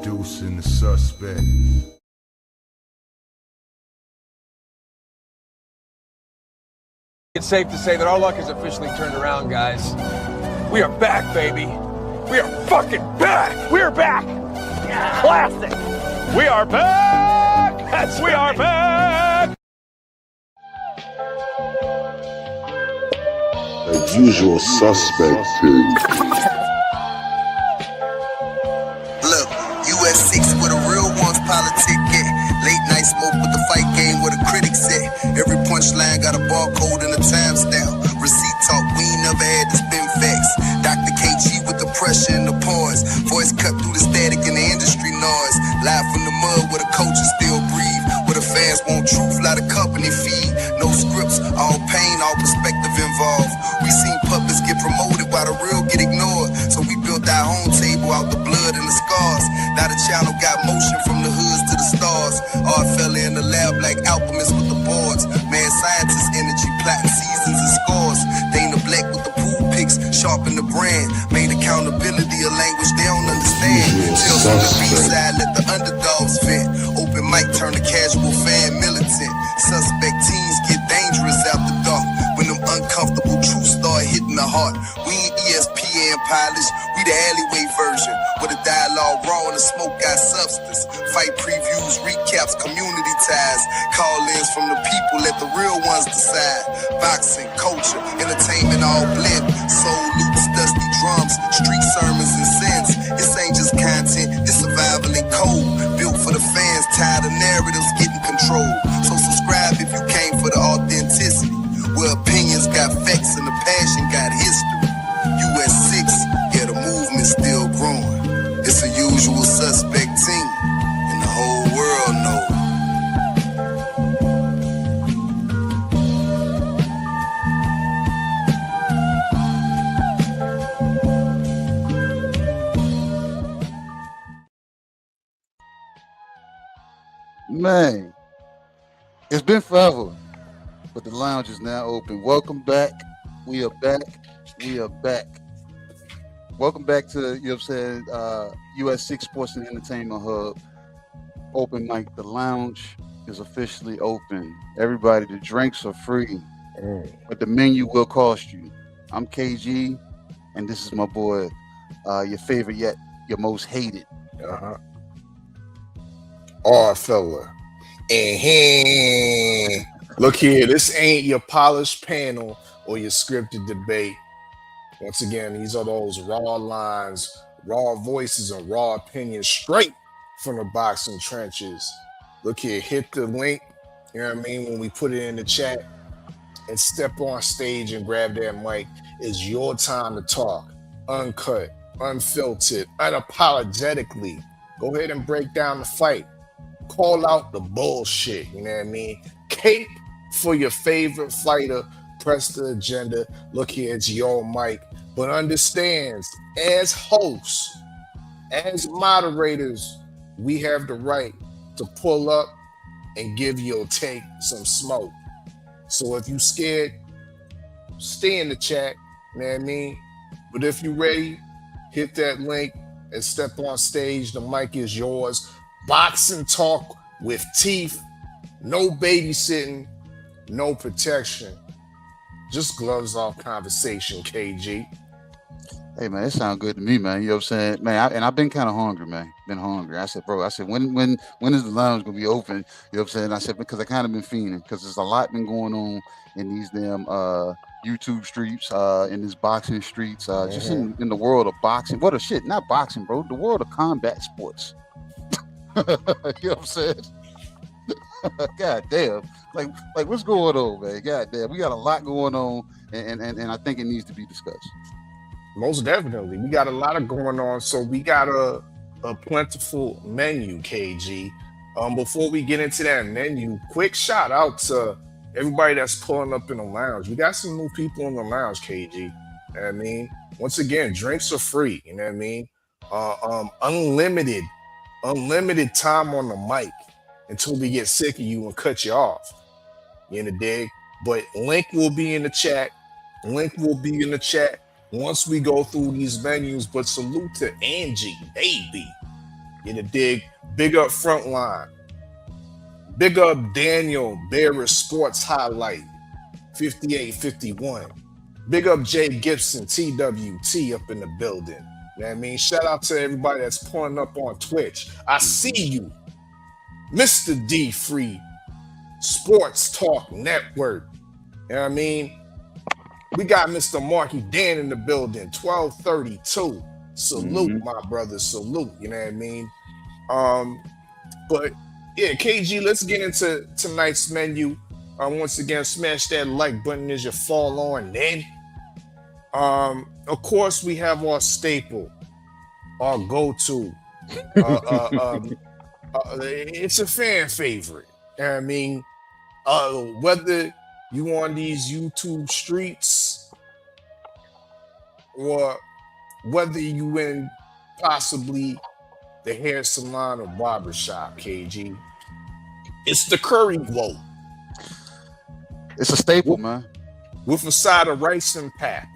Introducing the suspect. It's safe to say that our luck has officially turned around, guys. We are back, baby. We are fucking back. We're back. Yeah. Classic. We are back. We are back. The usual suspect thing. Look, US 6 where the real ones politic get. Late night smoke with the fight game where the critics sit. Every punchline got a barcode and a timestamp. Receipt talk, we ain't never had to spin facts. Dr. KG with the pressure and the pause. Voice cut through the static and the industry noise. Live from the mud where the coaches still breathe. Where the fans want truth, lot of company feed. No scripts, all pain, all perspective involved. We seen puppets get promoted while the real get ignored. So we built our own table out the blood and the scars. Now the channel got motion from the hoods to the stars. Art fell in the lab like alchemists with the boards. Man, scientists, energy, plotting seasons and scores. Dana Black with the pool picks, sharpen the brand. Made accountability a language they don't understand. Tales from the B-side, let the underdogs vent. Open mic turn the casual fan militant. Suspect teens get dangerous after dark. When them uncomfortable truths start hitting the heart. We ain't ESPN polished, we the alleyway version. Where the dialogue raw and the smoke got substance. Fight previews, recaps, community ties. Call-ins from the people, let the real ones decide. Boxing, culture, entertainment all blend. Soul loops, dusty drums, street sermons and sins. This ain't just content, it's survival and code. Built for the fans, tired of narratives getting controlled. So subscribe if you came for the authenticity. Where opinions got facts and the passion got history. US 6, yeah, the movement's still growing. It's a usual suspect team, and the whole world knows. Man, it's been forever, but the lounge is now open. Welcome back. We are back. We are back. Welcome back to, you know what I'm saying, US 6 Sports and Entertainment Hub. Open mic. The lounge is officially open. Everybody, the drinks are free, but the menu will cost you. I'm KG, and this is my boy, your favorite yet your most hated. Fella. And look here, this ain't your polished panel or your scripted debate. Once again, these are those raw lines, raw voices, and raw opinions straight from the boxing trenches. Look here, hit the link, you know what I mean, when we put it in the chat, and step on stage and grab that mic. It's your time to talk, uncut, unfiltered, unapologetically. Go ahead and break down the fight. Call out the bullshit, you know what I mean? Cape for your favorite fighter. Press the agenda. Look here, it's your mic. But understands, as hosts, as moderators, we have the right to pull up and give you or take some smoke. So if you scared, stay in the chat, you know what I mean? But if you ready, hit that link and step on stage. The mic is yours. Boxing talk with teeth, no babysitting, no protection. Just gloves off conversation, KG. Hey, man, it sounds good to me, man. You know what I'm saying? Man, I've been kind of hungry, man. Been hungry. I said, bro, when is the lounge going to be open? You know what I'm saying? I said, because I kind of been fiending, because there's a lot been going on in these damn YouTube streets, in these boxing streets, just in the world of boxing. What a shit, not boxing, bro. The world of combat sports. You know what I'm saying? God damn. Like what's going on, man? God damn. We got a lot going on, and I think it needs to be discussed. Most definitely. We got a lot of going on. So we got a plentiful menu, KG. Before we get into that menu, quick shout out to everybody that's pulling up in the lounge. We got some new people in the lounge, KG. You know what I mean? Once again, drinks are free, you know what I mean? Unlimited time on the mic until we get sick of you and cut you off. You know, dig? But link will be in the chat. Once we go through these menus. But salute to Angie, baby. You dig? Big up Frontline. Big up Daniel Bearer Sports Highlight 5851. Big up Jay Gibson TWT up in the building. You know what I mean? Shout out to everybody that's pulling up on Twitch. I see you. Mr. D Free Sports Talk Network. You know what I mean? We got Mr. Marky Dan in the building, 1232. Salute, my brother. Salute. You know what I mean? But yeah, KG, let's get into tonight's menu. Once again, smash that like button as you fall on in. Of course, we have our staple, our go-to. It's a fan favorite. You know what I mean? Whether you on these YouTube streets or whether you in possibly the hair salon or barbershop, KG, it's the curry glow. It's a staple, man. With a side of rice and pap.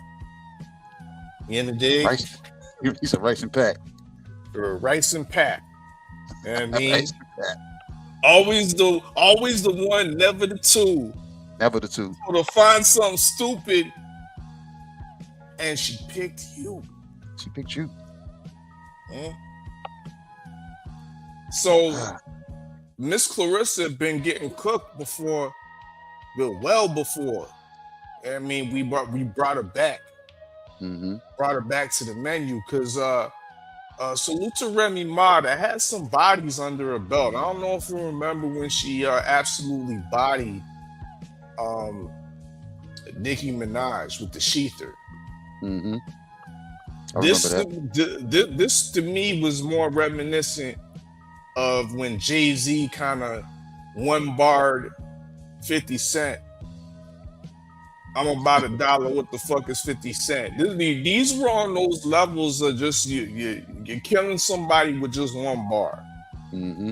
You in the dig? Rice. He said rice and pack. Rice and pap. You know what I mean? Always the one, never the two. Never the two. So to find something stupid, and she picked you. She picked you. So Miss Clarissa been getting cooked before, well before. I mean, we brought her back. Brought her back to the menu because salute to Remy Ma that had some bodies under her belt. I don't know if you remember when she absolutely bodied Nicki Minaj with the sheather. This to me was more reminiscent of when Jay-Z kind of one-barred 50 Cent. I'm about $1. What the fuck is 50 Cent? These were on those levels of just you're killing somebody with just one bar.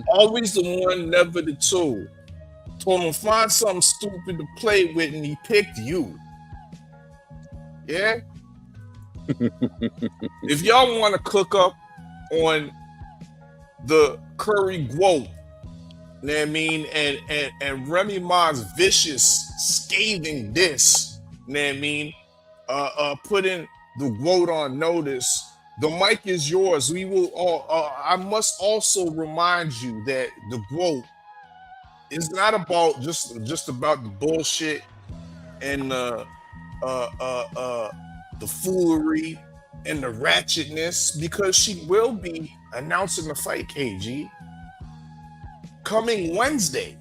Always the one, never the two. Told him find something stupid to play with, and he picked you. Yeah. If y'all want to cook up on the curry guo, you know what I mean, and Remy Ma's vicious, scathing diss. You know what I mean? Putting the vote on notice. The mic is yours. We will all. I must also remind you that the vote is not about just about the bullshit and the foolery and the ratchetness, because she will be announcing the fight, KG, coming Wednesday.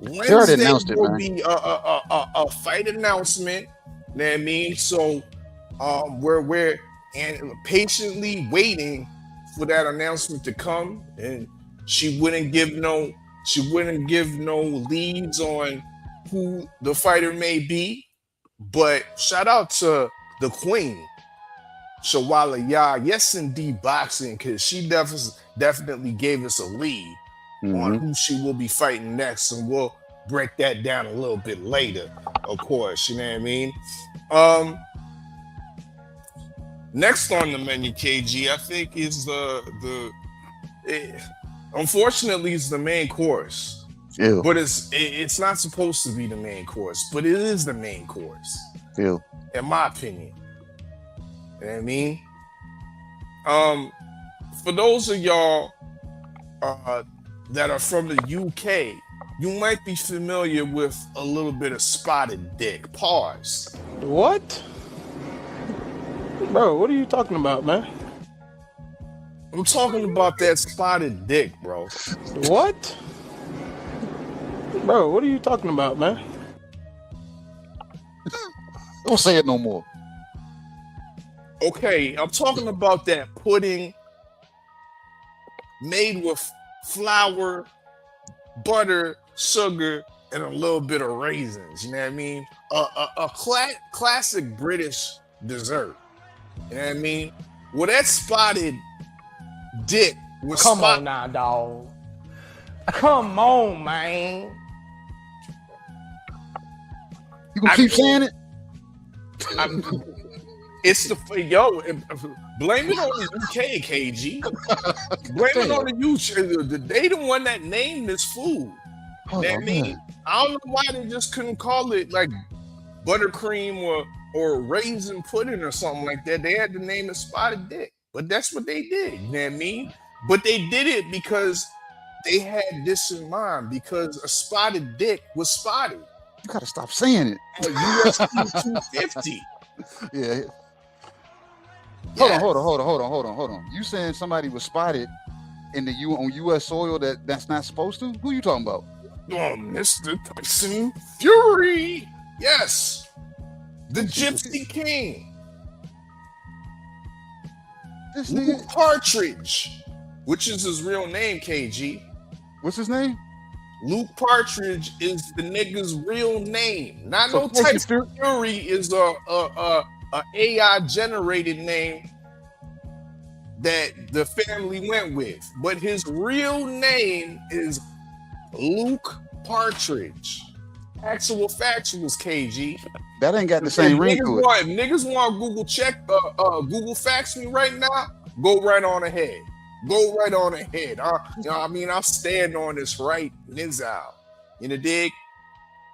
Wednesday will be a fight announcement. You know what I mean? So we're patiently waiting for that announcement to come, and she wouldn't give no leads on who the fighter may be. But shout out to the queen, Shawala Ya, yes indeed boxing, because she definitely gave us a lead on who she will be fighting next, and we'll break that down a little bit later, of course. You know what I mean? Next on the menu, KG, I think is unfortunately it's the main course. Ew. But it's not supposed to be the main course, but it is the main course. Ew. In my opinion. You know what I mean? For those of y'all that are from the UK, you might be familiar with a little bit of spotted dick. Pause. What? Bro, what are you talking about, man? I'm talking about that spotted dick, bro. What? Bro, what are you talking about, man? Don't say it no more. Okay, I'm talking about that pudding made with flour, butter, sugar, and a little bit of raisins. You know what I mean? A classic British dessert. You know what I mean? Well, that spotted dick was Come on now, dog. Come on, man. You gonna keep saying it? It's the yo. Blame it on the UK, KG. Blame it on the UK. They the one that named this food. Hold I on, mean, man. I don't know why they just couldn't call it like buttercream or raisin pudding or something like that. They had to name it spotted dick. But that's what they did. You know what I mean? But they did it because they had this in mind, because a spotted dick was spotted. You gotta stop saying it. USP 250. Yeah. Yes. Hold on. You saying somebody was spotted in the on U.S. soil that's not supposed to? Who you talking about? Oh, Mr. Tyson Fury. Yes. The Gypsy King. This Luke nigga. Partridge, which is his real name, KG. What's his name? Luke Partridge is the nigga's real name. Not So no Tyson Tyson Fury is a AI generated name that the family went with, but his real name is Luke Partridge. Actual factuals, KG. That ain't got the same ring to it. If niggas want Google fax me right now, go right on ahead. Go right on ahead. I'll stand on this right now. You know, dig?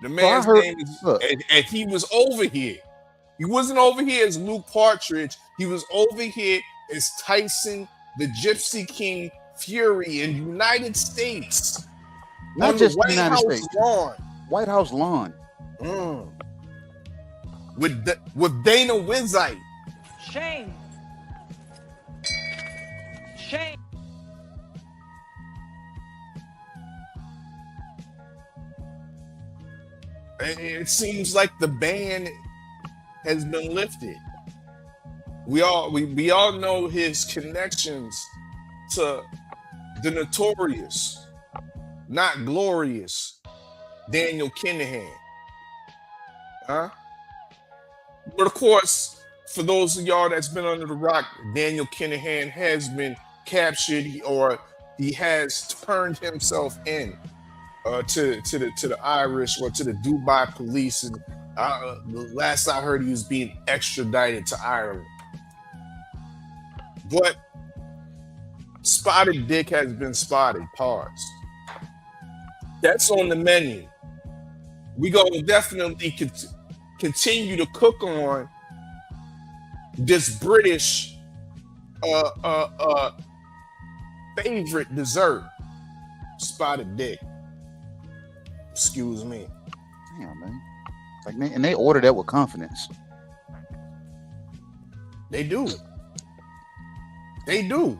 The man's name is, and he was over here. He wasn't over here as Luke Partridge. He was over here as Tyson, the Gypsy King Fury in United States. Not just the United States. Lawn. White House lawn. With Dana Wizite. Shame. Shame. And it seems like the ban has been lifted. We all know his connections to the notorious, not glorious, Daniel Kinahan. Huh? But of course, for those of y'all that's been under the rock, Daniel Kinahan has been captured, or he has turned himself in to the Irish or to the Dubai police, and the last I heard, he was being extradited to Ireland. But spotted dick has been spotted. Pause. That's on the menu. We gonna definitely continue to cook on this British favorite dessert, spotted dick. Excuse me. Damn, man. And they order that with confidence. They do. They do.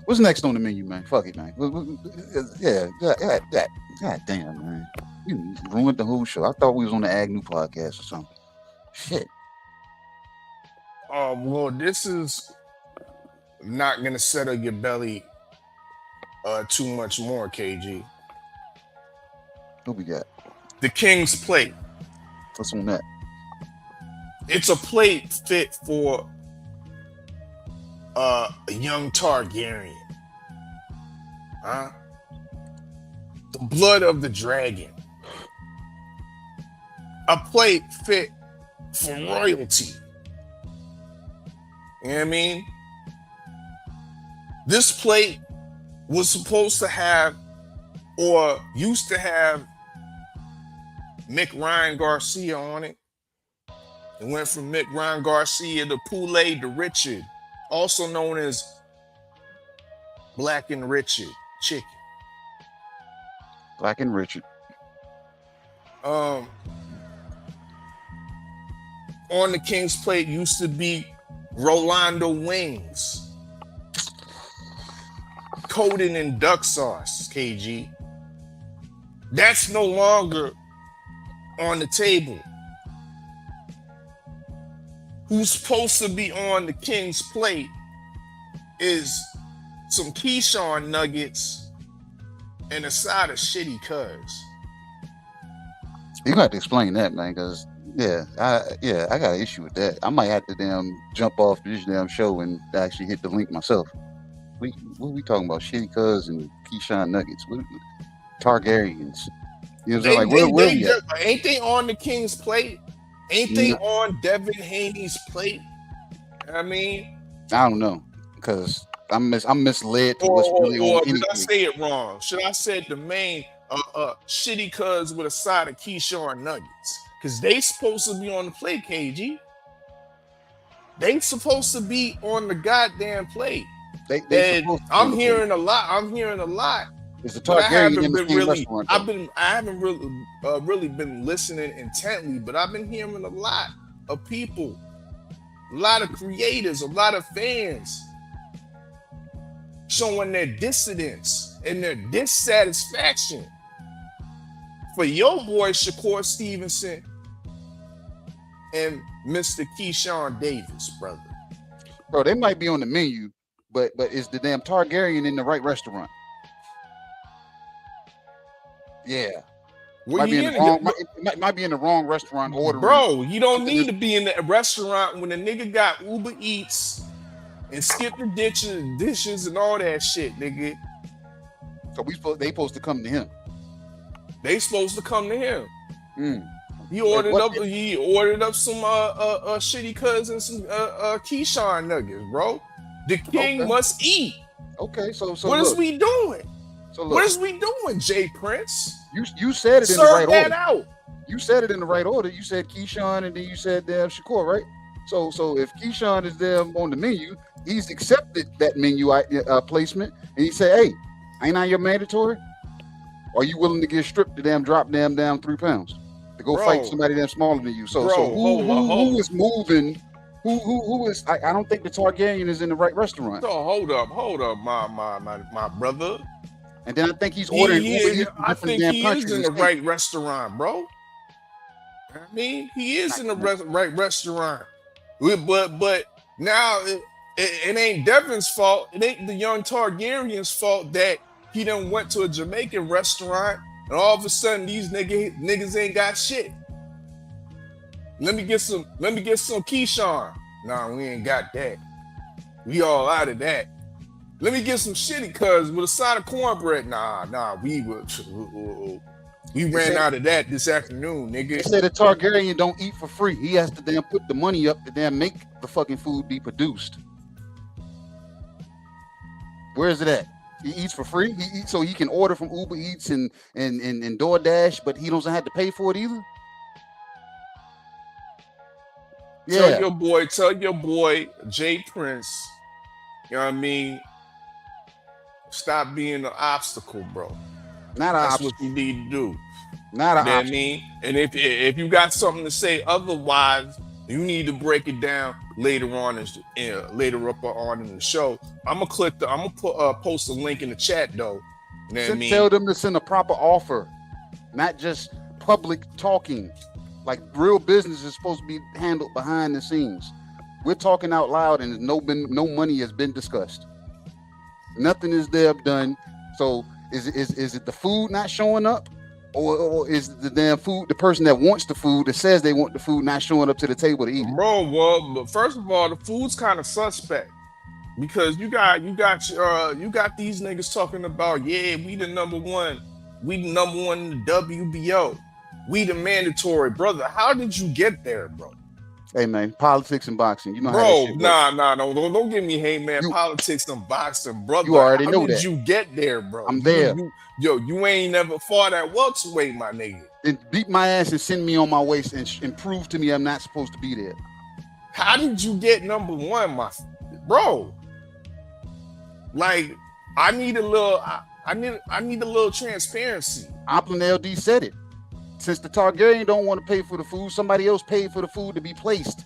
What's next on the menu, man? Fuck it, man. Yeah, God damn, man. You ruined the whole show. I thought we was on the Agnew podcast or something. Shit. Well, this is not gonna settle your belly too much more, KG. What we got? The King's Plate. What's on that? It's a plate fit for a young Targaryen. Huh? The blood of the dragon. A plate fit for royalty. You know what I mean? This plate was supposed to have, or used to have, Mick Ryan Garcia on it. It went from Mick Ryan Garcia to Poulet to Richard, also known as Black and Richard Chicken. Black and Richard. On the King's Plate used to be Rolando wings, coated in duck sauce, KG. That's no longer on the table. Who's supposed to be on the King's Plate is some Keyshawn nuggets and a side of shitty cuz. You got to explain that, man, because I got an issue with that. I might have to jump off this damn show and actually hit the link myself. What are we talking about? Shitty cuz and Keyshawn nuggets. Targaryens. You know what I'm saying? Where we at? Ain't they on the King's Plate? Ain't they on Devin Haney's plate? I mean, I don't know, because I'm misled to what's really on or did I anything. say it wrong? Should I say the main shitty cuz with a side of Keyshawn nuggets? Because they supposed to be on the play, KG. They supposed to be on the goddamn play. They And supposed to be on I'm the hearing a lot. I'm hearing a lot. It's a But I Targaryen haven't in the been same really. restaurant. I haven't really been listening intently. But I've been hearing a lot of people, a lot of creators, a lot of fans showing their dissidence and their dissatisfaction for your boy Shakur Stevenson and Mr. Keyshawn Davis, brother. Bro, they might be on the menu, but is the damn Targaryen in the right restaurant? Yeah. Might be in the wrong restaurant ordering. Bro, you don't need to be in the restaurant when the nigga got Uber Eats and skip the dishes and all that shit, nigga. So they supposed to come to him. They supposed to come to him. Mm. He ordered up some shitty cousins, some Keyshawn nuggets, bro. The king must eat. Okay, so what is we doing? So look, what is we doing, Jay Prince? You said it in the right order. Out. You said it in the right order. You said Keyshawn and then you said Shakur, right? So if Keyshawn is there on the menu, he's accepted that menu placement, and he said, "Hey, ain't I your mandatory? Are you willing to get stripped to drop down 3 pounds to go fight somebody that's smaller than you?" So who is moving? Who is? I don't think the Targaryen is in the right restaurant. So hold up, my brother. And then I think he's ordering Uber Eats from different damn countries. He is in the right restaurant, bro. I mean, he is in the right restaurant. But now it ain't Devin's fault. It ain't the young Targaryen's fault that he done went to a Jamaican restaurant and all of a sudden these niggas ain't got shit. Let me get some Keyshawn. Nah, we ain't got that. We all out of that. Let me get some shitty cuz with a side of cornbread. Nah, we ran out of that this afternoon, nigga. They said the Targaryen don't eat for free. He has to put the money up to make the fucking food be produced. Where is it at? He eats for free. He eats so he can order from Uber Eats and DoorDash, but he doesn't have to pay for it either. Yeah. Tell your boy Jay Prince, you know what I mean? Stop being an obstacle, bro. That's what you need to do. Not an obstacle. I mean? And if you got something to say otherwise, you need to break it down later on in the show. I'm gonna post a link in the chat though. You know what I mean? Tell them to send a proper offer, not just public talking. Like real business is supposed to be handled behind the scenes. We're talking out loud, and no money has been discussed. Nothing is there done. So is it the food not showing up, or is the damn food the person that wants the food that says they want the food not showing up to the table to eat it? Bro, well, first of all, the food's kind of suspect because you got these niggas talking about we the number one in the WBO, we the mandatory, brother. How did you get there, bro? Hey man, politics and boxing. You know bro, how that shit works. Don't give me hate, man. Politics and boxing, brother. You already know that. How did you get there, bro? I'm there. You ain't never fought at welterweight, my nigga. Then beat my ass and send me on my waist and prove to me I'm not supposed to be there. How did you get number one, my bro? Like, I need a little transparency. Oplin LD said it. Since the Targaryen don't want to pay for the food, somebody else paid for the food to be placed.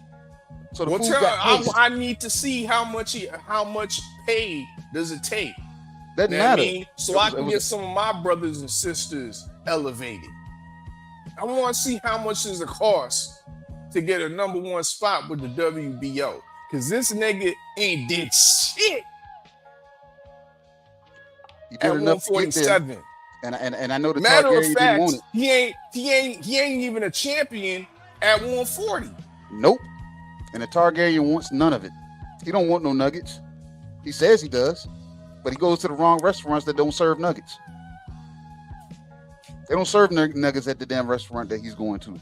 So the food got placed. I need to see how much pay does it take. Doesn't matter. I can get some of my brothers and sisters elevated. I want to see how much does it cost to get a number one spot with the WBO. Because this nigga ain't did shit. He did enough 147. And I know the matter Targaryen of fact, didn't want it. He ain't even a champion at 140. Nope. And the Targaryen wants none of it. He don't want no nuggets. He says he does, but he goes to the wrong restaurants that don't serve nuggets. They don't serve nuggets at the damn restaurant that he's going to.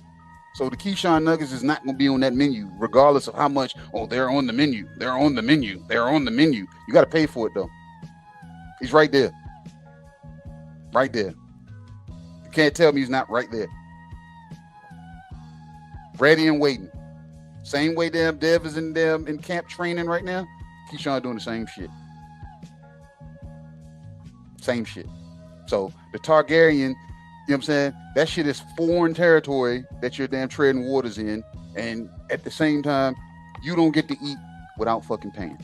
So the Keyshawn Nuggets is not going to be on that menu, regardless of how much. Oh, they're on the menu. They're on the menu. They're on the menu. You got to pay for it though. He's right there. Right there. You can't tell me he's not right there. Ready and waiting. Same way damn Dev is in camp training right now. Keyshawn doing the same shit. Same shit. So the Targaryen, you know what I'm saying? That shit is foreign territory that you're damn treading waters in. And at the same time, you don't get to eat without fucking paying.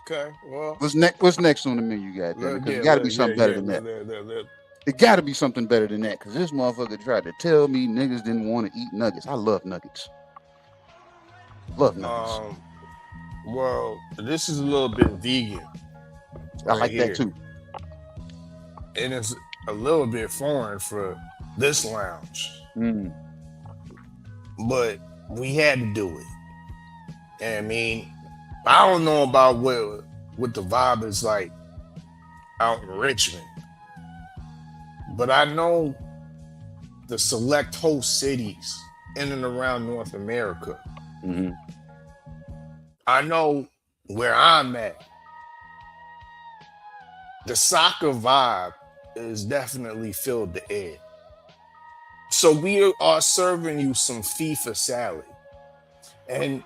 Okay, well. What's next on the menu, goddamn? Because it got to be something better than that. It got to be something better than that. Because this motherfucker tried to tell me niggas didn't want to eat nuggets. I love nuggets. Love nuggets. Well, this is a little bit vegan. I like that too. And it's a little bit foreign for this lounge. But we had to do it. And I mean, I don't know about what the vibe is like out in Richmond. But I know the select host cities in and around North America. I know where I'm at. The soccer vibe is definitely filled the air. So we are serving you some FIFA salad. And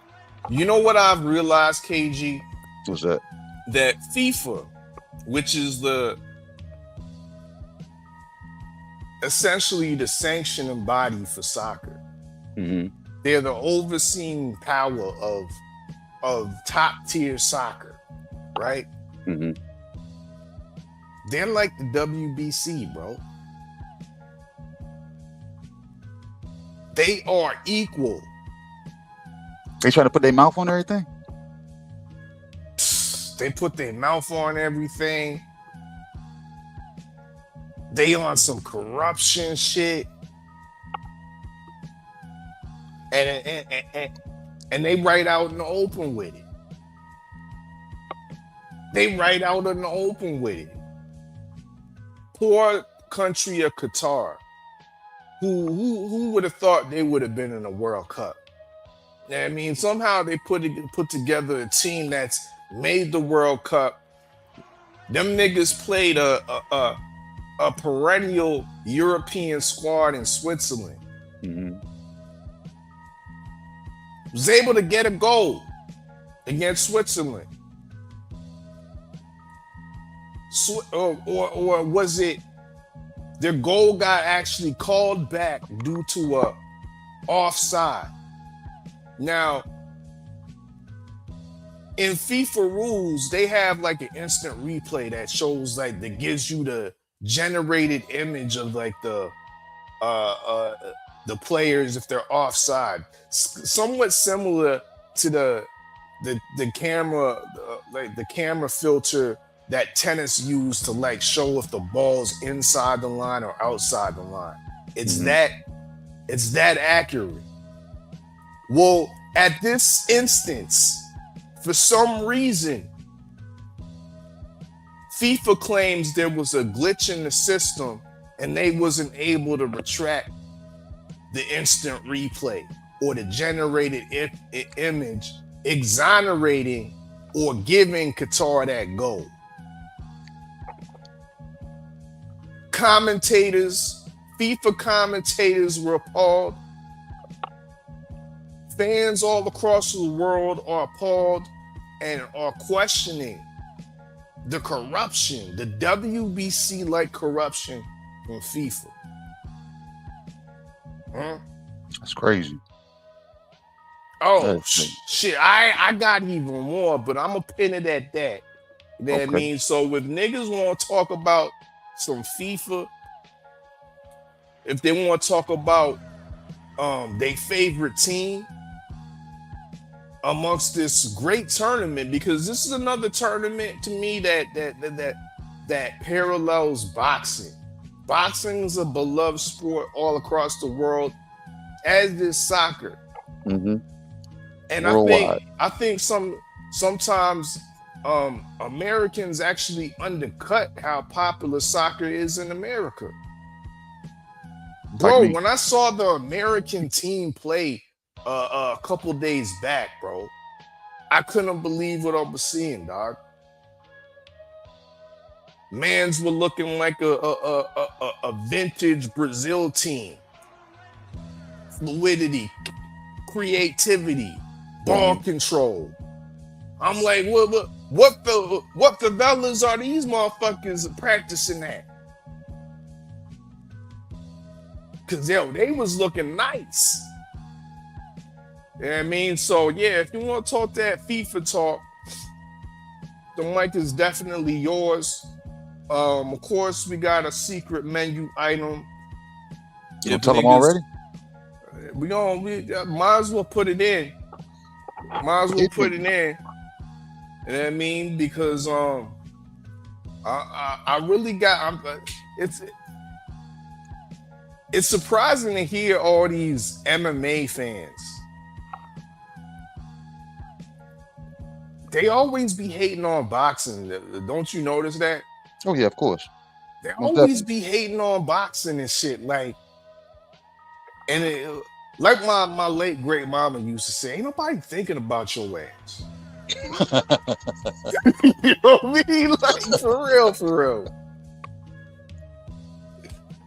you know what I've realized, KG? What's that? That FIFA, which is essentially the sanctioning body for soccer. They're the overseeing power of top tier soccer, right? They're like the WBC, bro. They are equal. They trying to put their mouth on everything? They put their mouth on everything. They on some corruption shit. And they right out in the open with it. They right out in the open with it. Poor country of Qatar. Who would have thought they would have been in a World Cup? I mean, somehow they put together a team that's made the World Cup. Them niggas played a perennial European squad in Switzerland. Was able to get a goal against Switzerland. Or was it their goal got actually called back due to a offside? Now, in FIFA rules, they have like an instant replay that shows that gives you the generated image of like the players if they're offside. Somewhat similar to the camera, like the camera filter that tennis use to like show if the ball's inside the line or outside the line. It's that accurate. Well, at this instance, for some reason, FIFA claims there was a glitch in the system and they wasn't able to retract the instant replay or the generated image, exonerating or giving Qatar that goal. FIFA commentators were appalled. Fans all across the world are appalled and are questioning the corruption, the WBC-like corruption from FIFA. That's crazy. Oh, shit. I got even more, but I'm going to pin it at that. That means, so if niggas want to talk about some FIFA, if they want to talk about their favorite team amongst this great tournament, because this is another tournament to me that parallels boxing. Boxing is a beloved sport all across the world, as is soccer. And I think sometimes Americans actually undercut how popular soccer is in America. Bro, Like me. when I saw the American team play a couple days back, bro, I couldn't believe what I was seeing, dog. Mans were looking like a vintage Brazil team. Fluidity, creativity, ball control. I'm like, what the fellas are these motherfuckers practicing at? Cause they was looking nice. You know what I mean? So yeah, if you want to talk that FIFA talk, the mic is definitely yours. Of course, we got a secret menu item. You gonna tell them already? We might as well put it in. Might as well put it in. You know what I mean? Because I really got. It's surprising to hear all these MMA fans. They always be hating on boxing. Don't you notice that? Oh yeah, of course. They Most always definitely. be hating on boxing and shit. Like my late great mama used to say, ain't nobody thinking about your ass. You know what I mean? Like for real.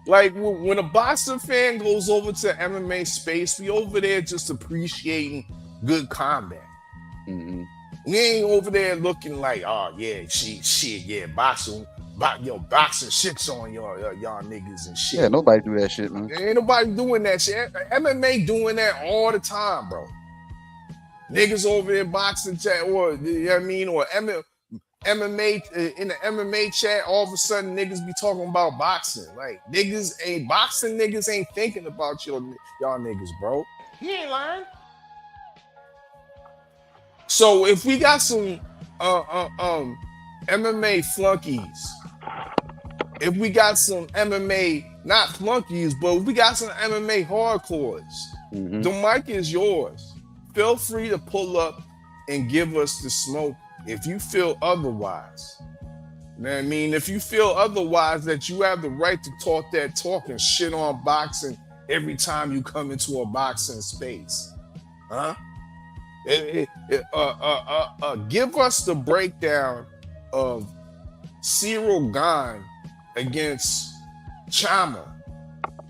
Like when a boxing fan goes over to MMA space, we over there just appreciating good combat. Mm-hmm. We ain't over there looking like, oh yeah, boxing shits on y'all niggas and shit. Yeah, nobody do that shit, man. Ain't nobody doing that shit. MMA doing that all the time, bro. Niggas over there boxing chat, or you know what I mean, or MMA in the MMA chat, all of a sudden niggas be talking about boxing. Like niggas ain't thinking about y'all niggas, bro. He ain't lying. So if we got some MMA flunkies, if we got some MMA not flunkies, but if we got some MMA hardcores, the mic is yours. Feel free to pull up and give us the smoke if you feel otherwise. You know what I mean? If you feel otherwise, that you have the right to talk that talk and shit on boxing every time you come into a boxing space. Huh? Give us the breakdown of Cyril Gane against Chama,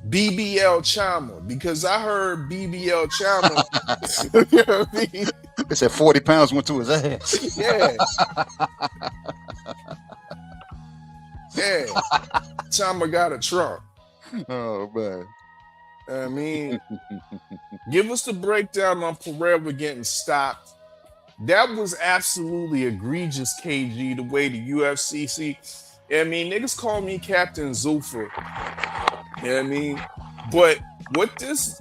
BBL Chama, because I heard BBL Chama. You know what I mean? They said 40 pounds went to his ass. Yeah. Yeah. Chama got a trunk. Oh man. I mean, give us the breakdown on Pereira getting stopped. That was absolutely egregious, KG, the way the UFC see. I mean, niggas call me Captain Zuffa. You know what I mean? But what this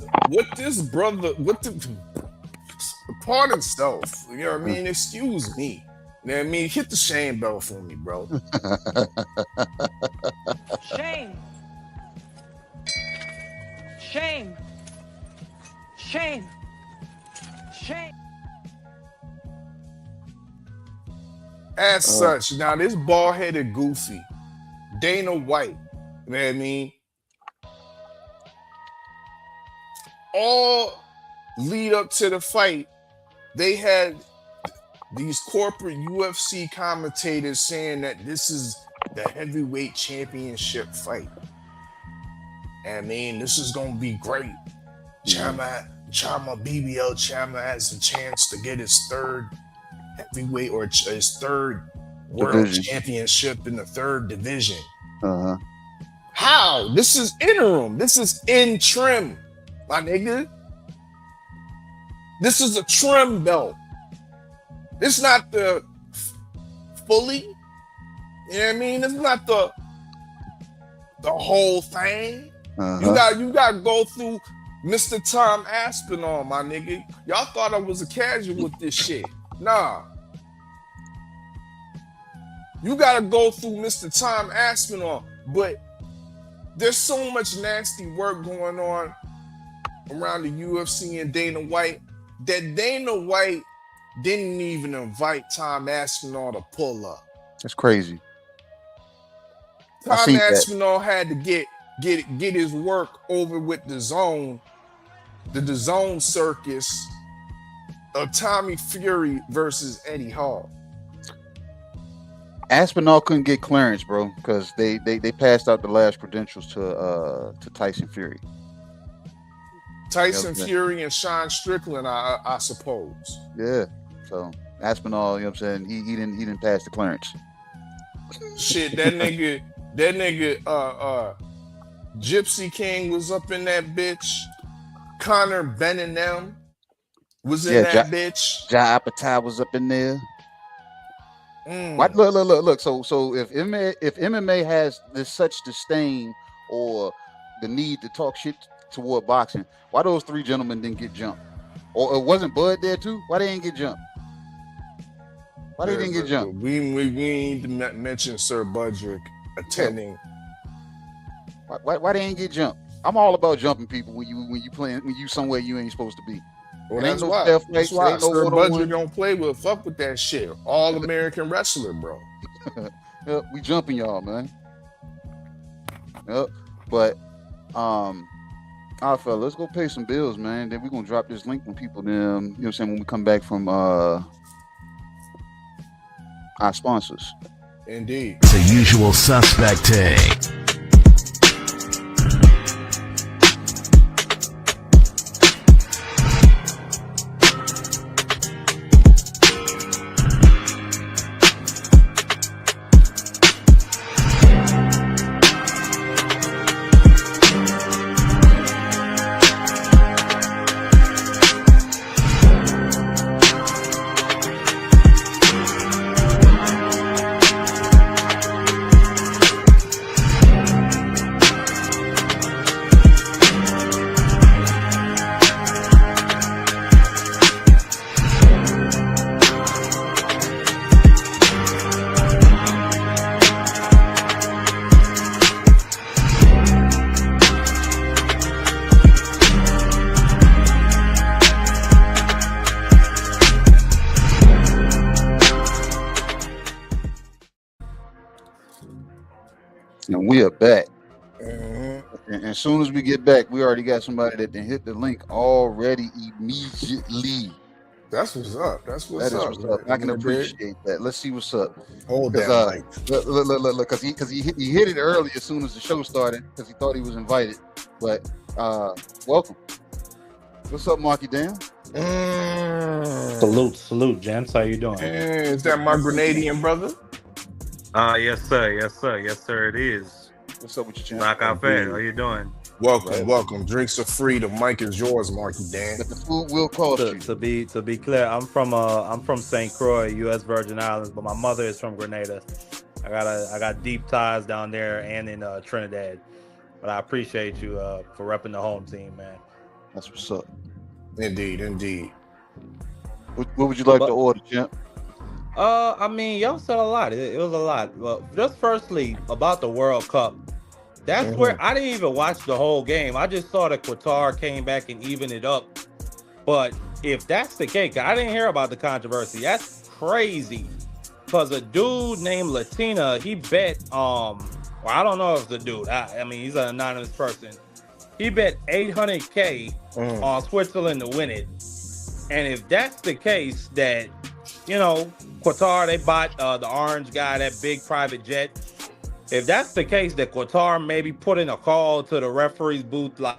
brother, pardon self, you know what I mean? Excuse me. You know what I mean? Hit the shame bell for me, bro. Shame. Shame. Shame. Shame. As such, now this bald-headed goofy, Dana White, you know what I mean? All lead up to the fight, they had these corporate UFC commentators saying that this is the heavyweight championship fight. I mean, this is gonna be great. Chama BBL Chama has a chance to get his third heavyweight or his third world championship in the third division. How? This is interim. This is interim, my nigga. This is a trim belt. This is not the fully. You know what I mean? It's not the whole thing. You got to go through Mr. Tom Aspinall, my nigga. Y'all thought I was a casual with this shit. Nah. You got to go through Mr. Tom Aspinall. But there's so much nasty work going on around the UFC and Dana White that Dana White didn't even invite Tom Aspinall to pull up. That's crazy. Tom Aspinall had to get get his work over with the zone circus of Tommy Fury versus Eddie Hall. Aspinall couldn't get clearance, bro, because they passed out the last credentials to Tyson Fury. Tyson Fury and Sean Strickland, I suppose. Yeah. So Aspinall, you know what I'm saying? He didn't pass the clearance. Shit, that nigga, Gypsy King was up in that bitch. Connor Benningham was in that bitch. Ja Apatow was up in there. What? Look. So if MMA has such disdain or the need to talk shit toward boxing, why those three gentlemen didn't get jumped? Or wasn't Bud there too? Why they didn't get jumped? Why they didn't get jumped? We need to mention Sir Budrick attending. Why they ain't get jumped? I'm all about jumping people when you somewhere you ain't supposed to be. Well, that's why Sir Budrick don't play with. Fuck with that shit. All American wrestler, bro. Yep, we jumping y'all, man. Yep. But all right, fella, let's go pay some bills, man. Then we're gonna drop this link when people you know what I'm saying, when we come back from our sponsors. Indeed. The usual suspect take. And we are back. And as soon as we get back, we already got somebody that can hit the link already immediately. That's what's up. That's what's up. I can appreciate that. Let's see what's up. Hold that mic. Look, because he hit it early as soon as the show started because he thought he was invited. But welcome. What's up, Marky Dan? Salute, gents. How you doing? Is that my Grenadian brother? Yes, sir. It is. What's up with you, champ? Rock out fat. How you doing? Welcome. Drinks are free. The mic is yours, Marky Dan. But the food will cost you. To be clear, I'm from St. Croix, U.S. Virgin Islands, but my mother is from Grenada. I got deep ties down there and in Trinidad. But I appreciate you for repping the home team, man. That's what's up. Indeed. What would you like to order, champ? I mean, y'all said a lot. It was a lot. Well, just firstly about the World Cup. That's where I didn't even watch the whole game. I just saw that Qatar came back and evened it up. But if that's the case, I didn't hear about the controversy. That's crazy. Because a dude named Latina, he bet, well, I don't know if it's a dude. I mean, he's an anonymous person. He bet $800K on Switzerland to win it. And if that's the case, that, you know, Qatar, they bought the orange guy, that big private jet. If that's the case, that Qatar maybe put in a call to the referee's booth, like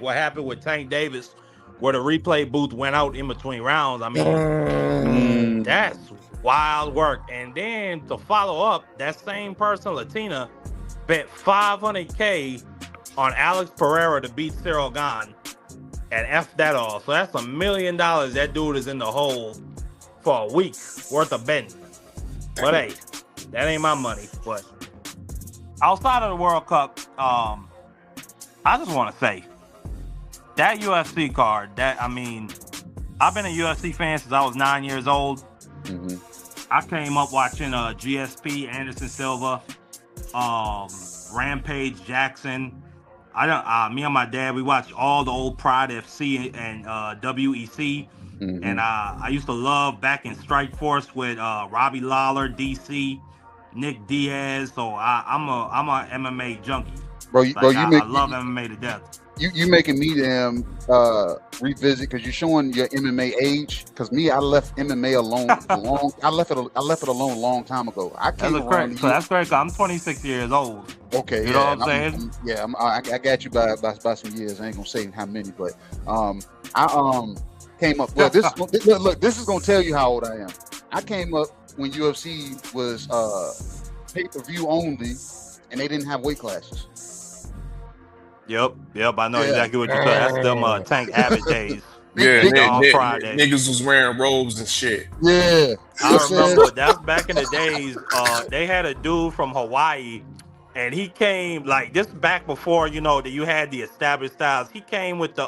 what happened with Tank Davis, where the replay booth went out in between rounds. I mean, that's wild work. And then to follow up, that same person, Latina, bet $500K on Alex Pereira to beat Cyril Gane and F that all. So that's $1 million that dude is in the hole for a week worth of betting. But hey, that ain't my money. But outside of the World Cup, I just want to say that UFC card, I've been a UFC fan since I was 9 years old. I came up watching GSP, Anderson Silva, Rampage Jackson. Me and my dad, we watched all the old Pride FC and WEC. And I used to love back in Strike Force with Robbie Lawler, DC, Nick Diaz. So I'm a MMA junkie. bro. I love MMA to death. You making me damn revisit because you're showing your MMA age. Because me, I left MMA alone long. I left it alone a long time ago. I came around. That's great. I'm 26 years old. Okay, you know what I'm saying? I got you by some years. I ain't gonna say how many, but I came up. Well, this is gonna tell you how old I am. I came up when UFC was pay-per-view only, and they didn't have weight classes. Yep. I know exactly what you're saying. That's them Tank Abbott days. Yeah, on Friday. Niggas was wearing robes and shit. Yeah, I remember that's back in the days. They had a dude from Hawaii, and he came like this back before that you had the established styles. He came with the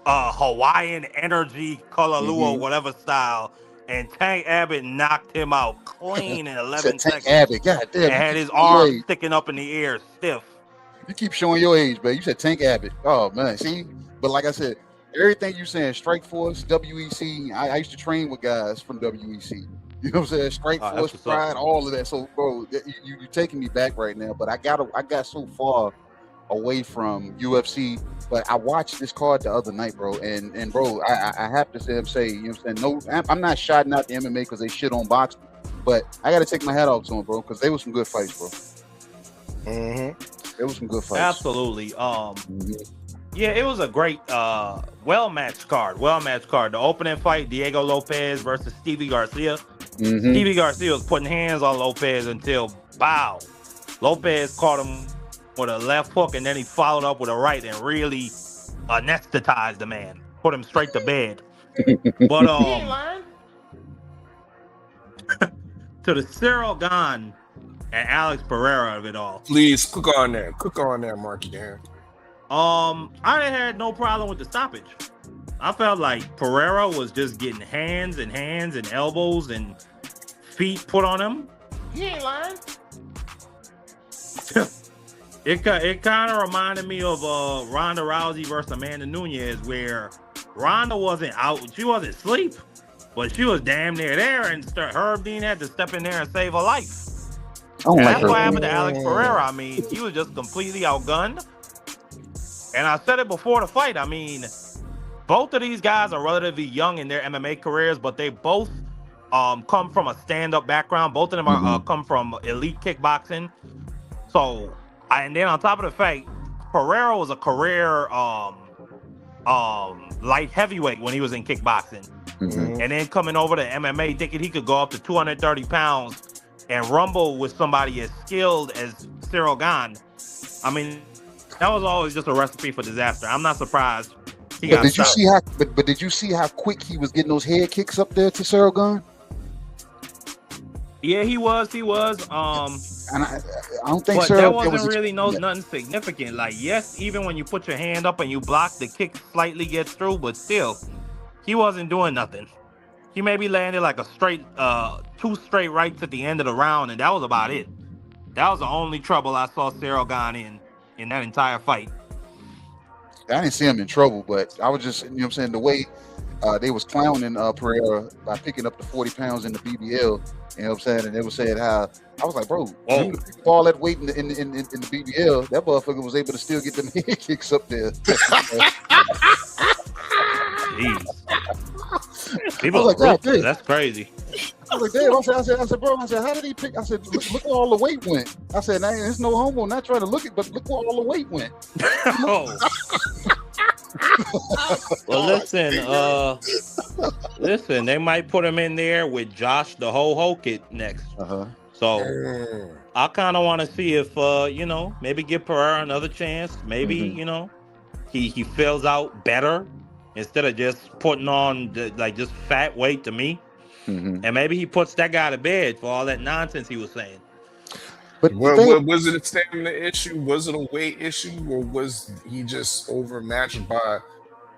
Hawaiian energy, Kalalua, whatever style, and Tank Abbott knocked him out clean in 11 seconds. Abbott, goddamn, and had his arms sticking up in the air, stiff. You keep showing your age, man. You said Tank Abbott. Oh man, see, but like I said, everything you saying, Strike Force, WEC. I used to train with guys from WEC. You know what I'm saying? Strike Force, Pride, all of that. So, bro, you're taking me back right now. But I got so far away from UFC. But I watched this card the other night, bro, and bro, I have to say, you know what I'm saying? No, I'm not shouting out the MMA because they shit on boxing, but I got to take my hat off to them, bro, because they were some good fights, bro. It was some good fights. Absolutely. Yeah, it was a great, well-matched card. The opening fight, Diego Lopez versus Stevie Garcia. Stevie Garcia was putting hands on Lopez until, bow. Lopez caught him with a left hook, and then he followed up with a right and really anesthetized the man. Put him straight to bed. But, to the Cyril Gane and Alex Pereira of it all. Please cook on there, Marky Dan. I had no problem with the stoppage. I felt like Pereira was just getting hands and elbows and feet put on him. He ain't lying. It kind of reminded me of Ronda Rousey versus Amanda Nunes, where Ronda wasn't out, she wasn't asleep, but she was damn near there, and Herb Dean had to step in there and save her life. That's what happened to Alex Pereira. I mean, he was just completely outgunned. And I said it before the fight. I mean, both of these guys are relatively young in their MMA careers, but they both come from a stand-up background. Both of them are come from elite kickboxing. So, and then on top of the fact, Pereira was a career light heavyweight when he was in kickboxing. And then coming over to MMA, thinking he could go up to 230 pounds and rumble with somebody as skilled as Cyril Gane. I mean, that was always just a recipe for disaster. I'm not surprised he got stopped. But did you see how quick he was getting those head kicks up there to Cyril Gane? Yeah, he was. And I don't think but Cyril, there wasn't really nothing significant. Like, yes, even when you put your hand up and you block, the kick slightly gets through, but still, he wasn't doing nothing. He maybe landed like a straight, 2 straight rights at the end of the round, and that was about it. That was the only trouble I saw Cyril Gane in that entire fight. I didn't see him in trouble, but I was just, you know what I'm saying, the way they was clowning Pereira by picking up the 40 pounds in the BBL, you know what I'm saying, and they were saying how, I was like, bro, all that weight in the BBL, that motherfucker was able to still get them head kicks up there. Jeez. People like, that's crazy. I was like, damn, I said, bro, how did he pick? I said, look where all the weight went. I said, nah, there's no homo, not trying to look it, but look where all the weight went. Well, listen, they might put him in there with Josh the Ho-Ho Kid next. So I kind of want to see if, maybe give Pereira another chance. Maybe, he fills out better instead of just putting on just fat weight to me. And maybe he puts that guy to bed for all that nonsense he was saying. But was it a stamina issue? Was it a weight issue, or was he just overmatched by?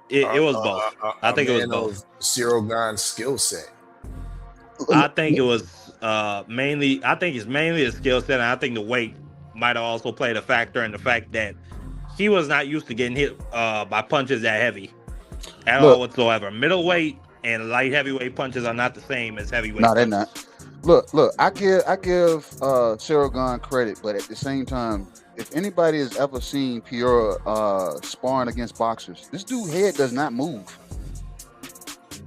It was both. I think it was both. Cyril Gane's skill set. I think it was mainly. I think it's mainly the skill set, and I think the weight might have also played a factor in the fact that he was not used to getting hit by punches that heavy at all whatsoever. Middleweight and light heavyweight punches are not the same as heavyweight. No, they're not. Look. I give Sargon credit, but at the same time, if anybody has ever seen Pierre sparring against boxers, this dude head does not move.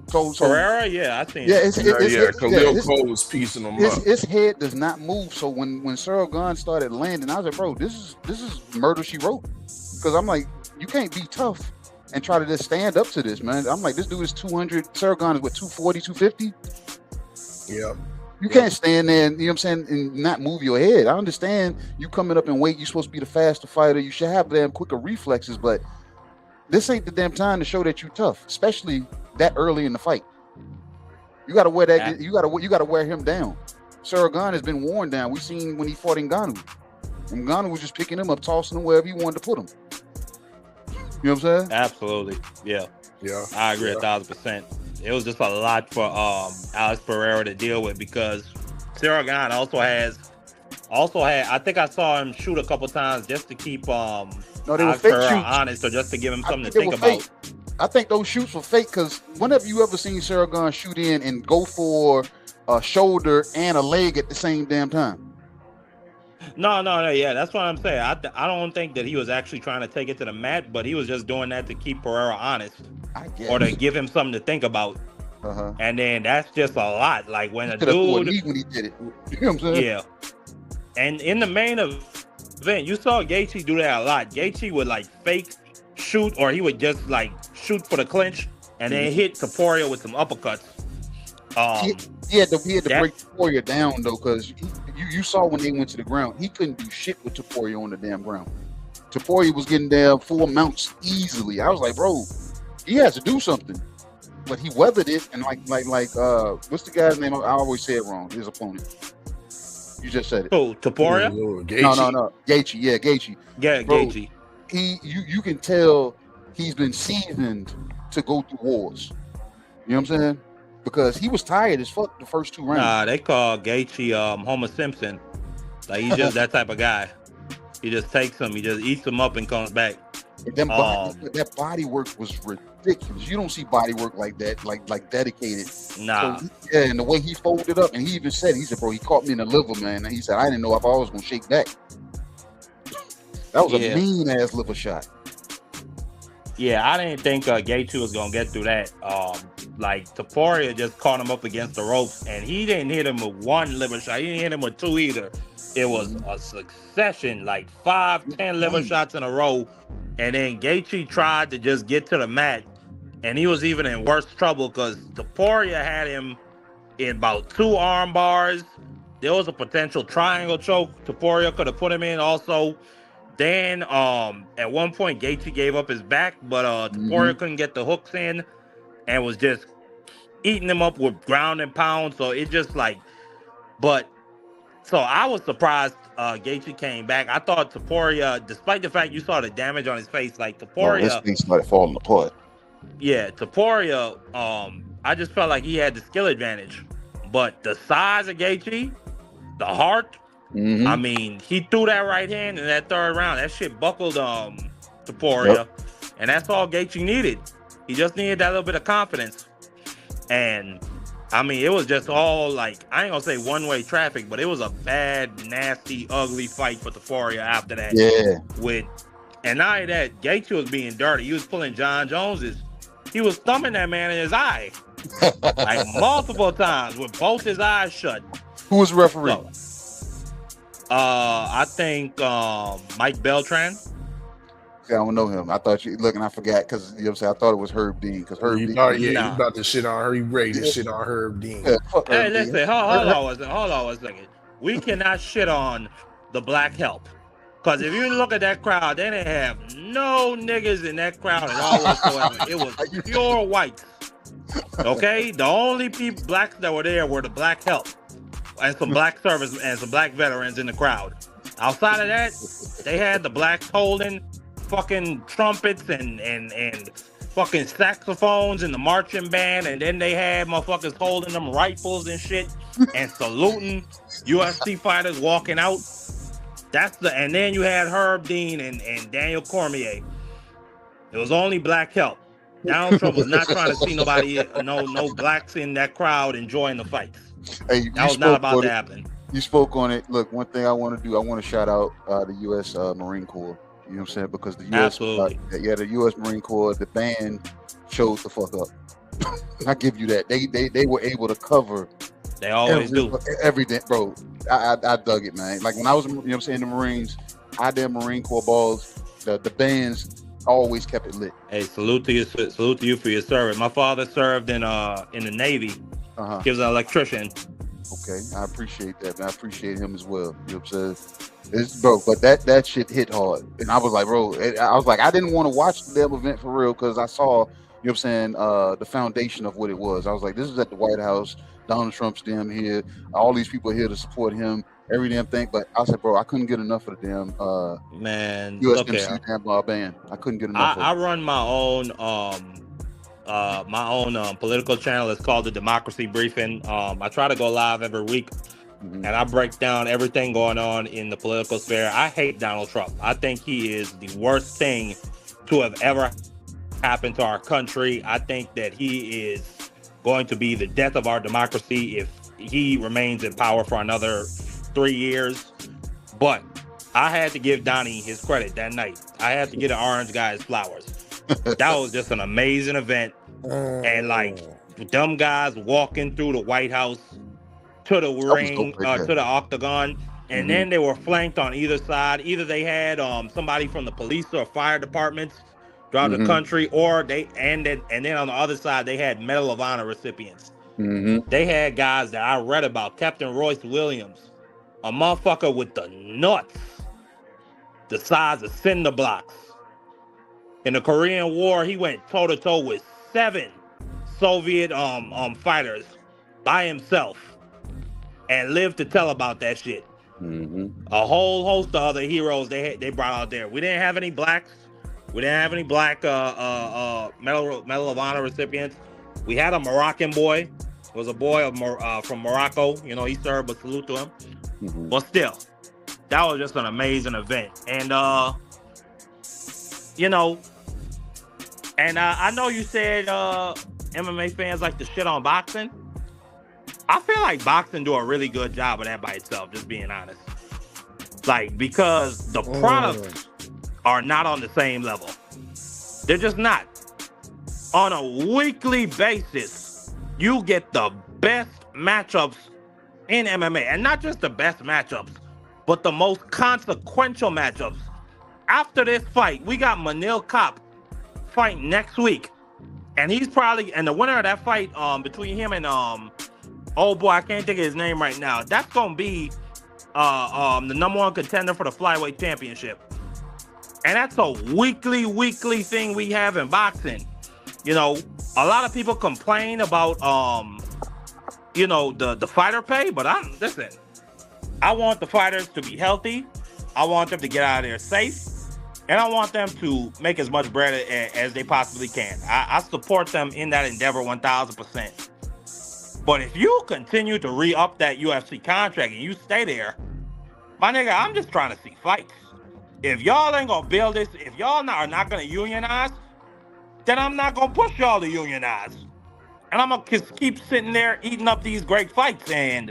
So Pereira, yeah, I seen yeah, it. Khalil Cole was piecing him up. his head does not move. So when Sargon started landing, I was like, bro, this is murder she wrote. Because I'm like, you can't be tough and try to just stand up to this, man. I'm like, this dude is 200. Sargon is what, 240, 250? Yeah. You can't stand there and, you know what I'm saying, and not move your head. I understand you coming up in weight, you're supposed to be the faster fighter. You should have damn quicker reflexes, but this ain't the damn time to show that you're tough, especially that early in the fight. You gotta wear that. You gotta wear him down. Sargon has been worn down. We seen when he fought Ngannou. And Ngannou was just picking him up, tossing him wherever he wanted to put him. You know what I'm saying? Absolutely, yeah. I agree 1,000%. It was just a lot for Alex Pereira to deal with because Sargon also had. I think I saw him shoot a couple times just to keep Alex Pereira honest, or just to give him something to think about. I think those shoots were fake because whenever you ever seen Sargon shoot in and go for a shoulder and a leg at the same damn time? No, yeah, that's what I'm saying. I don't think that he was actually trying to take it to the mat, but he was just doing that to keep Pereira honest, I guess, or to give him something to think about. And then that's just a lot. Like when a dude, when he did it, you know what I'm saying? Yeah. And in the main event, you saw Gaethje do that a lot. Gaethje would like fake shoot, or he would just like shoot for the clinch and then hit Topuria with some uppercuts. He had to break Topuria down though, because you saw when they went to the ground, he couldn't do shit with Topuria on the damn ground. Topuria was getting there 4 mounts easily. I was like, bro, he has to do something. But he weathered it, and like what's the guy's name? I always say it wrong. His opponent. You just said it. Oh, Topuria? No. Gaethje. Yeah, Gaethje. Yeah, bro, Gaethje. You can tell he's been seasoned to go through wars. You know what I'm saying? Because he was tired as fuck the first 2 rounds. Nah, they call Gaethje Homer Simpson. Like he's just that type of guy. He just takes him, he just eats him up and comes back. That body work was ridiculous. You don't see body work like that, like dedicated. Nah. So and the way he folded up, and he even said, bro, he caught me in the liver, man. And he said, I didn't know if I was gonna shake back. That was a mean ass liver shot. Yeah, I didn't think Gaethje was gonna get through that. Like Topuria just caught him up against the ropes, and he didn't hit him with 1 liver shot. He didn't hit him with 2 either. It was a succession, like 5, 10 liver shots in a row. And then Gaethje tried to just get to the mat, and he was even in worse trouble because Topuria had him in about 2 arm bars. There was a potential triangle choke Topuria could have put him in also. Then at one point Gaethje gave up his back, but Topuria couldn't get the hooks in and was just eating him up with ground and pound. So it just like, so I was surprised Gaethje came back. I thought Topuria, despite the fact you saw the damage on his face, like Topuria, this thing started falling apart. Yeah, Topuria, I just felt like he had the skill advantage, but the size of Gaethje, the heart. I mean, he threw that right hand in that 3rd round. That shit buckled Topuria, and that's all Gaethje needed. He just needed that little bit of confidence. And I mean, it was just all like, I ain't gonna say one-way traffic, but it was a bad, nasty, ugly fight for Topuria after that. Yeah. And not only that, Gaethje was being dirty. He was pulling John Jones's. He was thumbing that man in his eye, like multiple times with both his eyes shut. Who was referee? I think Mike Beltran. See, I don't know him. I thought I forgot because you know what I'm saying. I thought it was Herb Dean because Herb Dean. You about to shit on her. You ready to shit on Herb Dean? Yeah, hey, listen, hold on one second. We cannot shit on the Black Help. Because if you look at that crowd, they didn't have no niggas in that crowd at all whatsoever. It was pure whites. Okay? The only people, blacks that were there were the Black Help. And some black service and some black veterans in the crowd. Outside of that, they had the blacks holding fucking trumpets and fucking saxophones and the marching band, and then they had motherfuckers holding them rifles and shit and saluting UFC fighters walking out. And then you had Herb Dean and Daniel Cormier. It was only Black Help. Donald Trump was not trying to see nobody, no blacks in that crowd enjoying the fights. Hey, That was not about to happen. You spoke on it. Look, one thing I want to do, I want to shout out the U.S. Marine Corps. You know what I'm saying? Because the U.S. Absolutely. The U.S. Marine Corps, the band showed the fuck up. I give you that. They were able to cover. They always do everything, bro. I dug it, man. Like when I was, you know what I'm saying, the Marines, I did Marine Corps balls. The bands always kept it lit. Hey, salute to you for your service. My father served in the Navy. He was an electrician. Okay, I appreciate that, man. I appreciate him as well. You know what I'm saying? It's bro, but that shit hit hard, and I was like, bro, I was like, I didn't want to watch the damn event for real because I saw, you know what I'm saying, the foundation of what it was. I was like, this is at the White House. Donald Trump's damn here. All these people here to support him. Every damn thing. But I said, bro, I couldn't get enough of the damn man. USMC damn band. I couldn't get enough. I run my own political channel. It's called the Democracy Briefing. I try to go live every week. And I break down everything going on in the political sphere. I hate Donald Trump. I think he is the worst thing to have ever happened to our country. I think that he is going to be the death of our democracy if he remains in power for another 3 years. But I had to give Donnie his credit that night. I had to get an orange guy his flowers. That was just an amazing event. And like them guys walking through the White House to the ring, to the octagon, and then they were flanked on either side. Either they had somebody from the police or fire departments throughout the country, or and then on the other side they had Medal of Honor recipients. They had guys that I read about, Captain Royce Williams, a motherfucker with the nuts the size of cinder blocks. In the Korean War, he went toe to toe with 7 Soviet fighters by himself. And lived to tell about that shit. A whole host of other heroes they brought out there. We didn't have any blacks. We didn't have any black Medal of Honor recipients. We had a Moroccan boy. It was a boy from Morocco. You know, he served, but salute to him. But still, that was just an amazing event. And you know, and I know you said MMA fans like to shit on boxing. I feel like boxing do a really good job of that by itself, just being honest. Like, because the products are not on the same level. They're just not. On a weekly basis, you get the best matchups in MMA. And not just the best matchups, but the most consequential matchups. After this fight, we got Manil Kape fighting next week. And he's probably, and the winner of that fight between him and oh boy, I can't think of his name right now. That's gonna be the number 1 contender for the flyweight championship. And that's a weekly thing we have in boxing. You know, a lot of people complain about you know, the fighter pay, but listen, I want the fighters to be healthy. I want them to get out of there safe. And I want them to make as much bread as they possibly can. I support them in that endeavor 1,000%. But if you continue to re-up that UFC contract and you stay there, my nigga, I'm just trying to see fights. If y'all ain't gonna build this, if y'all are not gonna unionize, then I'm not gonna push y'all to unionize. And I'm gonna just keep sitting there eating up these great fights. And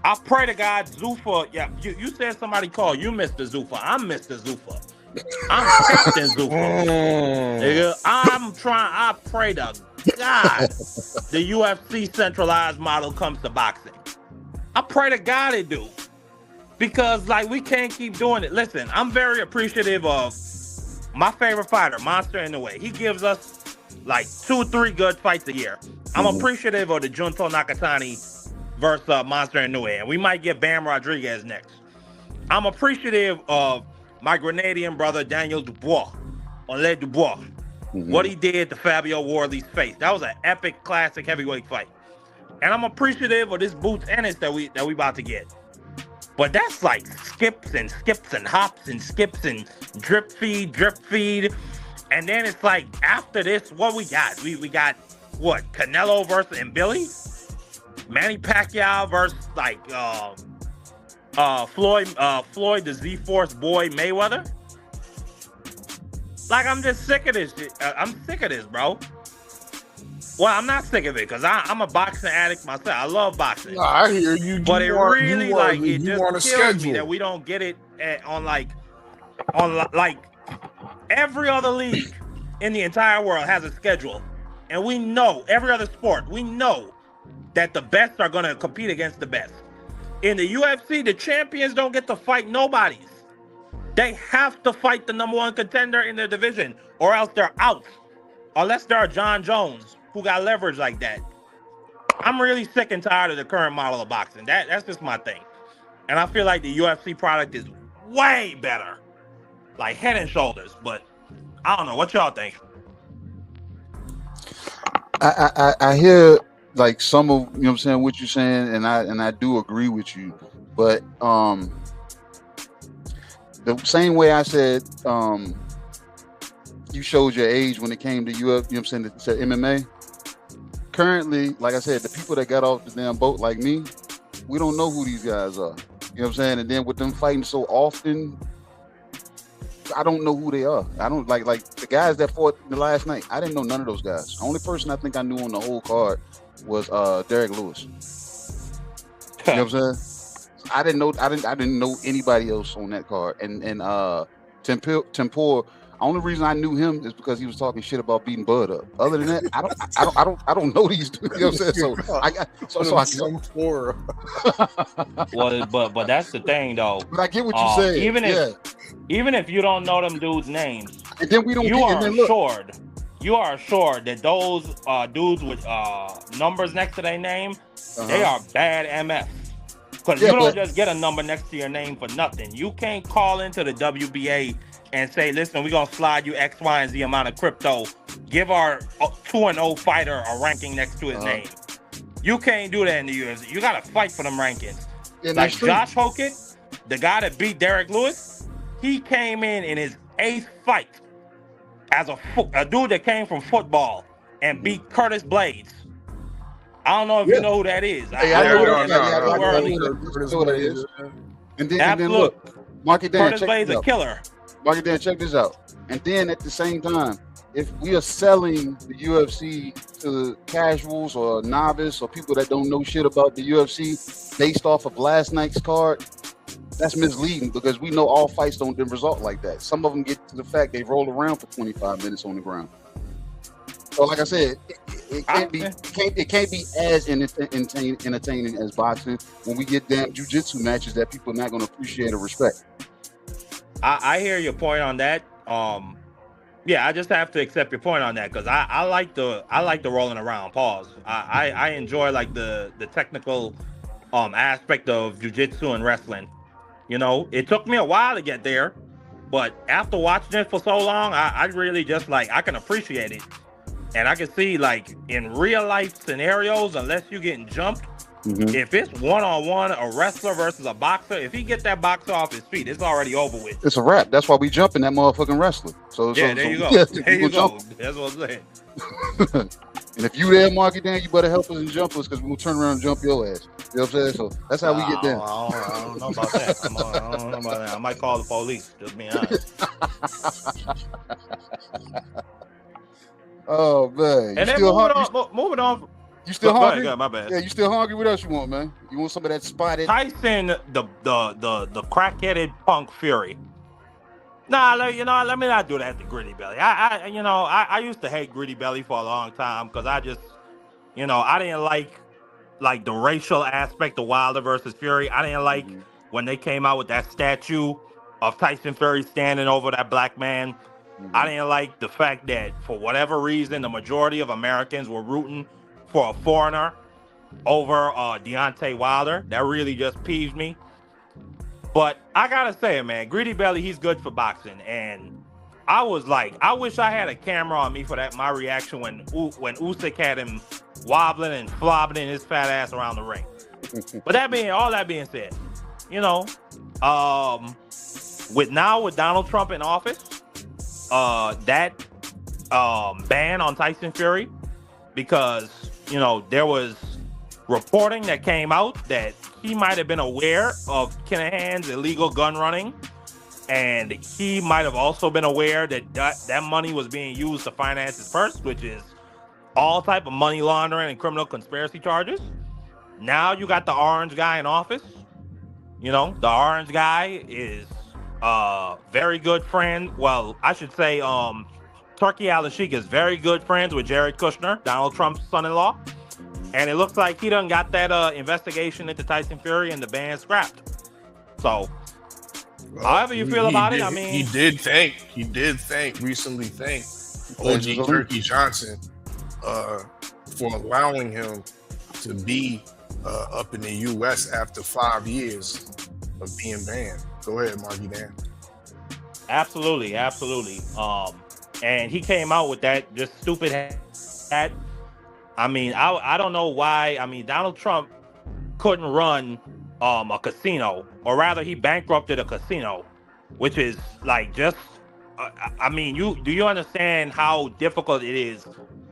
I pray to God, Zuffa, yeah, you said somebody called you Mr. Zuffa. I'm Mr. Zuffa. I'm Captain Zuffa. Nigga, I pray to God the UFC centralized model comes to boxing. I pray to God it do. Because like we can't keep doing it. Listen, I'm very appreciative of my favorite fighter, Monster Inoue. He gives us like 2-3 good fights a year. I'm appreciative of the Junto Nakatani versus Monster Inoue. And we might get Bam Rodriguez next. I'm appreciative of my Grenadian brother Daniel Dubois, Ole Dubois. What he did to Fabio Wardley's face. That was an epic classic heavyweight fight. And I'm appreciative of this Boots Ennis that we about to get. But that's like skips and hops and skips and drip feed. And then it's like after this, what we got? We got what? Canelo versus Billy? Manny Pacquiao versus like Floyd the Z-Force boy Mayweather? Like, I'm just sick of this shit. I'm sick of this, bro. Well, I'm not sick of it because I'm a boxing addict myself. I love boxing. No, I hear you. But it really like it you want just a kills me schedule. that we don't get it on every other league in the entire world has a schedule, and we know every other sport. We know that the best are going to compete against the best. In the UFC, the champions don't get to fight nobodies. They have to fight the number one contender in their division, or else they're out. Unless they're John Jones, who got leverage like that. I'm really sick and tired of the current model of boxing. That's just my thing. And I feel like the UFC product is way better. Like head and shoulders. But I don't know. What y'all think? I hear like some of, you know what I'm saying, what you're saying, and I do agree with you. But the same way I said you showed your age when it came to UFC, you know what I'm saying, to MMA. Currently, like I said, the people that got off the damn boat like me, we don't know who these guys are. You know what I'm saying? And then with them fighting so often, I don't know who they are. I don't like the guys that fought the last night. I didn't know none of those guys. The only person I think I knew on the whole card was Derek Lewis. You know what I'm saying? I didn't know anybody else on that card. And Tempur, only reason I knew him is because he was talking shit about beating Bud up. Other than that, I don't know these dudes. You know what I'm saying? Well, but that's the thing though. But I get what you're saying. Even if you don't know them dudes' names, and then we don't. You are assured that those dudes with numbers next to their name, they are bad MF. Because you don't just get a number next to your name for nothing. You can't call into the WBA and say, listen, we're going to slide you X, Y, and Z amount of crypto. Give our 2-0 fighter a ranking next to his name. You can't do that in the UFC. You got to fight for them rankings. Yeah, like Josh Hogan, the guy that beat Derek Lewis, he came in his 8th fight as a dude that came from football and beat Curtis Blades. I don't know if you know who that is. I know who that is. And then look, mark it down. Curtis Blades a killer. Mark it down. Check this out. And then at the same time, if we are selling the UFC to casuals or novice or people that don't know shit about the UFC based off of last night's card, that's misleading because we know all fights don't result like that. Some of them get to the fact they roll around for 25 minutes on the ground. So like I said, it can't be as entertaining as boxing when we get damn jiu-jitsu matches that people are not going to appreciate or respect. I hear your point on that. Yeah, I just have to accept your point on that because I like the rolling around. Pause. I enjoy like the technical aspect of jiu-jitsu and wrestling. You know, it took me a while to get there, but after watching it for so long, I really just like I can appreciate it. And I can see, like, in real life scenarios, unless you're getting jumped, if it's one-on-one, a wrestler versus a boxer, if he get that boxer off his feet, it's already over with. It's a wrap. That's why we jumping that motherfucking wrestler. There you go. There you go. That's what I'm saying. And if you there, Marky Dan, you better help us and jump us because we're going to turn around and jump your ass. You know what I'm saying? So that's how we get down. I don't know about that. I don't know about that. I might call the police, just being honest. Oh man! And then moving on. You still hungry? Go ahead, my bad. Yeah, you still hungry? What else you want, man? You want some of that spotted Tyson, the crack-headed punk Fury. Nah, let me not do that to Gritty Belly. I used to hate Gritty Belly for a long time because I just, I didn't like the racial aspect of Wilder versus Fury. I didn't like when they came out with that statue of Tyson Fury standing over that black man. I didn't like the fact that for whatever reason, the majority of Americans were rooting for a foreigner over Deontay Wilder. That really just peeves me. But I gotta say, man, Gritty Belly, he's good for boxing. And I was like, I wish I had a camera on me for that. My reaction when Usyk had him wobbling and flobbing his fat ass around the ring. But all that being said, with Donald Trump in office, that ban on Tyson Fury, because there was reporting that came out that he might have been aware of Kinahan's illegal gun running, and he might have also been aware that money was being used to finance his purse, which is all type of money laundering and criminal conspiracy charges. Now you got the orange guy in office. You know, the orange guy is very good friend. Well, I should say Turkey Al-Sheikh is very good friends with Jared Kushner, Donald Trump's son-in-law. And it looks like he done got that investigation into Tyson Fury and the band scrapped. So, however you feel about it, I mean, he did recently thank OG Turkey Johnson for allowing him to be up in the U.S. after 5 years of being banned. Go ahead, Marky Dan. Absolutely. And he came out with that just stupid hat. I mean, I don't know why. I mean, Donald Trump couldn't run a casino, or rather, he bankrupted a casino, which is like just. I mean, do you understand how difficult it is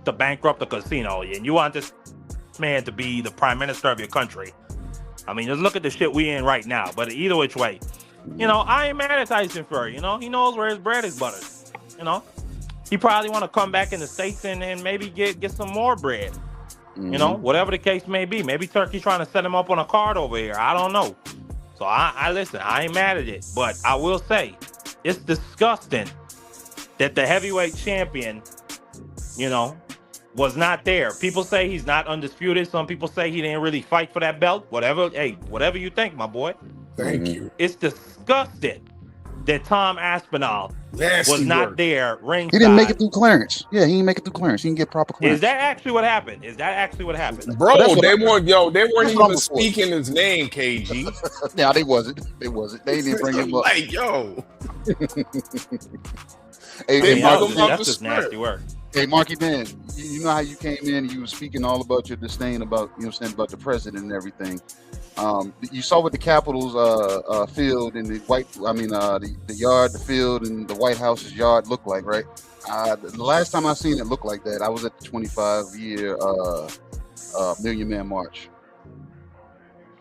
to bankrupt a casino? And you want this man to be the prime minister of your country? I mean, just look at the shit we in right now. But either which way, you know, I ain't mad at Tyson Fury. You know, he knows where his bread is buttered. You know, he probably want to come back in the States and maybe get some more bread. Mm-hmm. You know, whatever the case may be. Maybe Turkey trying to set him up on a card over here. I don't know. So I listen. I ain't mad at it, but I will say it's disgusting that the heavyweight champion, you know, was not there. People say he's not undisputed. Some people say he didn't really fight for that belt. Whatever. Hey, whatever you think, my boy. Thank you. It's disgusting that Tom Aspinall was not there ringside. He didn't make it through clearance. Yeah, he didn't make it through clearance. He didn't get proper clearance. Is that actually what happened? Bro, they weren't even speaking his name, KG. Yeah, they wasn't. They didn't bring him up. Like, yo. Hey, that's just nasty work. Hey, Marky Dan, you know how you came in and you were speaking all about your disdain about, you know, saying about the president and everything. You saw what the Capitol's field and the the yard, the field, and the White House's yard looked like, right? The last time I seen it look like that, I was at the 25-year Million Man March.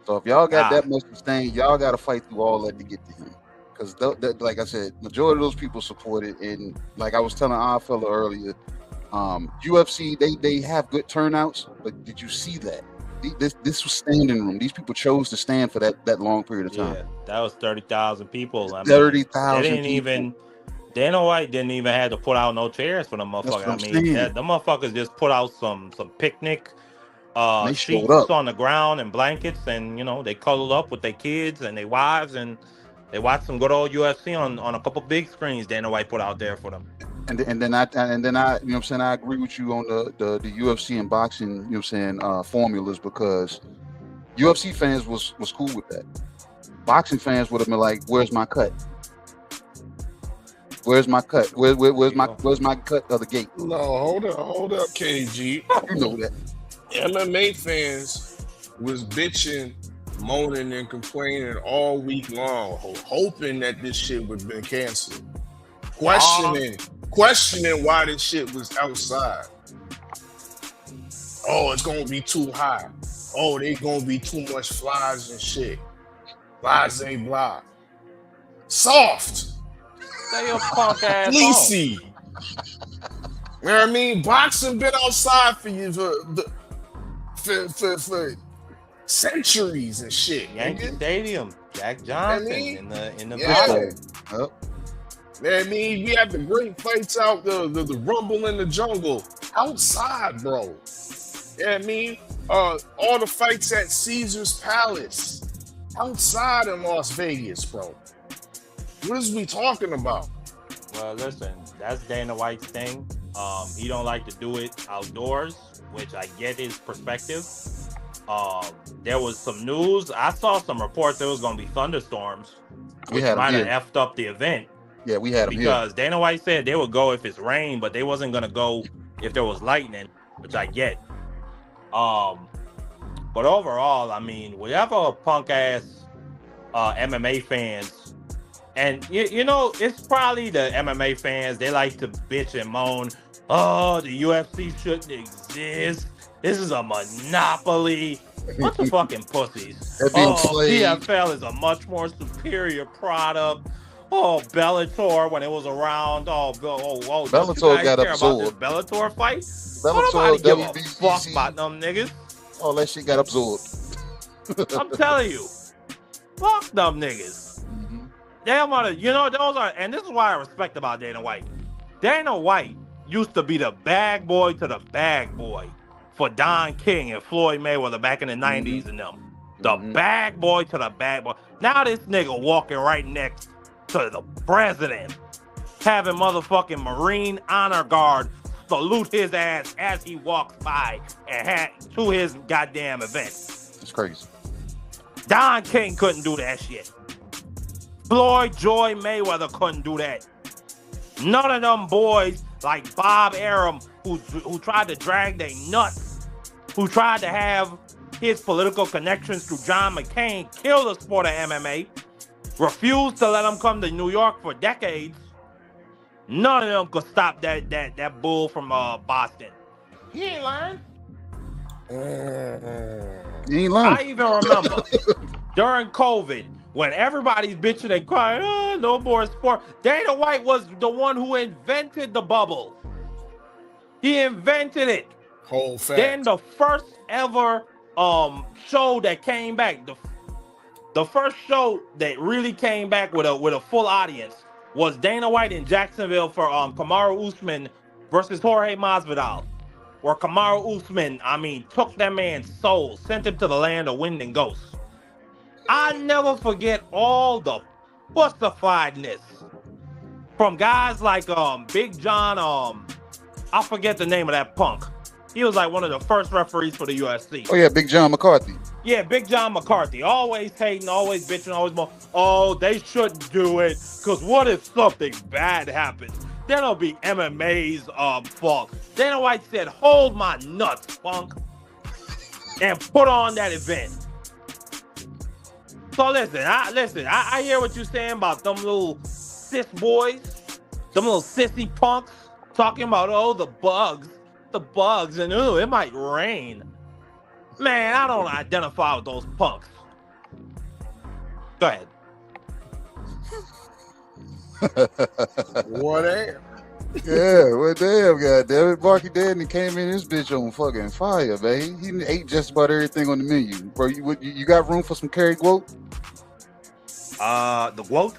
So if y'all got that much disdain, y'all got to fight through all that to get to him. Because, like I said, majority of those people support it. And like I was telling our fella earlier, UFC, they have good turnouts. But did you see that? This was standing room. These people chose to stand for that long period of time. Yeah, that was 30,000 people. I mean, 30,000 Dana White didn't even have to put out no chairs for the motherfuckers. I mean, the motherfuckers just put out some picnic sheets on the ground and blankets, and you know, they cuddled up with their kids and their wives, and they watched some good old UFC on a couple big screens Dana White put out there for them. And then I you know what I'm saying, I agree with you on the UFC and boxing, you know what I'm saying, formulas, because UFC fans was cool with that. Boxing fans would have been like, where's my cut? Where's my cut? Where's my cut of the gate? No, hold up, KG. You know that. MMA fans was bitching, moaning, and complaining all week long, hoping that this shit would have been canceled. Questioning why this shit was outside. Oh, it's gonna be too high. Oh, there's gonna be too much flies and shit. Blase blah. Soft. Stay your punk ass fleecy. You know what I mean? Boxing been outside for you for centuries and shit. Yankee Stadium, Jack Johnson in the battle. I mean, we had the great fights out, the Rumble in the Jungle outside, bro. Yeah, I mean, all the fights at Caesar's Palace outside in Las Vegas, bro. What is we talking about? Well, listen, that's Dana White's thing. He don't like to do it outdoors, which I get his perspective. There was some news. I saw some reports there was going to be thunderstorms, which might have effed up the event. Yeah, we had them because Dana White said they would go if it's rain, but they wasn't going to go if there was lightning, which I get. But overall, I mean, whatever punk ass MMA fans, and you know, it's probably the MMA fans, they like to bitch and moan, oh, the UFC shouldn't exist. This is a monopoly. Bunch of fucking pussies. PFL is a much more superior product. Bellator when it was around. Don't you Bellator guys got care about this absorbed. Bellator fight? Bellator, Nobody give a fuck WBC, about them niggas. all that shit got absorbed. I'm telling you, fuck them niggas. Damn, those are, and this is what I respect about Dana White. Dana White used to be the bag boy to the bag boy for Don King and Floyd Mayweather back in the 90s and them. The bag boy to the bag boy. Now this nigga walking right next to the president, having motherfucking Marine Honor Guard salute his ass as he walks by and to his goddamn event. It's crazy. Don King couldn't do that shit. Floyd Joy Mayweather couldn't do that. None of them boys like Bob Arum, who tried to drag their nuts, who tried to have his political connections through John McCain kill the sport of MMA, refused to let him come to New York for decades. None of them could stop that bull from Boston. He ain't learned. You ain't learned. I even remember during COVID, when everybody's bitching and crying, oh, no more sport. Dana White was the one who invented the bubble. He invented it. Whole fact. Then the first ever show that came back, the first show that really came back with a full audience was Dana White in Jacksonville for Kamaru Usman versus Jorge Masvidal, where Kamaru Usman, took that man's soul, sent him to the land of wind and ghosts. I never forget all the pussifiedness from guys like Big John, I forget the name of that punk. He was like one of the first referees for the UFC. Oh yeah, Big John McCarthy. Yeah, Big John McCarthy. Always hating, always bitching, always more. Oh, they shouldn't do it, because what if something bad happens? Then it'll be MMA's fault. Dana White said, hold my nuts, punk, and put on that event. So listen, I hear what you're saying about them little cis boys, them little sissy punks talking about, oh, the bugs, and oh, it might rain. Man, I don't identify with those punks. Go ahead. What am? Yeah, well, damn, goddammit. Marky Danny came in this bitch on fucking fire, man. He ate just about everything on the menu. Bro, you got room for some Kerry Quote? The quote?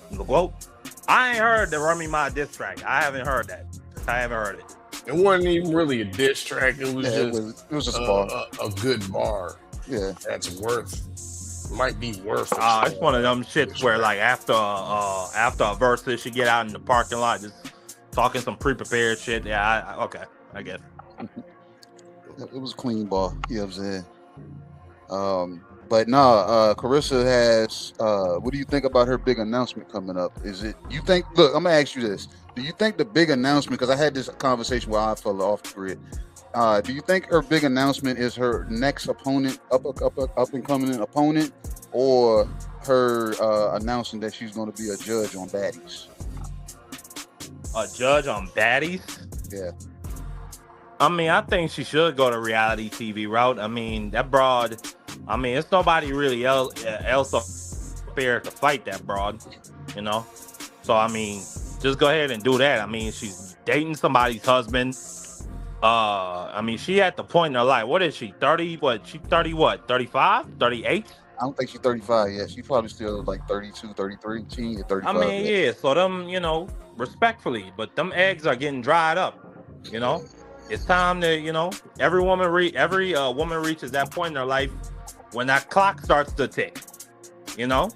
I ain't heard the Remy Ma diss track. I haven't heard that. I haven't heard it. It wasn't even really a diss track. It was just it was a bar. A good bar. Yeah, that's might be worth. It's one of them shits where like after a verse, she get out in the parking lot just talking some pre-prepared shit. Yeah, okay, I guess. It was a clean bar. You know what I'm saying? But no, Carissa has. What do you think about her big announcement coming up? You think? Look, I'm gonna ask you this. Do you think the big announcement? Because I had this conversation where I fell off the grid. Do you think her big announcement is her next opponent, up and coming opponent, or her announcing that she's going to be a judge on Baddies? A judge on Baddies? Yeah. I think she should go to reality TV route. That broad. It's nobody really else fair to fight that broad, you know. So just go ahead and do that. She's dating somebody's husband. She at the point in her life. What is she? 30? What? She 30? What? 35? 38? I don't think she's 35 yet. She's probably still like 32, 33. She ain't 35. Yeah. So them, respectfully, but them eggs are getting dried up. It's time to, every woman reaches that point in her life when that clock starts to tick. So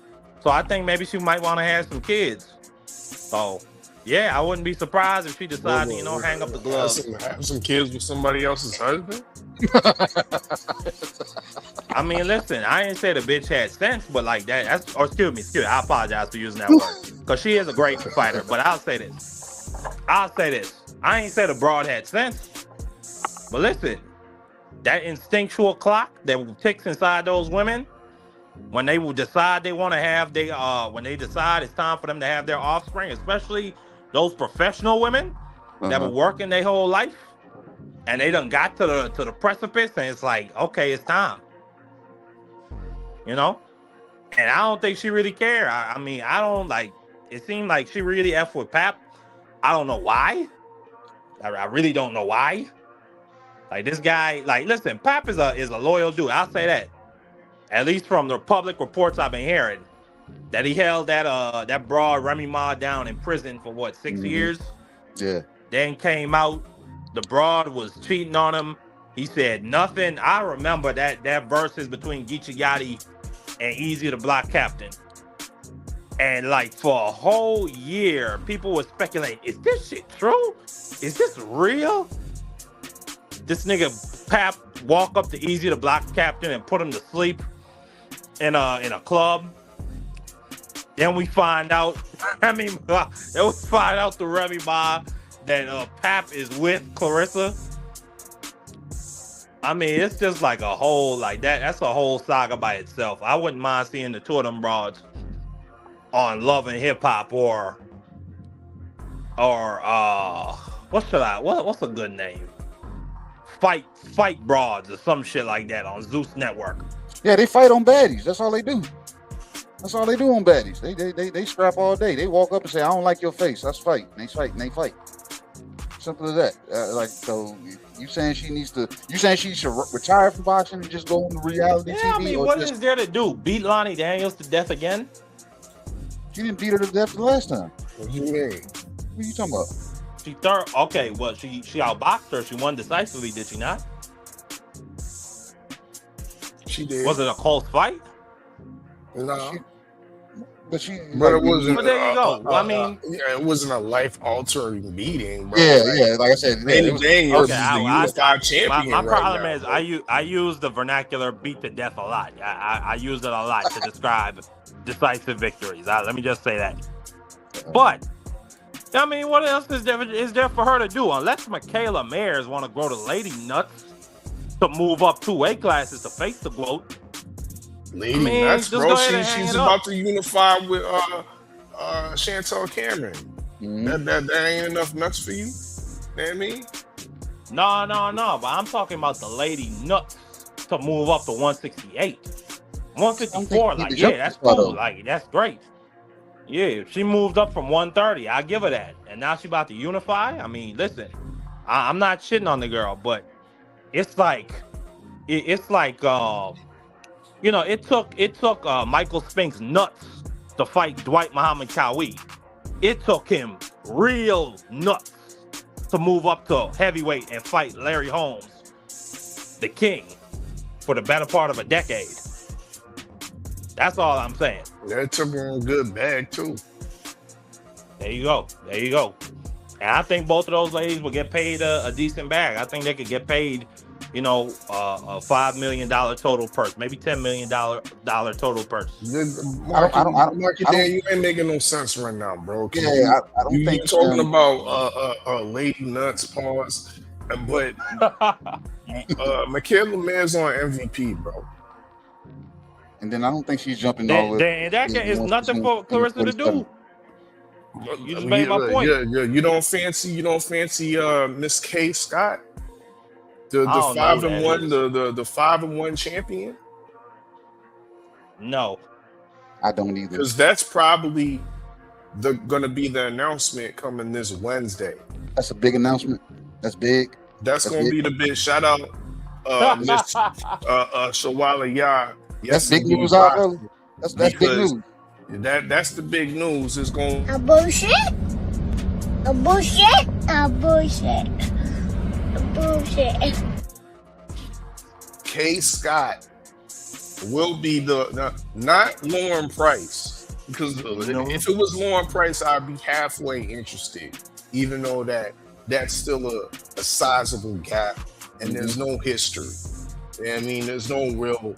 I think maybe she might want to have some kids. So. Yeah, I wouldn't be surprised if she decided to, hang up the gloves. Have some kids with somebody else's husband? Listen, I ain't say the bitch had sense, but like that, excuse me, I apologize for using that word. Because she is a great fighter, but I'll say this. I ain't say the broad had sense. But listen, that instinctual clock that ticks inside those women, when they will decide they want to have when they decide it's time for them to have their offspring, especially those professional women that were working their whole life, and they done got to the precipice, and it's like, okay, it's time. And I don't think she really care. I don't like it seemed like she really F with Pap. I don't know why. I really don't know why. Like this guy, like listen, Pap is a loyal dude. I'll say that. At least from the public reports I've been hearing, that he held that broad Remy Ma down in prison for what 6 years. Yeah. Then came out. The broad was cheating on him. He said nothing. I remember that verses between Geechee Gotti and Easy the Block Captain. And like for a whole year, people were speculating, is this shit true? Is this real? This nigga Pap walk up to Easy the Block Captain and put him to sleep in a club. Then we find out, then we find out through Remy Ma that Pap is with Clarissa. I mean, it's just like a whole, like that's a whole saga by itself. I wouldn't mind seeing the two of them broads on Love and Hip Hop or what's a good name? Fight broads or some shit like that on Zeus Network. Yeah, they fight on baddies. That's all they do. That's all they do on baddies. They scrap all day. They walk up and say, "I don't like your face. Let's fight." And they fight. Simple as that. Like, so you saying she needs to? You saying she should retire from boxing and just go on reality TV? I mean, what is there to do? Beat Lonnie Daniels to death again? She didn't beat her to death the last time. What do you mean? What are you talking about? She third. Okay, well, she outboxed her. She won decisively, did she not? She did. Was it a close fight? No. But it wasn't. But there you go. I mean, it wasn't a life-altering beating, bro. Yeah. Like I said, Daniels is the unified champion. My problem right is now, I use the vernacular "beat to death" a lot. I use it a lot to describe decisive victories. Let me just say that. But I mean, what else is there for her to do? Unless Michaela Mayers want to grow the lady nuts to move up 2 weight classes to face the GOAT. Lady nuts, bro. She's about to unify with Chantel Cameron. That ain't enough nuts for you. You know what I mean? No. But I'm talking about the lady nuts to move up to 168. 154, like, yeah, that's cool. Like, that's great. Yeah, she moved up from 130. I give her that. And now she about to unify. I mean, listen, I'm not shitting on the girl, but it's like, it took Michael Spink's nuts to fight Dwight Muhammad Cowie. It took him real nuts to move up to heavyweight and fight Larry Holmes, the king, for the better part of a decade. That's all I'm saying. That took him a good bag too. There you go. And I think both of those ladies will get paid a decent bag. I think they could get paid, a $5 million total purse, maybe $10 million total purse. You ain't making no sense right now, bro. Yeah, I don't think you're talking about lady nuts, pause, but Michaela Mayer's on MVP, bro. And then I don't think she's jumping all the way. In that case, it's nothing for Clarissa to do. You just made my point. You don't fancy Miss K Scott, the 5-1, the 5-1 champion. No, I don't either. Because that's probably going to be the announcement coming this Wednesday. That's a big announcement. That's big. That's going to be the big shout out, Miss Shawala Yah. That's big news out there. That's big news. That's the big news. It's going a bullshit. K Scott will be not Lauren Price, because if it was Lauren Price, I'd be halfway interested, even though that's still a sizable gap and there's no history. I mean, there's no real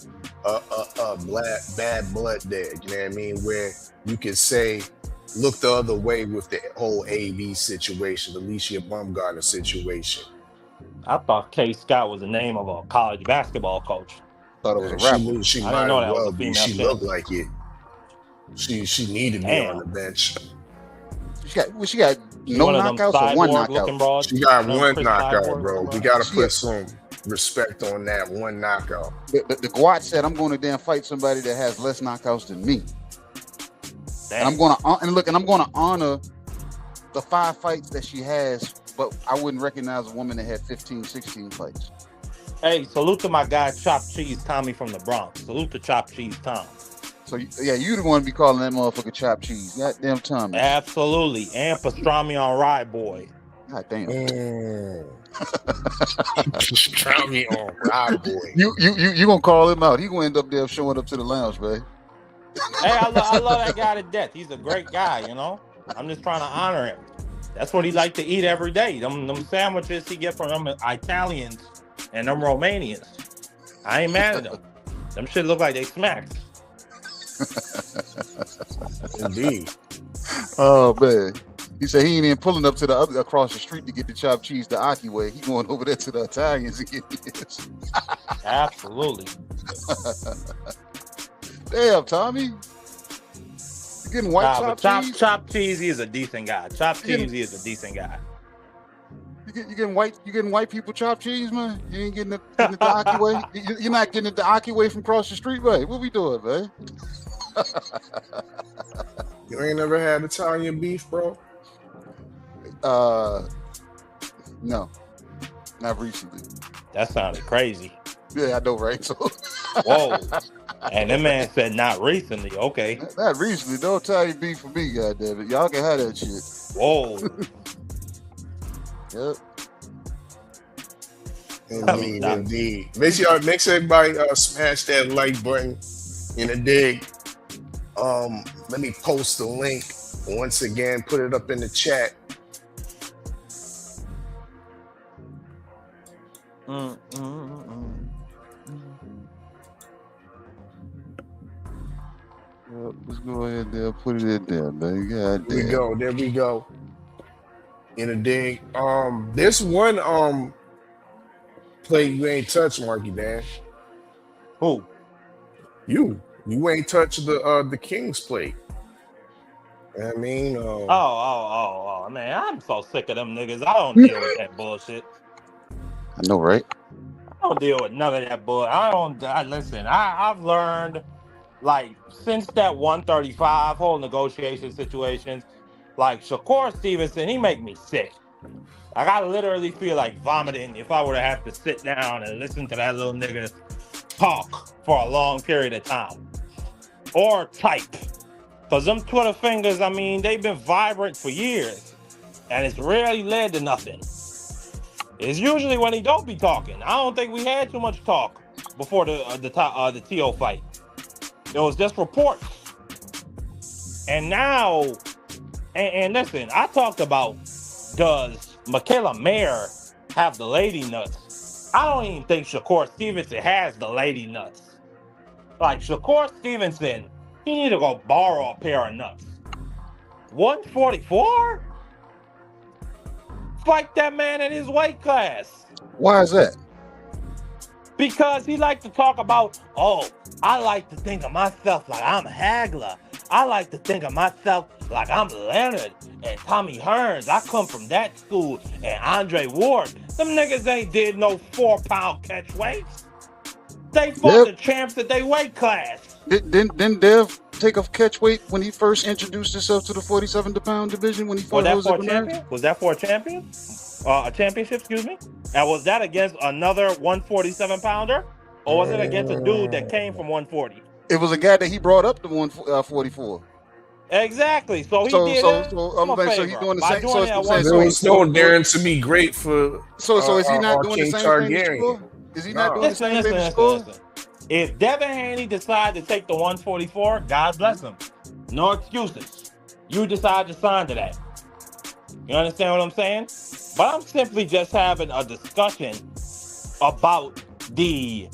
bad blood there. You know what I mean? Where you could say, look the other way with the whole AV situation, Alicia Baumgartner situation. I thought K Scott was the name of a college basketball coach. Thought it was a rapper. She might well be. She looked like it. She needed to be on the bench. She got no knockouts or one knockout. She got one knockout, bro. We got to put some respect on that one knockout. The Guat said, I'm going to damn fight somebody that has less knockouts than me. And I'm gonna honor the 5 fights that she has, but I wouldn't recognize a woman that had 15, 16 fights. Hey, salute to my guy Chopped Cheese Tommy from the Bronx. Salute to Chopped Cheese Tom. So you the one to be calling that motherfucker Chopped Cheese. Goddamn Tommy. Absolutely. And pastrami on rye boy. God damn. Pastrami on rye boy. You gonna call him out. He gonna end up there showing up to the lounge, man. Hey, I love that guy to death. He's a great guy, you know. I'm just trying to honor him. That's what he like to eat every day. Them sandwiches he get from them Italians and them Romanians. I ain't mad at them. Them shit look like they smacked. Indeed. Oh man. He said he ain't even pulling up to the other across the street to get the chopped cheese the Aki way. He going over there to the Italians to get his. Absolutely. Damn, Tommy. You getting white chopped cheese? Chopped cheese, he is a decent guy. Chopped cheese, he is a decent guy. You getting white people chopped cheese, man? You ain't getting it the Aki way? You're not getting it the Aki way from across the street, man. What we doing, man? You ain't never had Italian beef, bro? No, not recently. That sounded crazy. Yeah, I know, right? So, whoa. And that man said not recently. Okay. Not recently. Don't Italian beef for me, goddammit. Y'all can have that shit. Whoa. Yep. Indeed. Make sure everybody smash that like button in the dig. Let me post the link once again. Put it up in the chat. Let's go ahead there. Put it in there, man. God damn. There we go. In a dig. This one play you ain't touched, Marky Dash. Who? You ain't touched the King's plate. I mean, oh, man, I'm so sick of them niggas. I don't deal with that bullshit. I know, right? I don't deal with none of that bull. Listen, I've learned, like, since that 135 whole negotiation situations, like Shakur Stevenson, he make me sick. Like, I literally feel like vomiting if I were to have to sit down and listen to that little nigga talk for a long period of time. Or type. Because them Twitter fingers, I mean, they've been vibrant for years. And it's rarely led to nothing. It's usually when he don't be talking. I don't think we had too much talk before the TO fight. It was just reports. And now, and listen, I talked about, does Michaela Mayer have the lady nuts? I don't even think Shakur Stevenson has the lady nuts. Like, Shakur Stevenson, he need to go borrow a pair of nuts. 144? Fight that man in his weight class. Why is that? Because he likes to talk about, oh, I like to think of myself like I'm Hagler. I like to think of myself like I'm Leonard and Tommy Hearns. I come from that school. And Andre Ward. Them niggas ain't did no 4-pound catch weights. They fought the champs at their weight class. Didn't Dev take a catch weight when he first introduced himself to the 47-pound division when he fought Jose Ramirez? Was that for a champion? A championship, excuse me? And was that against another 147-pounder? Or was it against a dude that came from 140? It was a guy that he brought up to 144. Exactly. So he did so he's doing the same. So it's known Darren to be great for. So is he not doing the same thing? Is he not doing the same thing? Listen. If Devin Haney decides to take the 144, God bless him. No excuses. You decide to sign to that. You understand what I'm saying? But I'm simply just having a discussion about the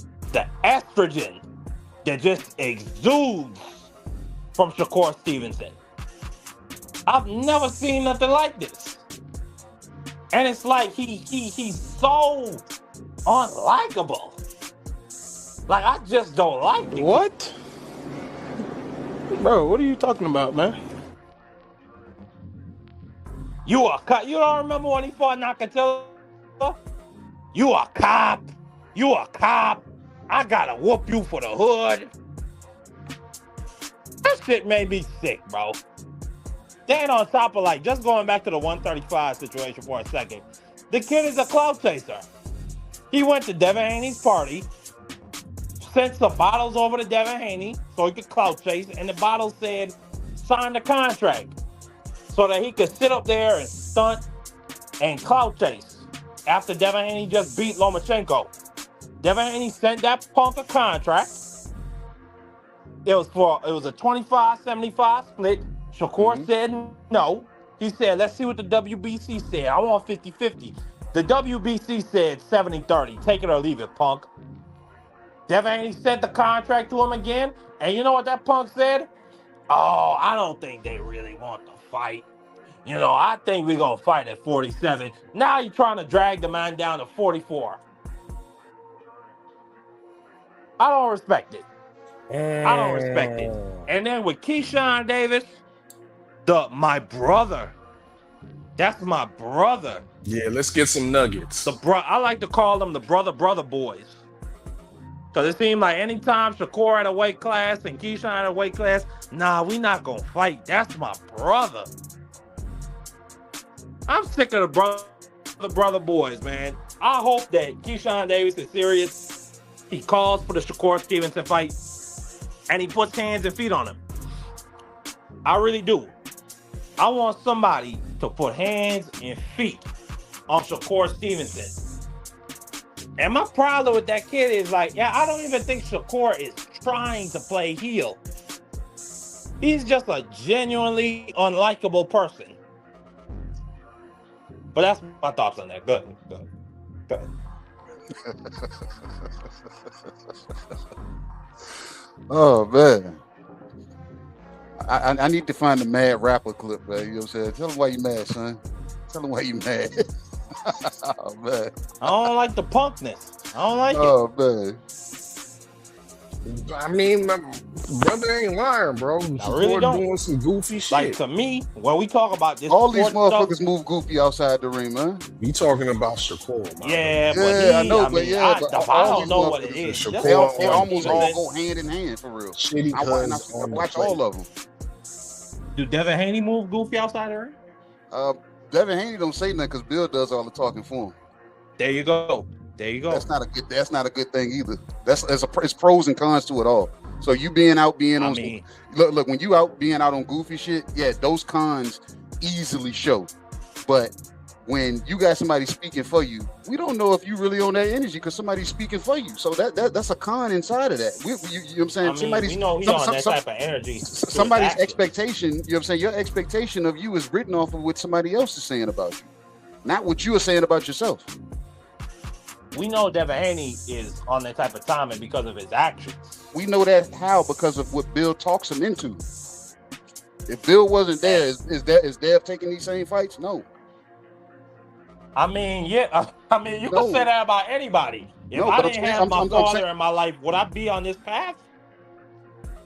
estrogen that just exudes from Shakur Stevenson. I've never seen nothing like this. And it's like he's so unlikable. Like, I just don't like it. What? Bro, what are you talking about, man? You a cop? You don't remember when he fought Nakatila? You a cop? You a cop? I gotta whoop you for the hood. This that shit made me sick, bro. Then on top of like, just going back to the 135 situation for a second, the kid is a clout chaser. He went to Devin Haney's party, sent some bottles over to Devin Haney so he could clout chase, and the bottle said, sign the contract, so that he could sit up there and stunt and clout chase after Devin Haney just beat Lomachenko. Devin Haney sent that punk a contract. It was a 25-75 split. Shakur said no. He said, let's see what the WBC said. I want 50-50. The WBC said 70-30. Take it or leave it, punk. Devin Haney sent the contract to him again. And you know what that punk said? Oh, I don't think they really want to fight. You know, I think we're going to fight at 47. Now you're trying to drag the man down to 44. I don't respect it. I don't respect it. And then with Keyshawn Davis, my brother. That's my brother. Yeah, let's get some nuggets. I like to call them the brother boys. Because it seemed like anytime Shakur had a weight class and Keyshawn had a weight class, nah, we not going to fight. That's my brother. I'm sick of the brother boys, man. I hope that Keyshawn Davis is serious. He calls for the Shakur Stevenson fight, and he puts hands and feet on him. I really do. I want somebody to put hands and feet on Shakur Stevenson. And my problem with that kid is like, I don't even think Shakur is trying to play heel. He's just a genuinely unlikable person. But that's my thoughts on that. Good. Oh man, I need to find the mad rapper clip, man. You know what I'm saying? Tell him why you mad, son. Tell him why you mad. Oh man, I don't like the punkness. I don't like it. Oh man. I mean, my brother ain't lying, bro. I really don't. Doing some goofy shit. Like, to me, when we talk about this, all these motherfuckers move goofy outside the ring, man. You talking about Shakur, man? Yeah, I know, but I don't know what it is. They almost all go hand in hand for real. Shitty I watch all of them. Do Devin Haney move goofy outside the ring? Devin Haney don't say nothing because Bill does all the talking for him. There you go. That's not a good thing either. It's pros and cons to it all. So you being out look, when you out being out on goofy shit, yeah, those cons easily show. But when you got somebody speaking for you, we don't know if you really on that energy because somebody's speaking for you. So that's a con inside of that. You know what I'm saying? We know he's on that type of energy. Somebody's expectation, you know what I'm saying? Your expectation of you is written off of what somebody else is saying about you, not what you are saying about yourself. We know Devin Haney is on that type of timing because of his actions. We know that how? Because of what Bill talks him into. If Bill wasn't there, is Dev taking these same fights? No. I mean, you can say that about anybody. If I didn't have my father in my life, would I be on this path?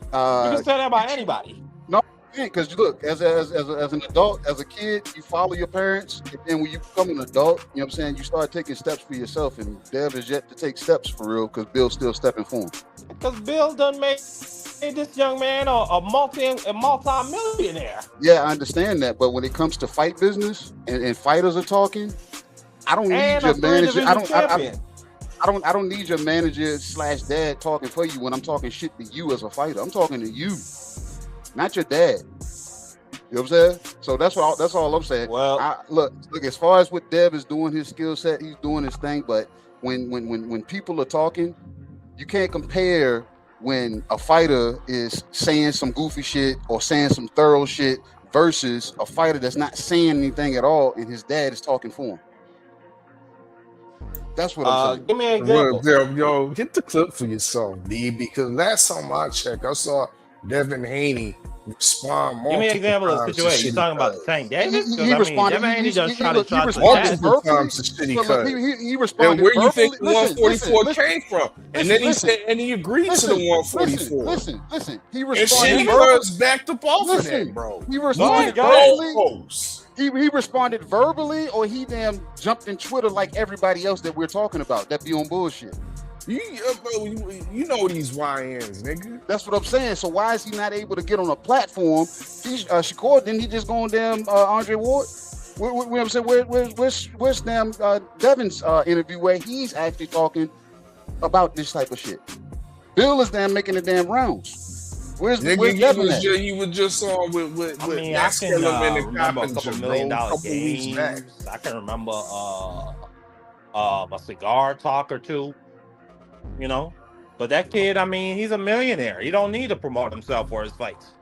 You can say that about anybody. No, because look, as an adult, as a kid, you follow your parents, and then when you become an adult, you know what I'm saying, you start taking steps for yourself, and Dev is yet to take steps for real because Bill's still stepping for him. Because Bill done made this young man a multi-millionaire. Yeah, I understand that, but when it comes to fight business and fighters are talking, I don't need your manager. I don't need your manager / dad talking for you when I'm talking shit to you as a fighter. I'm talking to you, not your dad. You know what I'm saying? So that's all I'm saying. Well, look, as far as what Dev is doing, his skill set, he's doing his thing. But when people are talking, you can't compare when a fighter is saying some goofy shit or saying some thorough shit versus a fighter that's not saying anything at all and his dad is talking for him. That's what I'm saying. Give me an example. Yo, get the clip for yourself, D, because last time I checked, I saw Devin Haney respond more. Give me an example of the situation. You're talking about the Tank Davis? He responded. Devin Haney just tried to multiple times to shitty cut. He responded. And where you think the 144 came from? And then he said, and he agreed to the 144. Listen. He responded. And shitty cuts backed up off of that, bro. He responded verbally. He responded verbally, or he damn jumped in Twitter like everybody else that we're talking about that be on bullshit. You know these YNs, nigga. That's what I'm saying. So why is he not able to get on a platform? Shakur, didn't he just go on damn Andre Ward? I'm saying, where's damn Devin's interview where he's actually talking about this type of shit? Bill is damn making the damn rounds. Where's Devin at? He was just on with I mean, Max I can Kellerman and remember a Coppinger, couple bro, million dollar couple weeks back. games. I can remember a cigar talk or two, you know. But that kid, I mean, he's a millionaire. He don't need to promote himself for his fights.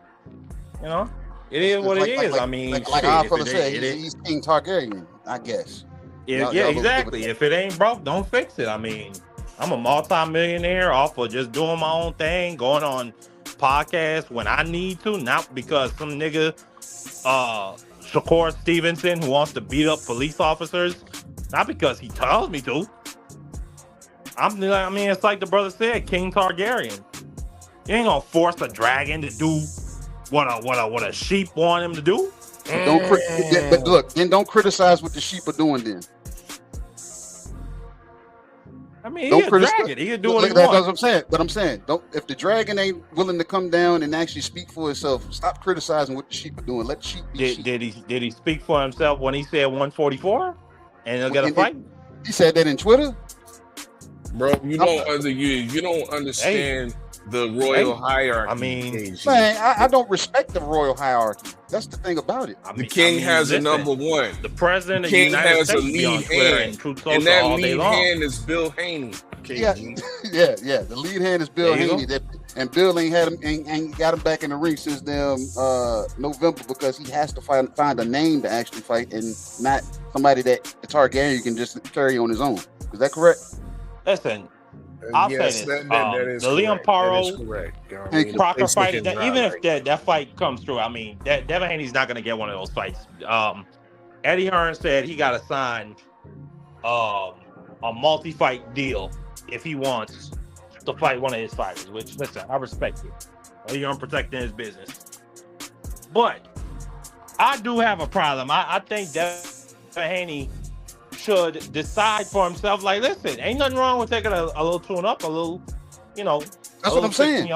You know, it is what it is. I mean, like our fella said, he's King Targaryen, I guess. Yeah, exactly. If it ain't broke, don't fix it. I mean, I'm a multi-millionaire off of just doing my own thing, going on podcasts when I need to, not because some nigga, Shakur Stevenson, who wants to beat up police officers, not because he tells me to. I mean, it's like the brother said, King Targaryen. You ain't gonna force a dragon to do what a sheep want him to do. But look, then don't criticize what the sheep are doing. Then I mean, he's a dragon. He can do what he that's wants. what I'm saying. But I'm saying, if the dragon ain't willing to come down and actually speak for itself, stop criticizing what the sheep are doing. Let the sheep be sheep. Did he speak for himself when he said 144 and he'll get a fight? He said that in Twitter. Bro, you don't understand the royal hierarchy. I mean, man, I don't respect the royal hierarchy. That's the thing about it. The king has a number one. The president of the United has States a lead hand, and that lead hand is Bill Haney. Yeah, the lead hand is Bill Haney. And Bill ain't got him back in the ring since November because he has to find a name to actually fight and not somebody that the Targaryen can just carry on his own. Is that correct? Listen, I'll say this. That is the Liam Paro Crocker fight, even if that fight comes through, I mean, Devin Haney's not going to get one of those fights. Eddie Hearn said he got to sign a multi-fight deal if he wants to fight one of his fighters, which, listen, I respect it. Eddie Hearn protecting his business. But I do have a problem. I think Devin Haney should decide for himself, like, listen, ain't nothing wrong with taking a little tune up, a little, you know. That's what I'm saying.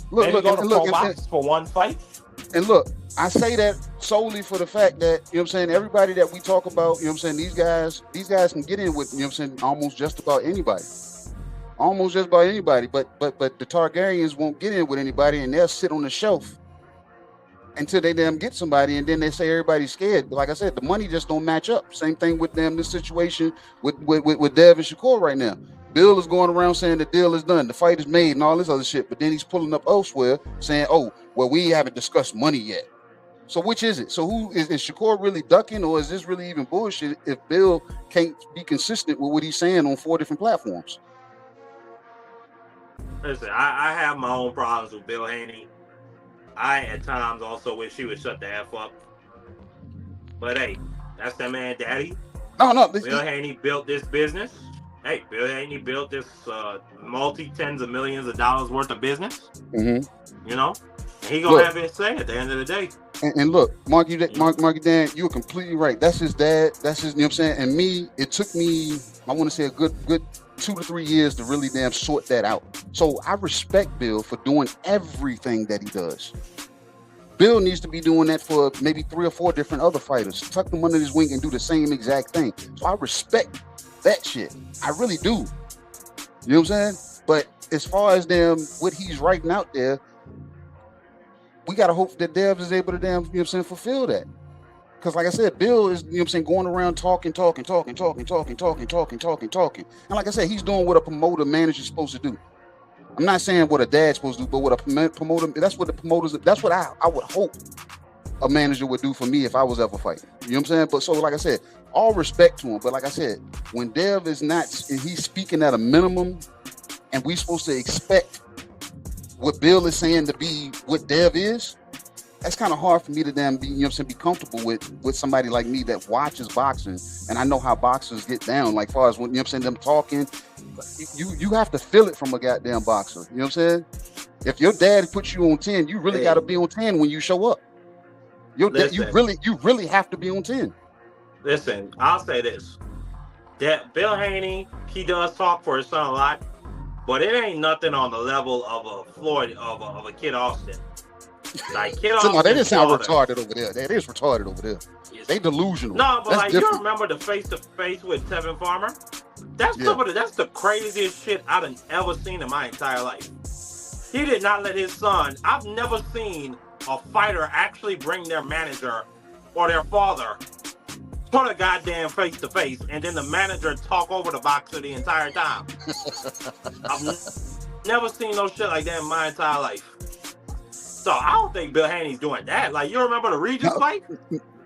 Look, go to Pro Box for one fight. And look, I say that solely for the fact that, you know what I'm saying, everybody that we talk about, you know what I'm saying, these guys can get in with, you know what I'm saying, almost just about anybody. Almost just about anybody, but the Targaryens won't get in with anybody, and they'll sit on the shelf until they damn get somebody, and then they say everybody's scared. But like I said, the money just don't match up. Same thing with them, this situation with Dev and Shakur right now. Bill is going around saying the deal is done, the fight is made, and all this other shit. But then he's pulling up elsewhere saying, "Oh, well, we haven't discussed money yet." So which is it? So who is Shakur really ducking, or is this really even bullshit? If Bill can't be consistent with what he's saying on 4 different platforms. Listen, I have my own problems with Bill Haney. I at times also wish he would shut the F up. But hey, that's that man daddy. No. Bill Haney built this business. Hey, Bill Haney built this multi-tens of millions of dollars worth of business. Mm-hmm. You know? And he gonna have his say at the end of the day. And look, Marky Dan, you were completely right. That's his dad. That's his, you know what I'm saying? And me, it took me, I want to say a good 2 to 3 years to really damn sort that out. So I respect Bill for doing everything that he does. Bill needs to be doing that for maybe 3 or 4 different other fighters. Tuck them under his wing and do the same exact thing. So I respect that shit. I really do. You know what I'm saying? But as far as what he's writing out there, we got to hope that Dev is able to you know what I'm saying, fulfill that. Because like I said, Bill is, you know what I'm saying, going around talking. And like I said, he's doing what a promoter manager is supposed to do. I'm not saying what a dad's supposed to do, but what a promoter, that's what I would hope a manager would do for me if I was ever fighting. You know what I'm saying? But so like I said, all respect to him. But like I said, when Dev is not, he's speaking at a minimum, and we supposed to expect what Bill is saying to be what Dev is, that's kind of hard for me to be, you know what I'm saying, be comfortable with somebody like me that watches boxing, and I know how boxers get down, like far as when, you know what I'm saying, them talking, you have to feel it from a goddamn boxer. You know what I'm saying? If your dad puts you on 10, you really got to be on 10 when you show up. You really have to be on 10. Listen, I'll say this. That Bill Haney, he does talk for his son a lot. but it ain't nothing on the level of a Floyd of a Kid Austin. Like Kid So Austin. no, they didn't sound retarded over there. They is retarded over there. They delusional. No, but that's like different. you remember the face-to-face with Tevin Farmer? That's Yeah. that's the craziest shit I've ever seen in my entire life. He did not let his son. I've never seen a fighter actually bring their manager or their father to the goddamn face-to-face, and then the manager talk over the boxer the entire time. I've never seen no shit like that in my entire life. So I don't think Bill Haney's doing that. Like, you remember the Regis fight?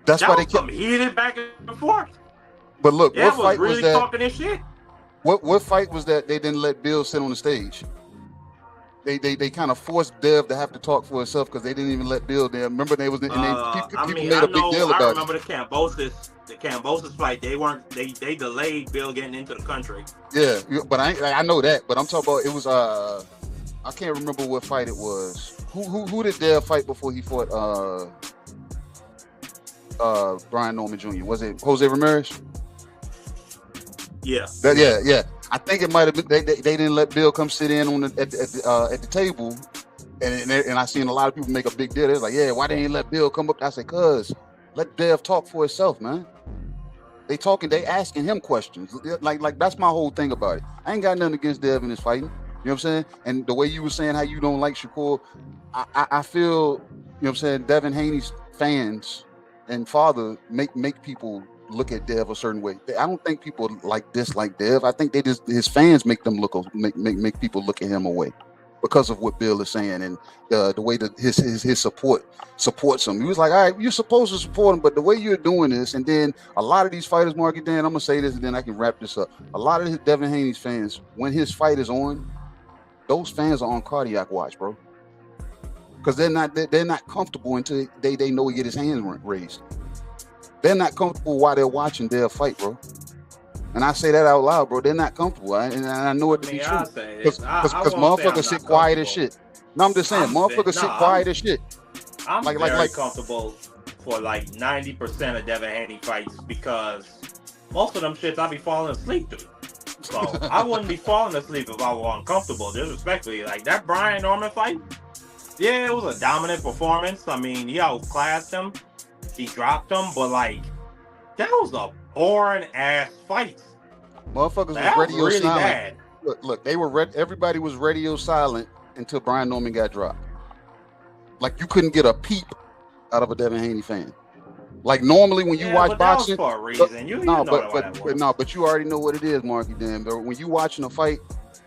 That's that why was they some heated back and forth. But look, Yeah, what fight really was that? talking this shit. What fight was that? They didn't let Bill sit on the stage. They kind of forced Dev to have to talk for himself because they didn't even let Bill there. Remember they was and people made a big deal I about remember the Cambosis fight. They delayed Bill getting into the country. it. Yeah, but I know that. But I'm talking about it was I can't remember what fight it was. Who did Dev fight before he fought Brian Norman Jr.? Was it Jose Ramirez? Yeah. Yeah. I think it might have been they didn't let Bill come sit in on at the table, and I seen a lot of people make a big deal. They're like, yeah, why they ain't let Bill come up? I said, cuz let Dev talk for himself, man. They talking, they asking him questions. Like that's my whole thing about it. I ain't got nothing against Dev in his fighting. You know what I'm saying? And the way you were saying how you don't like Shakur, I feel, you know what I'm saying, Devin Haney's fans and father make people look at Dev a certain way. I don't think people dislike Dev. I think his fans make them make people look at him away because of what Bill is saying and the way that his supports him. He was like, all right, you're supposed to support him, but the way you're doing this, and then a lot of these fighters, Marky Dan, I'm gonna say this and then I can wrap this up. A lot of his Devin Haney's fans, when his fight is on, those fans are on cardiac watch, bro. Because they're not comfortable until they know he get his hands raised. They're not comfortable while they're watching their fight, bro. And I say that out loud, bro. They're not comfortable, and I know it to be true. Because motherfuckers sit quiet as shit. No, I'm just saying, motherfuckers sit quiet as shit. I'm very comfortable for like 90% of Devin Haney fights because most of them shits I be falling asleep to. So I wouldn't be falling asleep if I were uncomfortable, disrespectfully. Like that Brian Norman fight, yeah, it was a dominant performance. I mean, he outclassed him. He dropped him, but like that was a boring ass fight. Motherfuckers that was radio really silent. Bad. Look, they were everybody was radio silent until Brian Norman got dropped. Like you couldn't get a peep out of a Devin Haney fan. Like normally when you watch boxing, for a reason. But you already know what it is, Marky. Then, but when you watching a fight,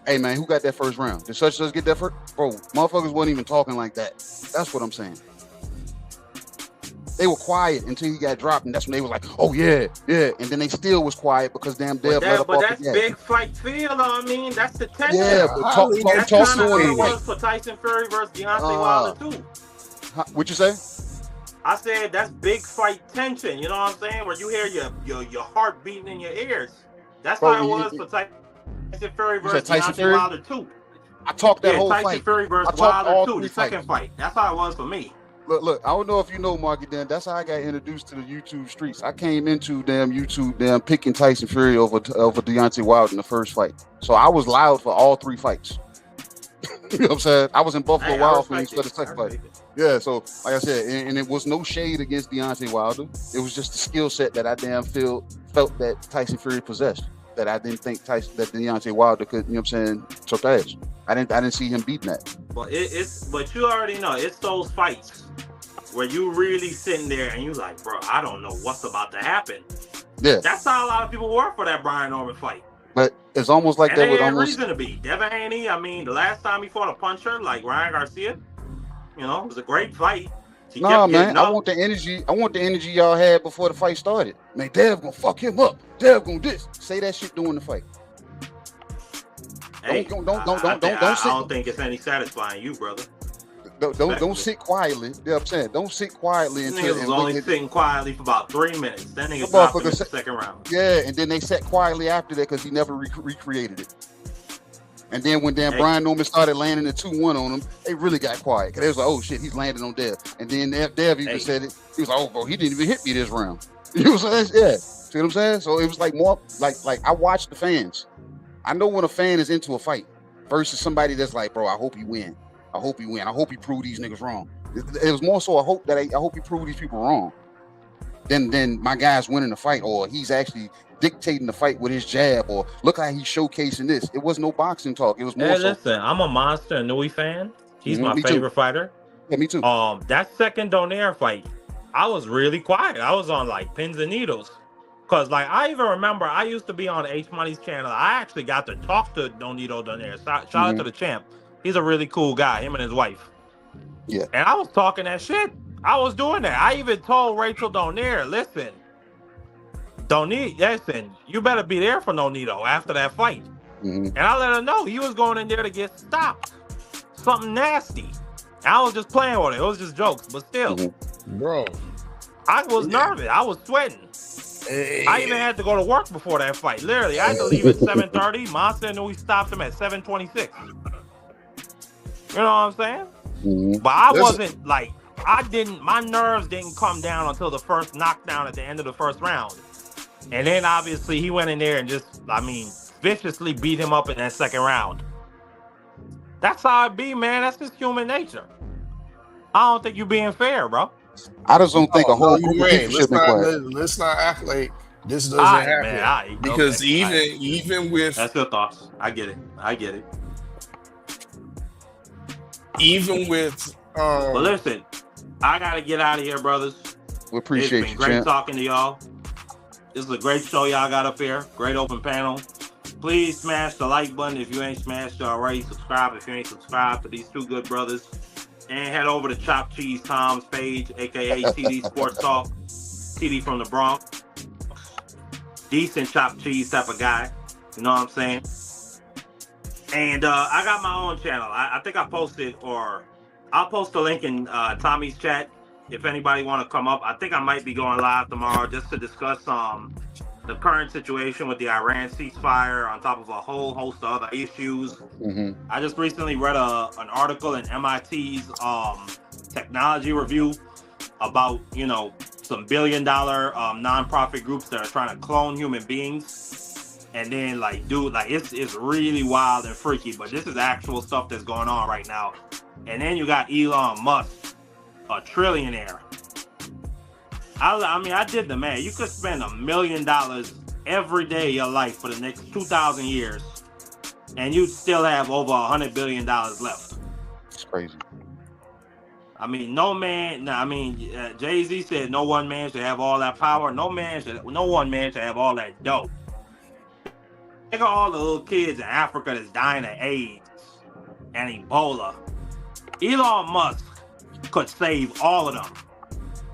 hey man, who got that first round? Did such get that first? Bro, motherfuckers wasn't even talking like that. That's what I'm saying. They were quiet until he got dropped, and that's when they was like, "Oh yeah," and then they still was quiet because damn Dev let up off the gas. But that's big fight feel, though. I mean, that's the tension. Yeah, but talk that's to kind of him. how it was for Tyson Fury versus Deontay Wilder too. What you say? I said that's big fight tension. You know what I'm saying? Where you hear your heart beating in your ears. That's how it was for Tyson Fury versus Deontay Wilder too. I talked that whole Tyson fight. Fury versus Wilder too. The second fight. That's how it was for me. Look, I don't know if you know, Marky Dan, that's how I got introduced to the YouTube streets. I came into YouTube picking Tyson Fury over Deontay Wilder in the first fight. So I was loud for all three fights. You know what I'm saying? I was in Buffalo Wild Wings for the second fight. Yeah, so like I said, and it was no shade against Deontay Wilder. It was just the skill set that I felt that Tyson Fury possessed. That I didn't think that Deontay Wilder could, you know what I'm saying, surpass. I didn't see him beating that. But you already know it's those fights where you really sitting there and you like, bro, I don't know what's about to happen. Yeah. That's how a lot of people were for that Brian Norman fight. But it's almost like that with almost reason to be. Devin Haney, I mean, the last time he fought a puncher like Ryan Garcia, you know, it was a great fight. Nah, man, I want the energy y'all had before the fight started. Man, Dev gonna fuck him up. Dev gonna this. Say that shit during the fight. Hey, don't I sit. don't think it's any satisfying you, brother. Don't sit quietly. You know what I'm saying? Don't sit quietly until niggas was only sitting quietly for about 3 minutes. That nigga dropped him in the second round. Yeah, and then they sat quietly after that because he never recreated it. And then when Brian Norman started landing the 2-1 on him, they really got quiet. Because they was like, oh shit, he's landing on Dev. And then Dev even said it. He was like, oh bro, he didn't even hit me this round. You know what I'm saying? Yeah. See what I'm saying? So it was like more like I watched the fans. I know when a fan is into a fight. versus somebody that's like, bro, I hope he win. I hope he win. I hope he prove these niggas wrong. It was more so I hope he prove these people wrong than my guy's winning the fight, or he's actually dictating the fight with his jab, or look how he's showcasing this. It was no boxing talk. It was more so. Listen, I'm a Monster Nui fan. He's my Me favorite too. fighter. Yeah, me too. That second Donaire fight, I was really quiet. I was on like pins and needles. Cause like I even remember I used to be on H Money's channel. I actually got to talk to Donito Donaire. Shout out to the champ. He's a really cool guy, him and his wife. Yeah. And I was talking that shit. I was doing that. I even told Rachel Donaire, listen, listen, you better be there for Donito after that fight. And I let her know he was going in there to get stopped. Something nasty. I was just playing with it. It was just jokes, but still. Bro. I was nervous. I was sweating. I even had to go to work before that fight. Literally, I had to leave at 7:30. Monster knew he stopped him at 7:26. You know what I'm saying? But I wasn't like, my nerves didn't come down until the first knockdown at the end of the first round. And then obviously he went in there and just, viciously beat him up in that second round. That's how it be, man. That's just human nature. I don't think you're being fair, bro. I just don't think a whole group of people should be quiet. Let's not act like this doesn't happen. Man, because even with that's your thoughts. I get it. Even with but listen, I gotta get out of here, brothers. We appreciate it's been great talking to y'all. This is a great show y'all got up here. Great open panel. Please smash the like button if you ain't smashed it already. Subscribe if you ain't subscribed to these two good brothers. And head over to Chop Cheese Tom's page, aka TD Sports Talk. TD from the Bronx. Decent chopped cheese type of guy. You know what I'm saying? And I got my own channel. I think I posted, or I'll post a link in Tommy's chat if anybody want to come up. I think I might be going live tomorrow just to discuss the current situation with the Iran ceasefire on top of a whole host of other issues. I just recently read an article in MIT's technology review about, some billion-dollar nonprofit groups that are trying to clone human beings. And then, it's really wild and freaky, but this is actual stuff that's going on right now. And then you got Elon Musk, a trillionaire. I did the math. You could spend $1 million every day of your life for the next 2,000 years, and you'd still have over $100 billion left. It's crazy. No man. Jay-Z said no one man should have all that power. No one man should have all that dope. Think of all the little kids in Africa that's dying of AIDS and Ebola. Elon Musk could save all of them.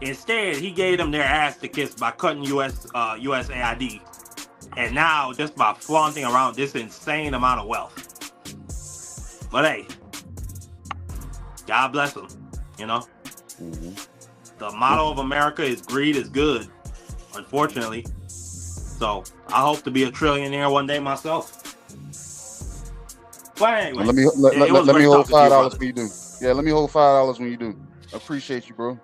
Instead, he gave them their ass to kiss by cutting USAID. And now, just by flaunting around this insane amount of wealth. But hey, God bless them, The motto of America is greed is good, unfortunately. So, I hope to be a trillionaire one day myself. But anyway, let me hold $5 when you do. Yeah, let me hold $5 when you do. I appreciate you, bro.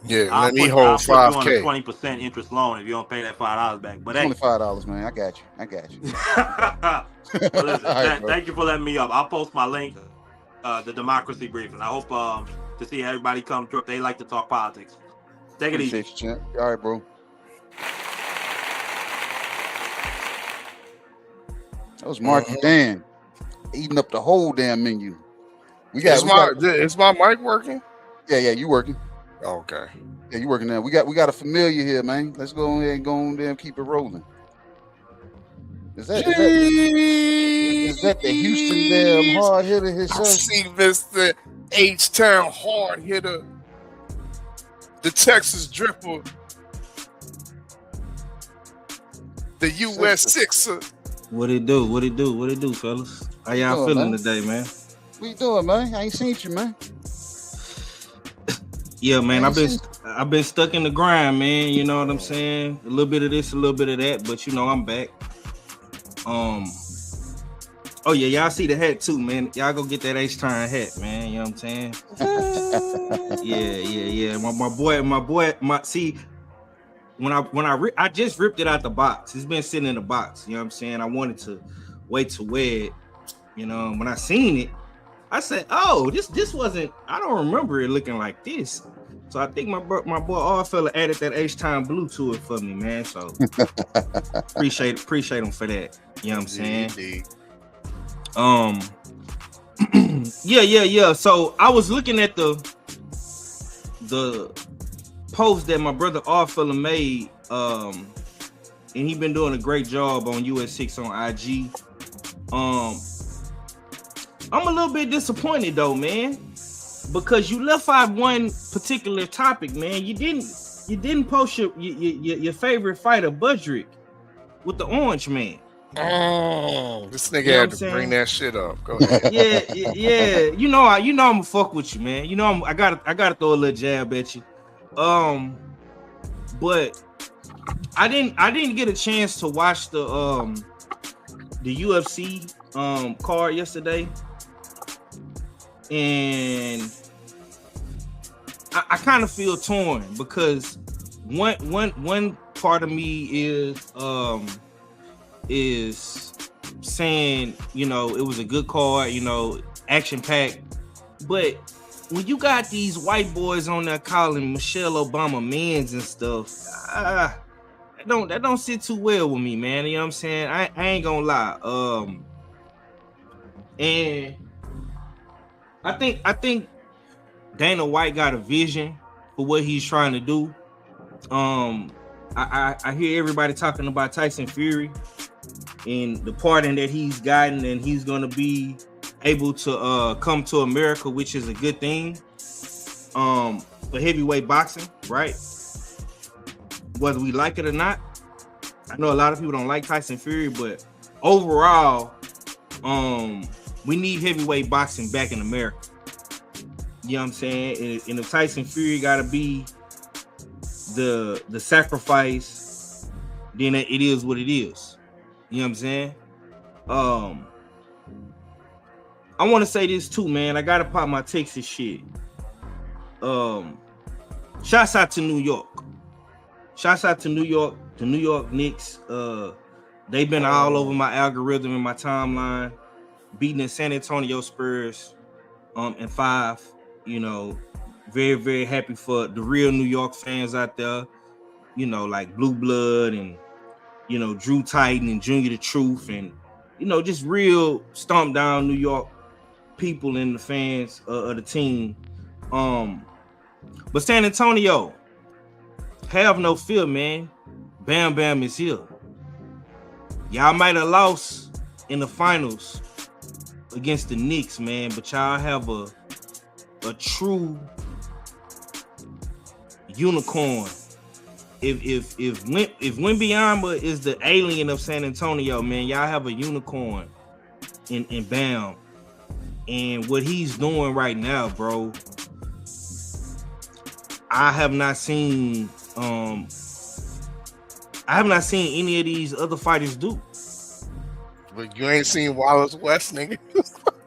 Yeah, let me hold $5K. I'll put you on a 20% interest loan if you don't pay that $5 back. But it's only $5, man. I got you. Well, listen, thank you for letting me up. I'll post my link, the Democracy Briefing. I hope to see everybody come through if they like to talk politics. Take it easy. Appreciate you, champ. All right, bro. That was Marky Dan eating up the whole damn menu. Is my mic working? Yeah, you working. Okay. Yeah, you working now. We got a familiar here, man. Let's go ahead and go on there and keep it rolling. Is that the Houston damn hard hitter himself? I see Mr. H-Town hard hitter, the Texas dripper, the U.S. Sixer. What it do, fellas? How y'all feeling today, man? What you doing, man? I ain't seen you, man. Yeah, man, I've been stuck in the grind, man. You know what I'm saying? A little bit of this, a little bit of that, but I'm back. Oh yeah, y'all see the hat too, man. Y'all go get that H-Town hat, man. You know what I'm saying? yeah. My boy. See, I just ripped it out the box. It's been sitting in the box. You know what I'm saying? I wanted to wait to wear it, You know, when I seen it, I said, "Oh, this wasn't. I don't remember it looking like this." So I think my boy Allfella added that H-Time Blue to it for me, man. So appreciate him for that. You know what I'm saying? Yeah. So I was looking at the post that my brother Allfella made, and he been doing a great job on US6 on IG. I'm a little bit disappointed though, man, because you left out one particular topic, man. You didn't post your favorite fighter, Budrick, with the Orange Man. This nigga had to bring that shit up. Go ahead. Yeah. You know I'm gonna fuck with you, man. You know I gotta throw a little jab at you. But I didn't get a chance to watch the UFC card yesterday, and I kind of feel torn because one part of me is saying, you know, it was a good card, you know, action packed, but when you got these white boys on there calling Michelle Obama mans and stuff, that don't sit too well with me, man. You know what I'm saying? I ain't gonna lie. And I think Dana White got a vision for what he's trying to do. I hear everybody talking about Tyson Fury and the pardon that he's gotten, and he's gonna be able to come to America, which is a good thing. For heavyweight boxing, right? Whether we like it or not. I know a lot of people don't like Tyson Fury, but overall, we need heavyweight boxing back in America. You know what I'm saying? And if Tyson Fury gotta be the sacrifice, then it is what it is. You know what I'm saying? I want to say this too, man. I gotta pop my Texas shit. Shouts out to New York. Shouts out to New York, the New York Knicks. They've been all over my algorithm and my timeline, beating the San Antonio Spurs in 5. You know, very, very happy for the real New York fans out there. You know, like Blue Blood and, you know, Drew Titan and Junior the Truth, and, you know, just real stomp down New York people and the fans of the team. But San Antonio, have no fear, man. Bam Bam is here. Y'all might have lost in the finals against the Knicks, man, but y'all have a true unicorn. If Wembanyama is the alien of San Antonio, man, y'all have a unicorn in Bam. And what he's doing right now, bro, I have not seen any of these other fighters do. But you ain't seen Wallace West, nigga.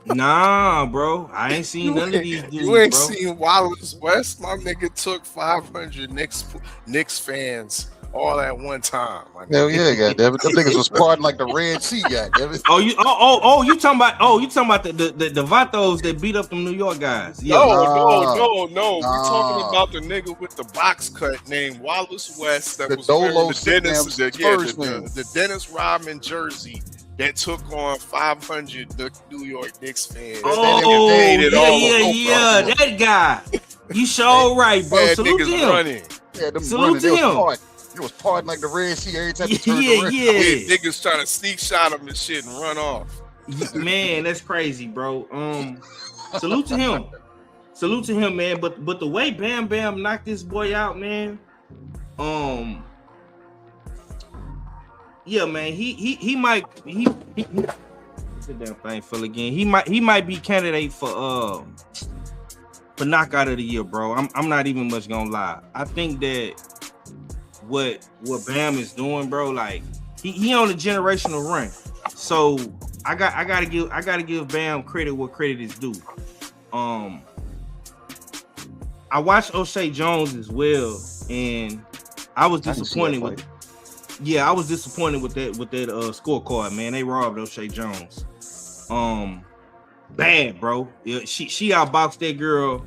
Nah, bro. I ain't seen none of these dudes, You ain't bro. seen Wallace West? My nigga took 500 Knicks fans all at one time. Hell yeah, goddammit. Them niggas was parting like the Red Sea, goddammit. You talking about the Vatos that beat up them New York guys? Yeah. No. We talking about the nigga with the box cut named Wallace West that was wearing the Dennis Rodman jersey that took on 500 New York Knicks fans. That guy. You sure right, bro. Salute to him. Running. Yeah, them Salute to him. It was parting like the Red Sea every time you turned around. Yeah, niggas trying to sneak shot him and shit and run off. Man, that's crazy, bro. Salute to him. Salute to him, man. But the way Bam Bam knocked this boy out, man. Yeah, man. He might the damn thing fell again. He might be candidate for knockout of the year, bro. I'm not even much gonna lie. I think that what Bam is doing, bro, like he on a generational run. So I gotta give Bam credit where credit is due. I watched O'Shea Jones as well, and I was disappointed with that scorecard, man. They robbed O'Shea Jones. bad, bro. Yeah, she outboxed that girl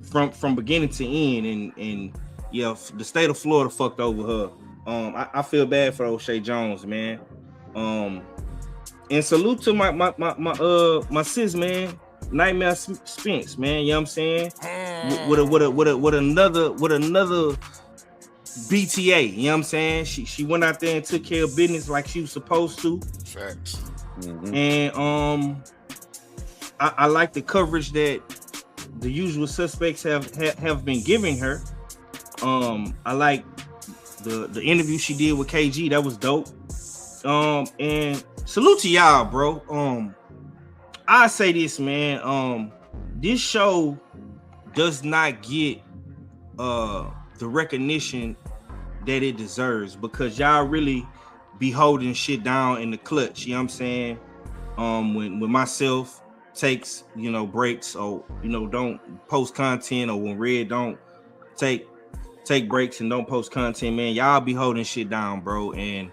from beginning to end, and yeah, the state of Florida fucked over her. I feel bad for O'Shea Jones, man. And salute to my sis, man. Nightmare Spence, man. You know what I'm saying? With another BTA, you know what I'm saying? She went out there and took care of business like she was supposed to. Facts. And I like the coverage that the usual suspects have been giving her. I like the interview she did with KG. That was dope. And salute to y'all, bro. I say this, man. This show does not get the recognition that it deserves because y'all really be holding shit down in the clutch. You know what I'm saying? When myself takes, breaks, or don't post content, or when Red don't take breaks and don't post content, man, y'all be holding shit down, bro. And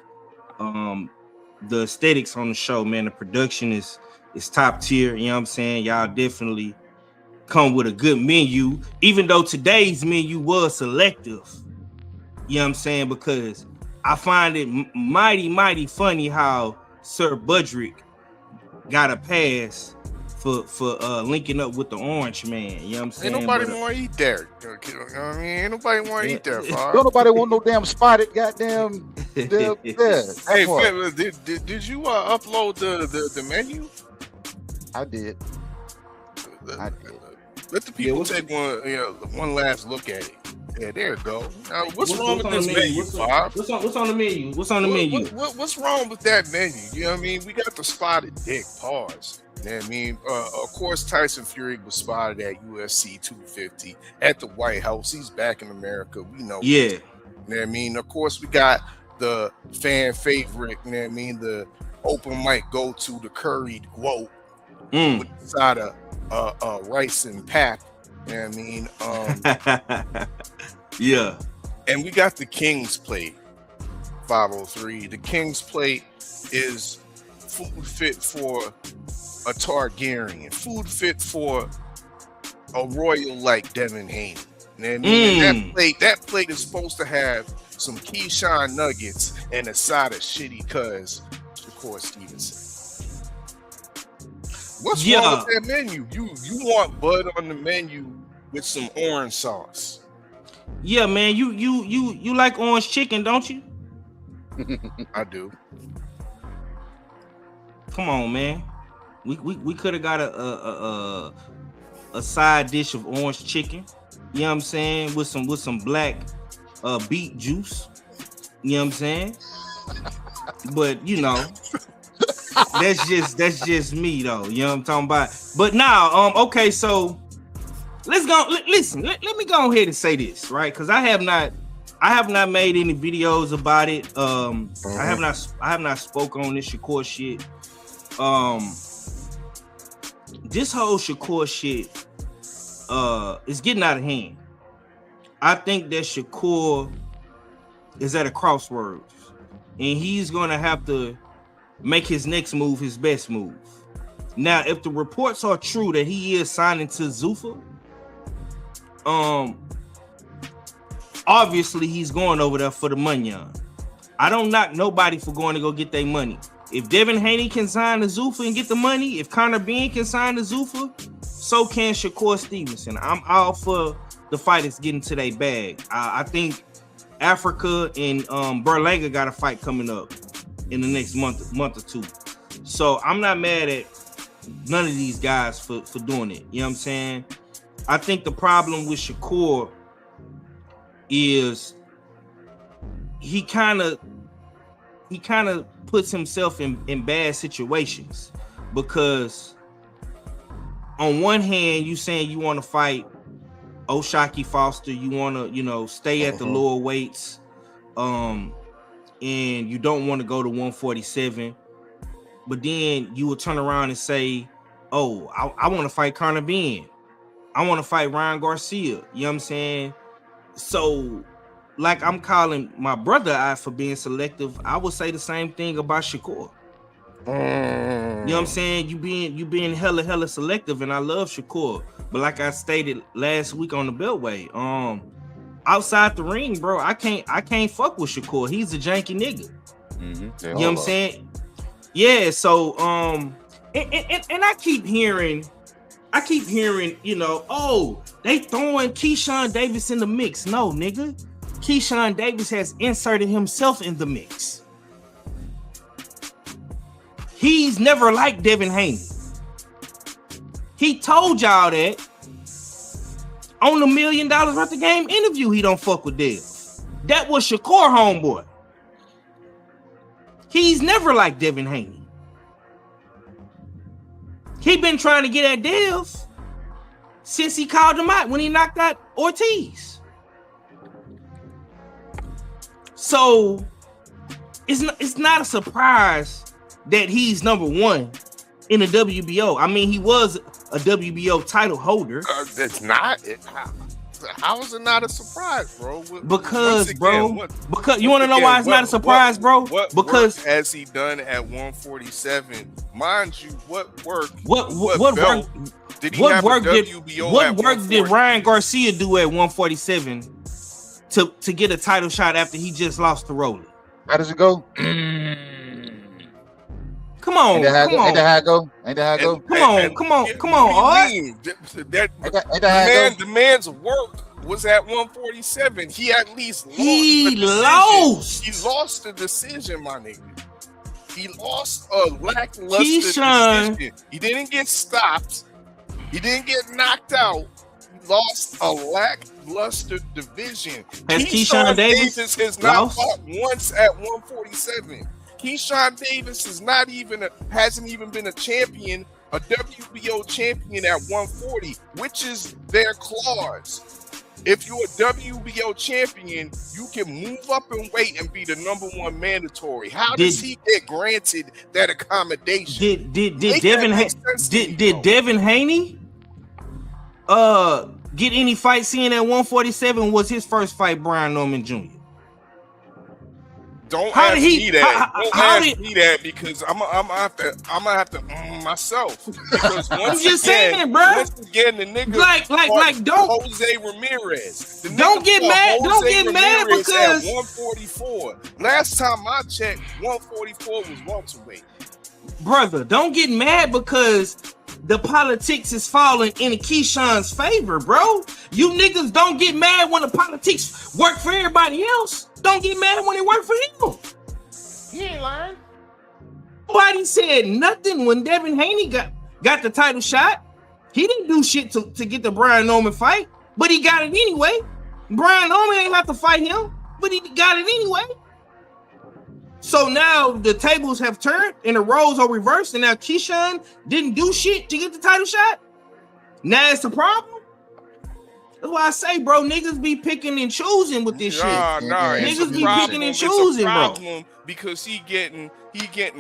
the aesthetics on the show, man, the production is top tier. You know what I'm saying? Y'all definitely come with a good menu, even though today's menu was selective. You know what I'm saying? Because I find it mighty funny how Sir Budrick got a pass for linking up with the Orange Man. You know what I'm saying? Ain't nobody want to eat there. You know what I mean? Ain't nobody want to eat there, Far. Don't nobody want no damn spotted goddamn. Hey, Fam, did you upload the menu? I did. Let the people take one last look at it. Yeah, there you go. Now, what's wrong with this menu, Bob? What's on the menu? What's on the menu? What's wrong with that menu? You know what I mean? We got the spotted dick. Pause. You know what I mean? Of course, Tyson Fury was spotted at UFC 250 at the White House. He's back in America. We know. Yeah. You know what I mean? Of course, we got the fan favorite. You know what I mean? The open mic go to the curried quote with the side of rice and pap. You know what I mean? Yeah. And we got the King's Plate 503. The King's Plate is food fit for a Targaryen, food fit for a royal like Devin Haney. You know what I mean? And that plate is supposed to have some Keyshawn nuggets and a side of shitty cuz Shakur Stevenson. What's wrong with that menu? You want bud on the menu with some orange sauce. Yeah, man, you like orange chicken, don't you? I do. Come on, man. We could have got a side dish of orange chicken. You know what I'm saying? With some black beet juice. You know what I'm saying? But that's just me though. You know what I'm talking about? But now, okay, so let's go. Listen, let me go ahead and say this, right? Because I have not made any videos about it. I have not spoke on this Shakur shit. This whole Shakur shit is getting out of hand. I think that Shakur is at a crossroads, and he's gonna have to make his next move his best move. Now, if the reports are true that he is signing to Zuffa, obviously he's going over there for the money. I don't knock nobody for going to go get their money. If Devin Haney can sign to Zuffa and get the money, if Conor Benn can sign to Zuffa, so can Shakur Stevenson. I'm all for the fighters getting to their bag. I think Africa and Berlanga got a fight coming up in the next month or two. So I'm not mad at none of these guys for doing it. You know what I'm saying? I think the problem with Shakur is he kind of puts himself in bad situations, because on one hand you saying you want to fight O'Shaquie Foster, you want to stay at the lower weights, and you don't want to go to 147, but then you will turn around and say, oh, I want to fight Conor Benn, I want to fight Ryan Garcia. You know what I'm saying? So, like, I'm calling my brother out for being selective. I would say the same thing about Shakur. You know what I'm saying? You being hella selective, and I love Shakur. But like I stated last week on the Beltway, outside the ring, bro, I can't fuck with Shakur. He's a janky nigga. Mm-hmm. You know what I'm saying? Yeah, so and I keep hearing, you know, oh, they throwing Keyshawn Davis in the mix. No, nigga. Keyshawn Davis has inserted himself in the mix. He's never liked Devin Haney. He told y'all that on the $1 Million Worth of Game interview. He don't fuck with Dev. That was Shakur homeboy. He's never liked Devin Haney. He been trying to get at Dev since he called him out when he knocked out Ortiz. So it's not a surprise that he's number one in the WBO. I mean, he was a WBO title holder. It's not. How is it not a surprise, bro? Because you want to know why it's not a surprise, bro? Because work has he done at 147? Mind you, what work? What work did he have at WBO? What work did Ryan Garcia do at 147 to get a title shot after he just lost to Rolly? How does it go? Come on. Ain't that how it go? Come on. The man's work was at 147. He at least lost. He lost the decision, my nigga. He lost a lackluster decision. He didn't get stopped. He didn't get knocked out. He lost a lackluster division. Has Keyshawn Davis has not fought once at 147. Keyshawn Davis hasn't even been a champion, a WBO champion at 140, which is their clause. If you're a WBO champion, you can move up in weight and be the number one mandatory. How does he get granted that accommodation? Did Devin Haney get any fights in at 147? Was his first fight Brian Norman Jr.? Don't ask me that because I'm gonna have to myself. Because once again, the nigga like don't Jose Ramirez. Don't get mad because 144. Last time I checked, 144 was welterweight. Brother, don't get mad because the politics is falling in Keyshawn's favor, bro. You niggas don't get mad when the politics work for everybody else. Don't get mad when it worked for him. He ain't lying. Nobody said nothing when Devin Haney got the title shot. He didn't do shit to get the Brian Norman fight, but he got it anyway. Brian Norman ain't have to fight him, but he got it anyway. So now the tables have turned and the roles are reversed, and now Keyshawn didn't do shit to get the title shot. Now it's a problem. That's why I say, bro, niggas be picking and choosing with this shit. Niggas be picking and choosing, bro. Because he getting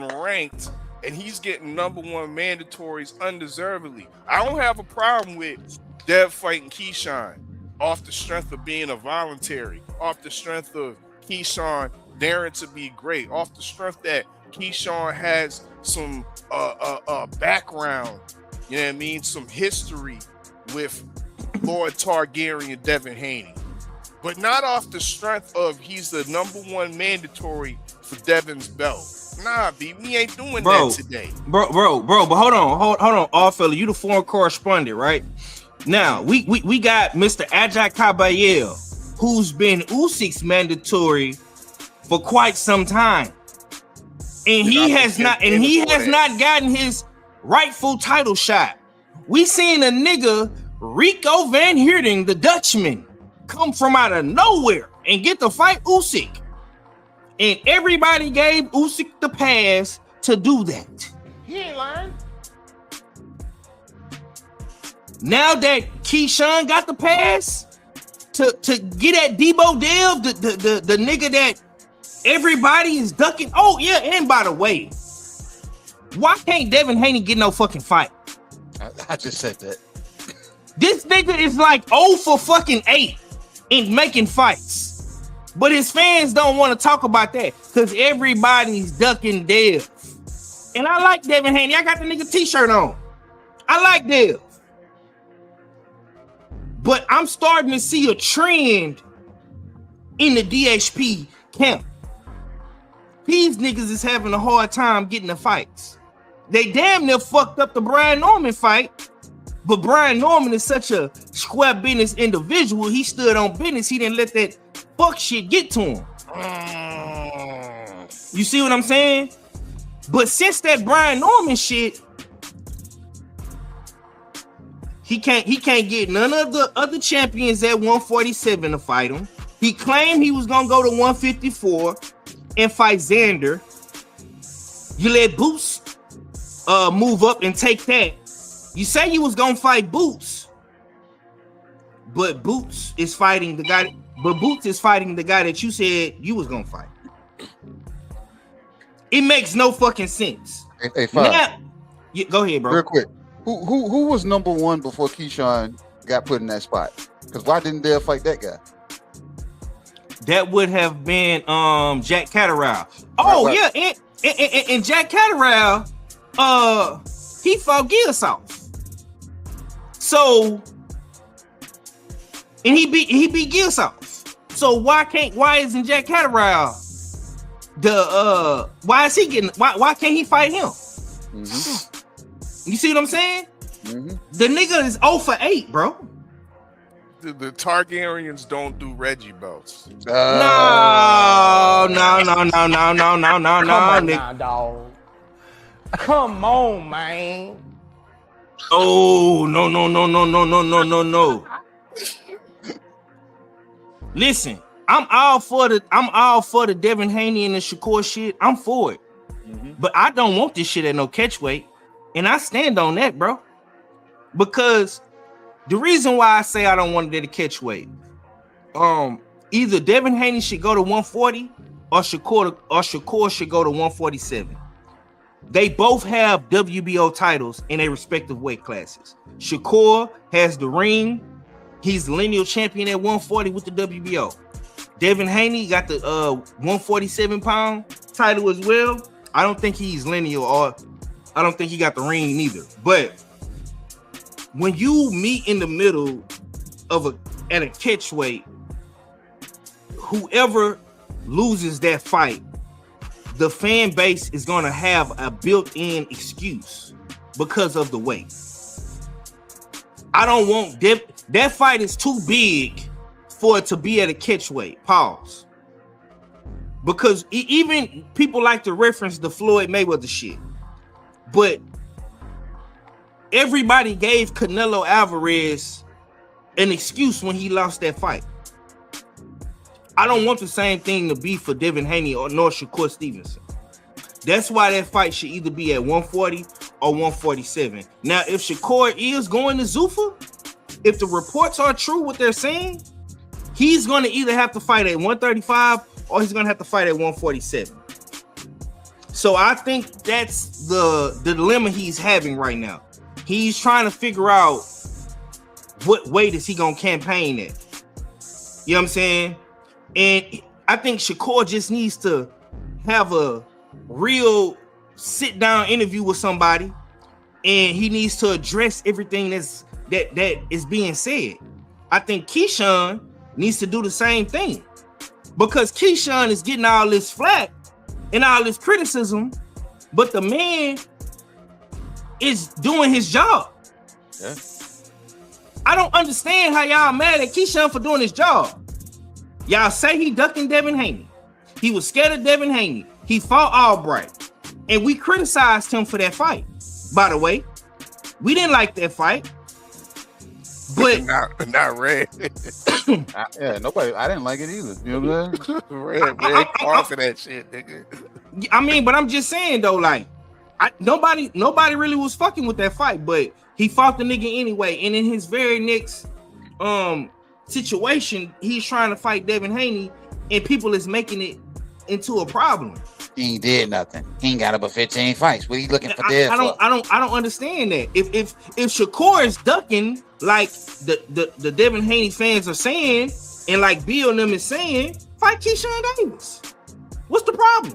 ranked and he's getting number one mandatories undeservedly. I don't have a problem with Dev fighting Keyshawn off the strength of being a voluntary, off the strength of Keyshawn daring to be great, off the strength that Keyshawn has some background, you know what I mean, some history with Lord Targaryen Devin Haney, but not off the strength of he's the number one mandatory for Devin's belt. Nah, B, we ain't doing that today. Bro, but hold on, all fella, you the foreign correspondent, right? Now, we got Mr. Ajay Kabayel, who's been Usyk's mandatory for quite some time. And he has not gotten his rightful title shot. We seen a nigga, Rico Van Heerden, the Dutchman, come from out of nowhere and get to fight Usyk. And everybody gave Usyk the pass to do that. He ain't lying. Now that Keyshawn got the pass to get at Debo Dev, the nigga that everybody is ducking. Oh yeah, and by the way, why can't Devin Haney get no fucking fight? I just said that. This nigga is like 0 for fucking 8 in making fights. But his fans don't want to talk about that because everybody's ducking Dev. And I like Devin Haney. I got the nigga t-shirt on. I like Dev. But I'm starting to see a trend in the DHP camp. These niggas is having a hard time getting the fights. They damn near fucked up the Brian Norman fight, but Brian Norman is such a square business individual. He stood on business. He didn't let that fuck shit get to him. You see what I'm saying? But since that Brian Norman shit, he can't get none of the other champions at 147 to fight him. He claimed he was gonna go to 154 and fight Xander. You let Boots move up and take that. You say you was gonna fight Boots, but Boots is fighting the guy. But Boots is fighting the guy that you said you was gonna fight. It makes no fucking sense. Hey, Five. Now, go ahead, bro. Real quick. Who was number one before Keyshawn got put in that spot? Because why didn't Dale fight that guy? That would have been Jack Catterall. Oh right. Yeah, and Jack Catterall, he fought Gilsoft. So, and he beat Gilsoft. So why isn't Jack Catterall why can't he fight him? Mm-hmm. You see what I'm saying? Mm-hmm. The nigga is 0 for 8, bro. The Targaryens don't do Reggie belts. No, nigga. Dog. Come on, man. Oh, no. Listen, I'm all for the Devin Haney and the Shakur shit. I'm for it. Mm-hmm. But I don't want this shit at no catch weight. And I stand on that, bro. Because the reason why I say I don't want it at a catch weight, either Devin Haney should go to 140 or Shakur should go to 147. They both have WBO titles in their respective weight classes. Shakur has the ring. He's the lineal champion at 140 with the WBO. Devin Haney got the 147-pound title as well. I don't think he's lineal, or I don't think he got the ring neither. But when you meet in the middle of at a catch weight, whoever loses that fight, the fan base is going to have a built-in excuse because of the weight. I don't want that fight is too big for it to be at a catch weight. Pause. Because even people like to reference the Floyd Mayweather shit, but everybody gave Canelo Alvarez an excuse when he lost that fight. I don't want the same thing to be for Devin Haney or nor Shakur Stevenson. That's why that fight should either be at 140 or 147. Now, if Shakur is going to Zuffa, if the reports are true what they're saying, he's going to either have to fight at 135 or he's going to have to fight at 147. So I think that's the dilemma he's having right now. He's trying to figure out what weight is he going to campaign at. You know what I'm saying? And I think Shakur just needs to have a real sit-down interview with somebody, and he needs to address everything that is being said. I think Keyshawn needs to do the same thing, because Keyshawn is getting all this flack and all this criticism, but the man is doing his job. Yeah. I don't understand how y'all mad at Keyshawn for doing his job. Y'all say he ducking Devin Haney. He was scared of Devin Haney. He fought Albright. And we criticized him for that fight. By the way, we didn't like that fight. But not Red. Yeah, nobody. I didn't like it either. You know what I'm saying? Red called for that shit, nigga. I mean, but I'm just saying though, like, nobody really was fucking with that fight, but he fought the nigga anyway. And in his very next situation, he's trying to fight Devin Haney, and people is making it into a problem. He ain't did nothing. He ain't got up 15 fights. What are you looking for there? I don't understand that. If Shakur is ducking like the Devin Haney fans are saying, and like Bill and them is saying, fight Keyshawn Davis. What's the problem?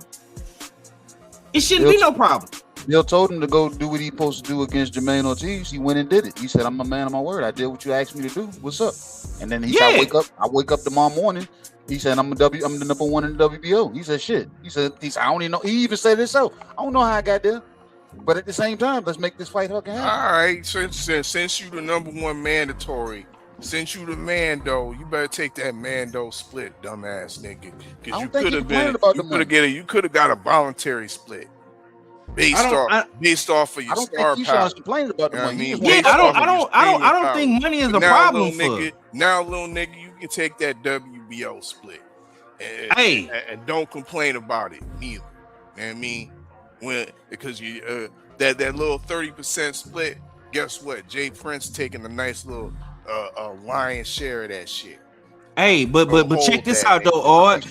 It shouldn't be no problem. Bill told him to go do what he supposed to do against Jermaine Ortiz. He went and did it. He said, "I'm a man of my word. I did what you asked me to do. What's up?" And then he said, "I wake up tomorrow morning." He said, I'm the number one in the WBO." He said, "Shit." He said, "I don't even know." He even said it himself. "I don't know how I got there, but at the same time, let's make this fight fucking happen." All right, since you the number one mandatory, since you the Mando, you better take that Mando split, dumbass nigga. Because you could have you could have got a voluntary split based off of your star power. Complaining about the money. I don't think money is a problem for. Now, little nigga, you can take that WBO split, and don't complain about it neither. You know what I mean? Because you that little 30% split. Guess what? Jay Prince taking a nice little lion's share of that shit. Hey, but check this out though, Art.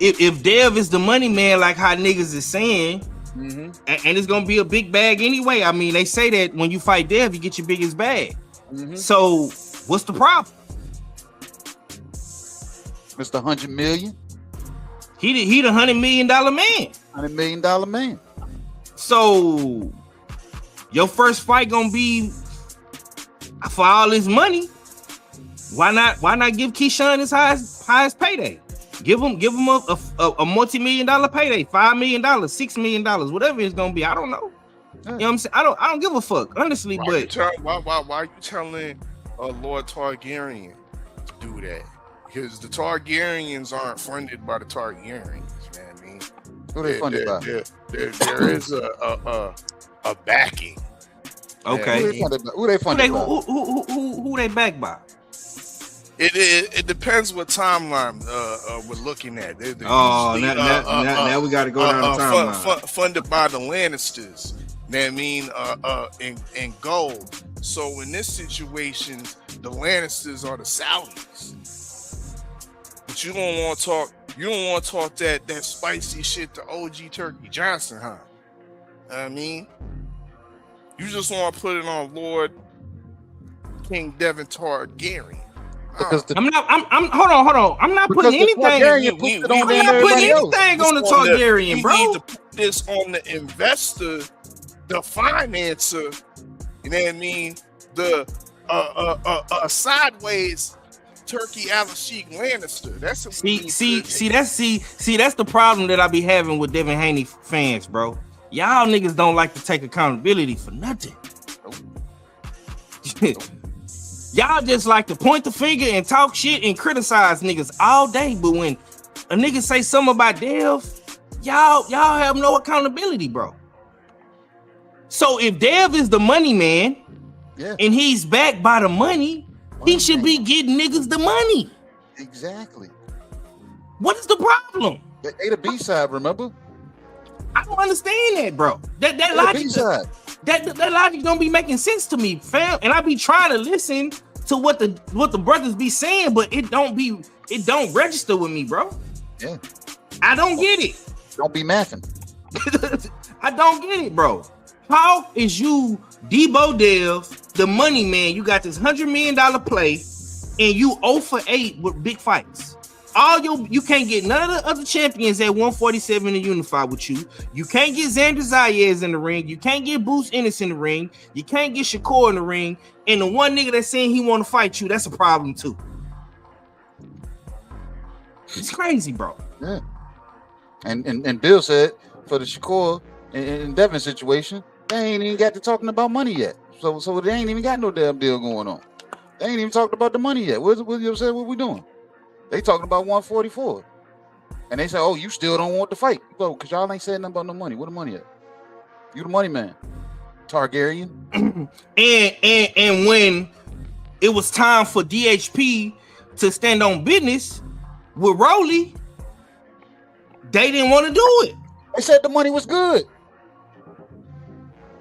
If Dev is the money man, like how niggas is saying, and it's gonna be a big bag anyway. I mean, they say that when you fight Dev, you get your biggest bag. So what's the problem? Mr. 100 million. He the $100 million man. $100 million man. So your first fight gonna be for all this money. Why not give Keyshawn his highest payday? Give him a multi-million-dollar payday, $5 million, $6 million, whatever it's gonna be. I don't know. You know what I'm saying? I don't give a fuck, honestly. Why are you telling Lord Targaryen to do that? Because the Targaryens aren't funded by the Targaryens. You know what I mean? Who they funded by? There is a backing. Okay. Who they funded by? Who they backed by? It depends what timeline we're looking at. Now we got to go down the timeline. Funded by the Lannisters. You know what I mean? In gold. So in this situation, the Lannisters are the Saudis. But you don't want to talk. You don't want to talk that spicy shit to OG Turkey Johnson, huh? I mean, you just want to put it on Lord King Devin Targaryen. I'm hold on. I'm not putting anything. I'm not putting anything on the Targaryen, bro. You need to put this on the investor, the financer. You know what I mean? The sideways Turkey Al-Sheikh Lannister. That's a that's the problem that I be having with Devin Haney fans, bro. Y'all niggas don't like to take accountability for nothing. Y'all just like to point the finger and talk shit and criticize niggas all day, but when a nigga say something about Dev, y'all have no accountability, bro. So if Dev is the money man, and he's backed by the money, he should be getting niggas the money. Exactly. What is the problem? They the B-side, remember? I don't understand that, bro. That logic don't be making sense to me, fam. And I be trying to listen to what the brothers be saying, but it don't register with me, bro. Yeah. I don't get it. Don't be mathing. I don't get it, bro. How is you Debo Dev, the money man? You got this $100 million play, and you 0 for 8 with big fights. You can't get none of the other champions at 147 to unify with you. You can't get Xander Zayas in the ring. You can't get Bruce Ennis in the ring. You can't get Shakur in the ring. And the one nigga that's saying he want to fight you, that's a problem too. It's crazy, bro. Yeah. And Bill said for the Shakur and Devin situation, they ain't even got to talking about money yet. So they ain't even got no damn deal going on. They ain't even talked about the money yet. What we doing? They talking about 144. And they say, "Oh, you still don't want the fight." Bro, because y'all ain't saying nothing about no money. Where the money at? You the money man. Targaryen. and when it was time for DHP to stand on business with Rolly, they didn't want to do it. They said the money was good.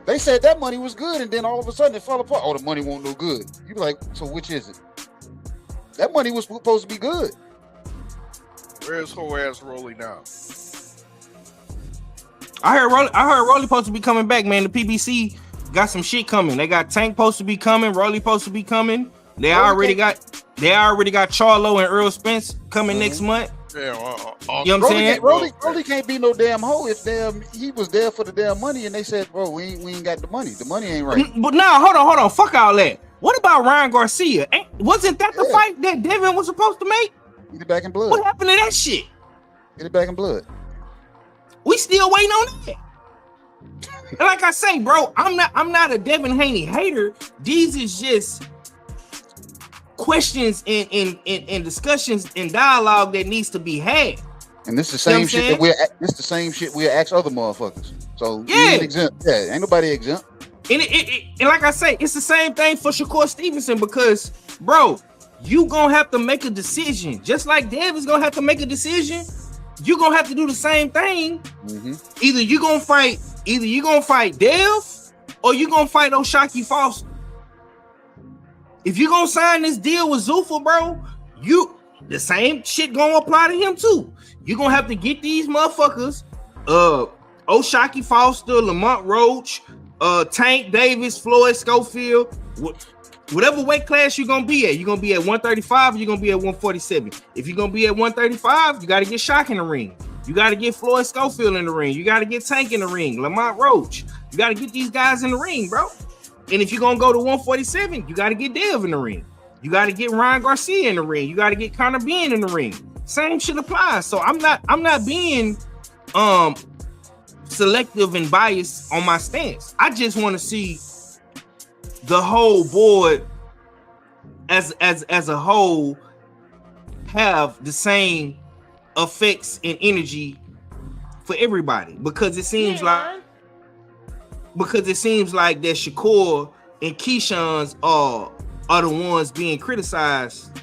They said that money was good, and then all of a sudden it fell apart. Oh, the money won't no good. You be like, so which is it? That money was supposed to be good. Where's whole ass Rolly now? I heard Rolly supposed to be coming back, man. The PBC got some shit coming. They got Tank supposed to be coming. Rolly supposed to be coming. They already got Charlo and Earl Spence coming next month. Yeah, You know what I'm Rolly, saying? Rolly can't be no damn hoe if he was there for the damn money and they said, bro, we ain't got the money. The money ain't right. But now, hold on. Fuck all that. What about Ryan Garcia? Wasn't that the fight that Devin was supposed to make? Get it back in blood. What happened to that shit? Get it back in blood. We still waiting on that. And like I say, bro, I'm not a Devin Haney hater. These is just questions and discussions and dialogue that needs to be had. And this is the same shit that we'll ask other motherfuckers. So you ain't exempt. Yeah, ain't nobody exempt. And like I say, it's the same thing for Shakur Stevenson because, bro, you gonna have to make a decision. Just like Dev is gonna have to make a decision, you gonna have to do the same thing. Mm-hmm. Either you gonna fight Dev or you gonna fight O'Shaquie Foster. If you gonna sign this deal with Zuffa, bro, the same shit gonna apply to him too. You gonna have to get these motherfuckers, O'Shaquie Foster, Lamont Roach, Tank Davis, Floyd Schofield, whatever weight class you're gonna be at. You're gonna be at 135 or you're gonna be at 147. If you're gonna be at 135, you gotta get Shaq in the ring. You gotta get Floyd Schofield in the ring. You gotta get Tank in the ring, Lamont Roach. You gotta get these guys in the ring, bro. And if you're gonna go to 147, you gotta get Dev in the ring. You gotta get Ryan Garcia in the ring. You gotta get Conor Benn in the ring. Same shit applies. So I'm not being selective and biased on my stance. I just want to see the whole board as a whole have the same effects and energy for everybody because it seems like that Shakur and Keyshawn's are the ones being criticized,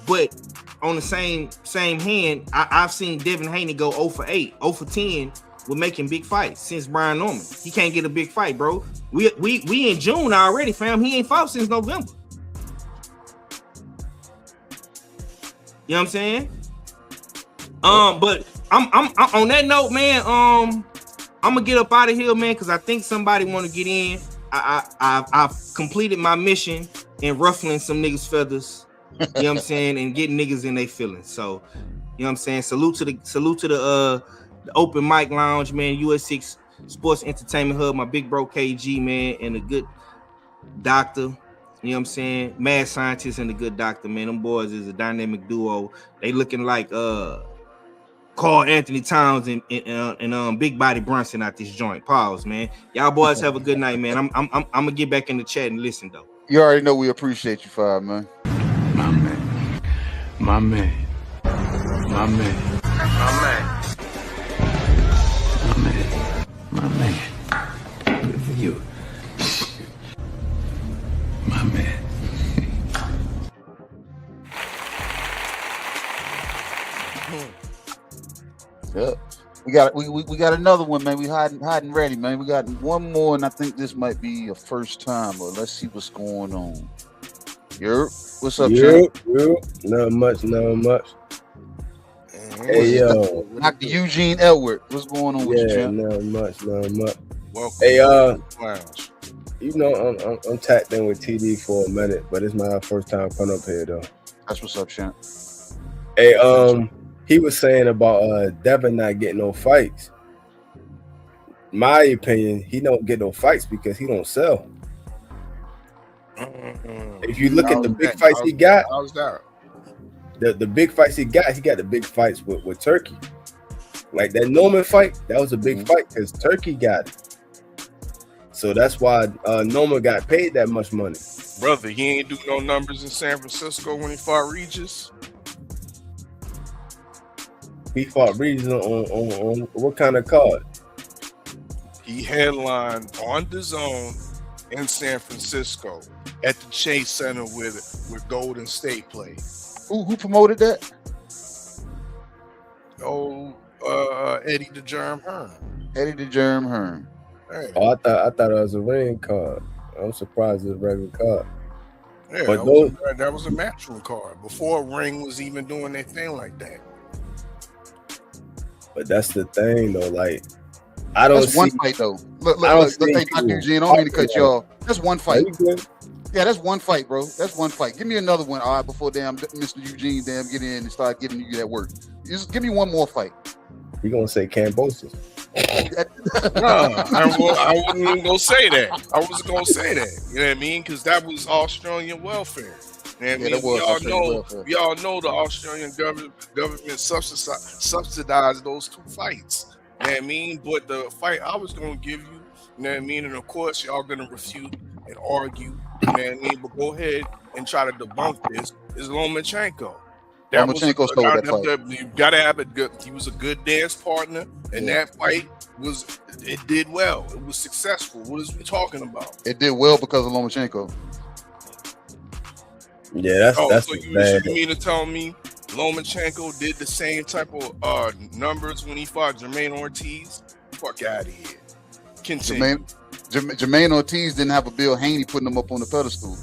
but on the same hand, I've seen Devin Haney go 0 for 8, 0 for 10 with making big fights since Brian Norman. He can't get a big fight, bro. We in June already, fam. He ain't fought since November. You know what I'm saying? But I'm on that note, man. I'm gonna get up out of here, man, because I think somebody want to get in. I've completed my mission in ruffling some niggas' feathers. You know what I'm saying, and getting niggas in their feelings. So, you know what I'm saying. Salute to the open mic lounge, man. US6 Sports Entertainment Hub. My big bro KG, man, and a good doctor. You know what I'm saying. Mad scientist and a good doctor, man. Them boys is a dynamic duo. They looking like Carl Anthony Towns and Big Body Brunson out this joint. Pause, man. Y'all boys have a good night, man. I'm gonna get back in the chat and listen though. You already know we appreciate you, Five, man. My man. My man. My man. My man. My man. My man. Good for you. My man. Yep. We got another one, man. We hiding ready, man. We got one more, and I think this might be a first time. But let's see what's going on. Yerp, what's up, champ? Not much. Hey, yo, Dr. Eugene Edward, what's going on with you, champ? Not much. Welcome. Hey, Lounge. you know I'm tapped in with TD for a minute, but it's my first time coming up here though. That's what's up, champ. Hey, he was saying about Devin not getting no fights. My opinion, he don't get no fights because he don't sell. If you look at the big fights he got, the big fights he got the big fights with Turkey. Like that Norman fight, that was a big fight because Turkey got it. So that's why Norman got paid that much money. Brother, he ain't do no numbers in San Francisco when he fought Regis. He fought Regis on what kind of card? He headlined on DAZN in San Francisco at the Chase Center where Golden State played. Who promoted that? Eddie the Germ Hearn. Eddie the Germ Hearn. Hey. Oh, I thought it was a ring card. I'm surprised it's a regular card. Yeah, but that was a matchroom card before Ring was even doing their thing like that. But that's the thing, though. Like, I don't. That's one fight, though. Look, hey, Dr. Eugene, I don't mean to cut you off. That's one fight. Yeah, Yeah, that's one fight, bro. That's one fight. Give me another one, all right, before Mr. Eugene get in and start giving you that work. Just give me one more fight. You gonna say Cambosis? No, I wasn't even gonna say that. I wasn't gonna say that. You know what I mean? Because that was Australian welfare. You know what I mean? We all know the Australian government subsidized those two fights. You know what I mean? But the fight I was gonna give you, you know what I mean? And of course, y'all gonna refute and argue. You know what I mean? But go ahead and try to debunk this. Is Lomachenko. Lomachenko stole that fight. You gotta have it good. He was a good dance partner, and that fight did well. It was successful. What is we talking about? It did well because of Lomachenko. Yeah, that's so you mean to tell me Lomachenko did the same type of numbers when he fought Jermaine Ortiz? Fuck out of here. Continue. Jermaine Ortiz didn't have a Bill Haney putting him up on the pedestal.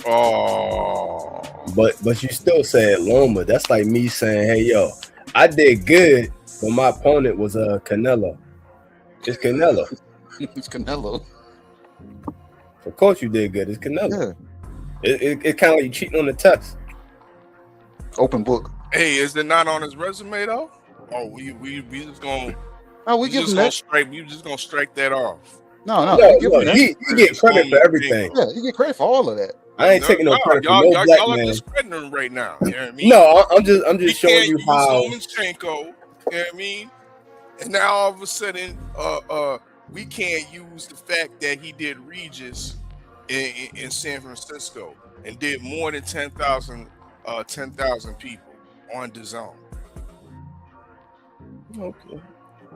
Oh, but you still said Loma. That's like me saying, hey, yo, I did good, but my opponent was Canelo. It's Canelo. It's Canelo. Of course you did good. It's Canelo. Yeah. It kind of like you cheating on the test. Open book. Hey, is it not on his resume though? Oh, we just gonna. Oh, we just gonna strike that off. No. He get credit for everything. Yeah, you get credit for all of that. I ain't taking no credit for no black y'all man. Y'all are discrediting him right now. You know what I mean? No, I'm just showing you how. Lomachenko, you know what I mean? And now all of a sudden, we can't use the fact that he did Regis in San Francisco and did more than 10,000 people on the zone.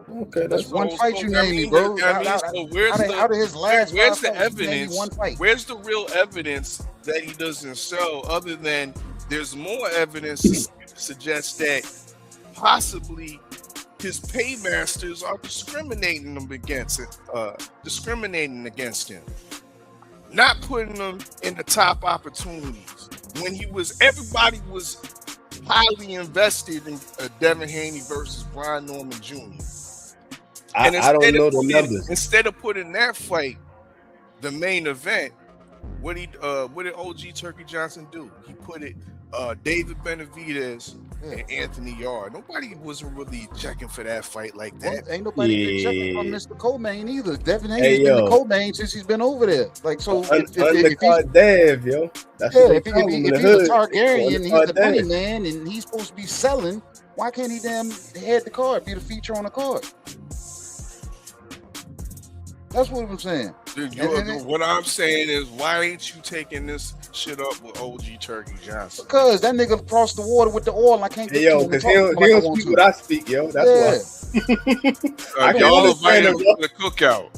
Okay, that's one fight you named me, bro. Out of his last where's the evidence? Where's the real evidence that he doesn't sell? Other than there's more evidence to suggest that possibly his paymasters are discriminating against him, not putting him in the top opportunities when everybody was highly invested in Devin Haney versus Brian Norman Jr. I don't know the numbers. Instead of putting that fight, the main event, what did OG Turkey Johnson do? He put it David Benavidez and Anthony Yarde. Nobody wasn't really checking for that fight like that. Ain't nobody been checking for Mr. Co-Main either. Devin Haney's been the Co-Main since he's been over there. Like so, if Dev, yo. If he's a Targaryen, he's the money man, and he's supposed to be selling. Why can't he damn head the card, be the feature on the card? That's what I'm saying. What I'm saying is, why ain't you taking this shit up with OG Turkey Johnson? Because that nigga crossed the water with the oil. I can't get to him. Because he don't speak what I speak, yo. That's why. Y'all invited him to the cookout.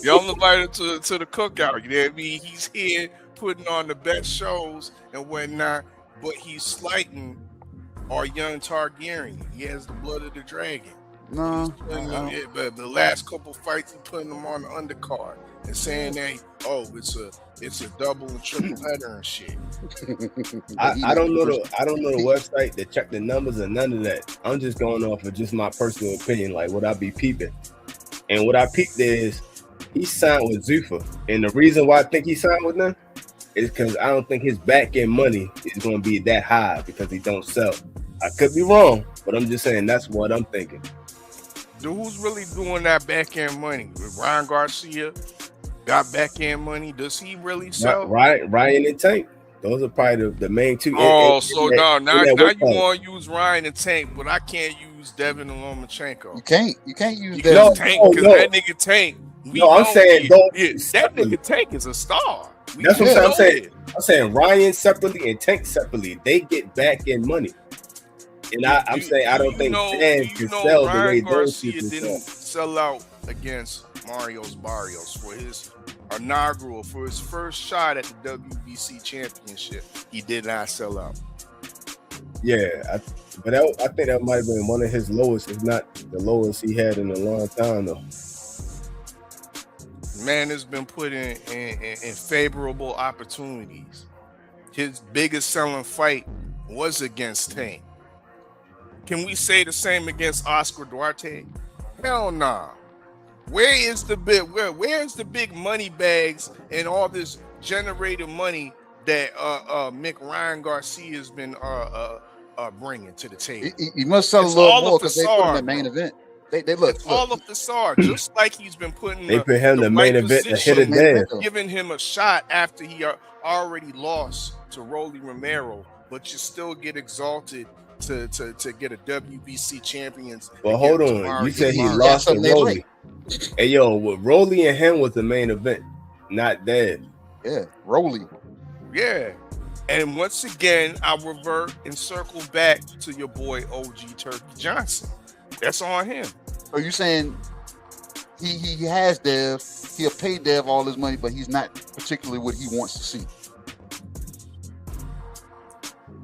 Y'all invited to the cookout. You know what I mean? He's here putting on the best shows and whatnot, but he's slighting our young Targaryen. He has the blood of the dragon. No, but the last couple fights, he putting them on the undercard and saying that it's a double and triple header and shit. I don't know the website to check the numbers and none of that. I'm just going off of just my personal opinion, like what I be peeping. And what I peeped is he signed with Zuffa, and the reason why I think he signed with them is because I don't think his back end money is going to be that high because he don't sell. I could be wrong, but I'm just saying that's what I'm thinking. Who's really doing that back end money? Ryan Garcia got back end money. Does he really sell? Ryan and Tank. Those are probably the main two. Now you want to use Ryan and Tank, but I can't use Devin and Lomachenko. You can't use Devin. Tank because that nigga Tank. I'm saying that nigga Tank is a star. That's what I'm saying. I'm saying Ryan separately and Tank separately. They get back end money. And I'm saying I don't think fans can sell the way those people didn't sell out against Marios Barrios for his inaugural, for his first shot at the WBC championship. He did not sell out. Yeah, I think that might have been one of his lowest, if not the lowest he had in a long time, though. Man has been put in favorable opportunities. His biggest selling fight was against Tank. Can we say the same against Oscar Duarte? Hell nah. Where's the big money bags and all this generated money that Mick Ryan Garcia has been bringing to the table. He must sell a little more because they put him in main event. They look. It's all a facade, just like he's been putting They put him the main event to hit it there, giving him a shot after he already lost to Rolly Romero, but you still get exalted to get a WBC champions. But hold on, you said he lost to Rolly. Hey yo, with Rolly and him was the main event, not that. Yeah, Rolly. Yeah. And once again, I revert and circle back to your boy OG Turkey Johnson. That's on him. Are you saying he has Dev, he'll pay Dev all his money, but he's not particularly what he wants to see?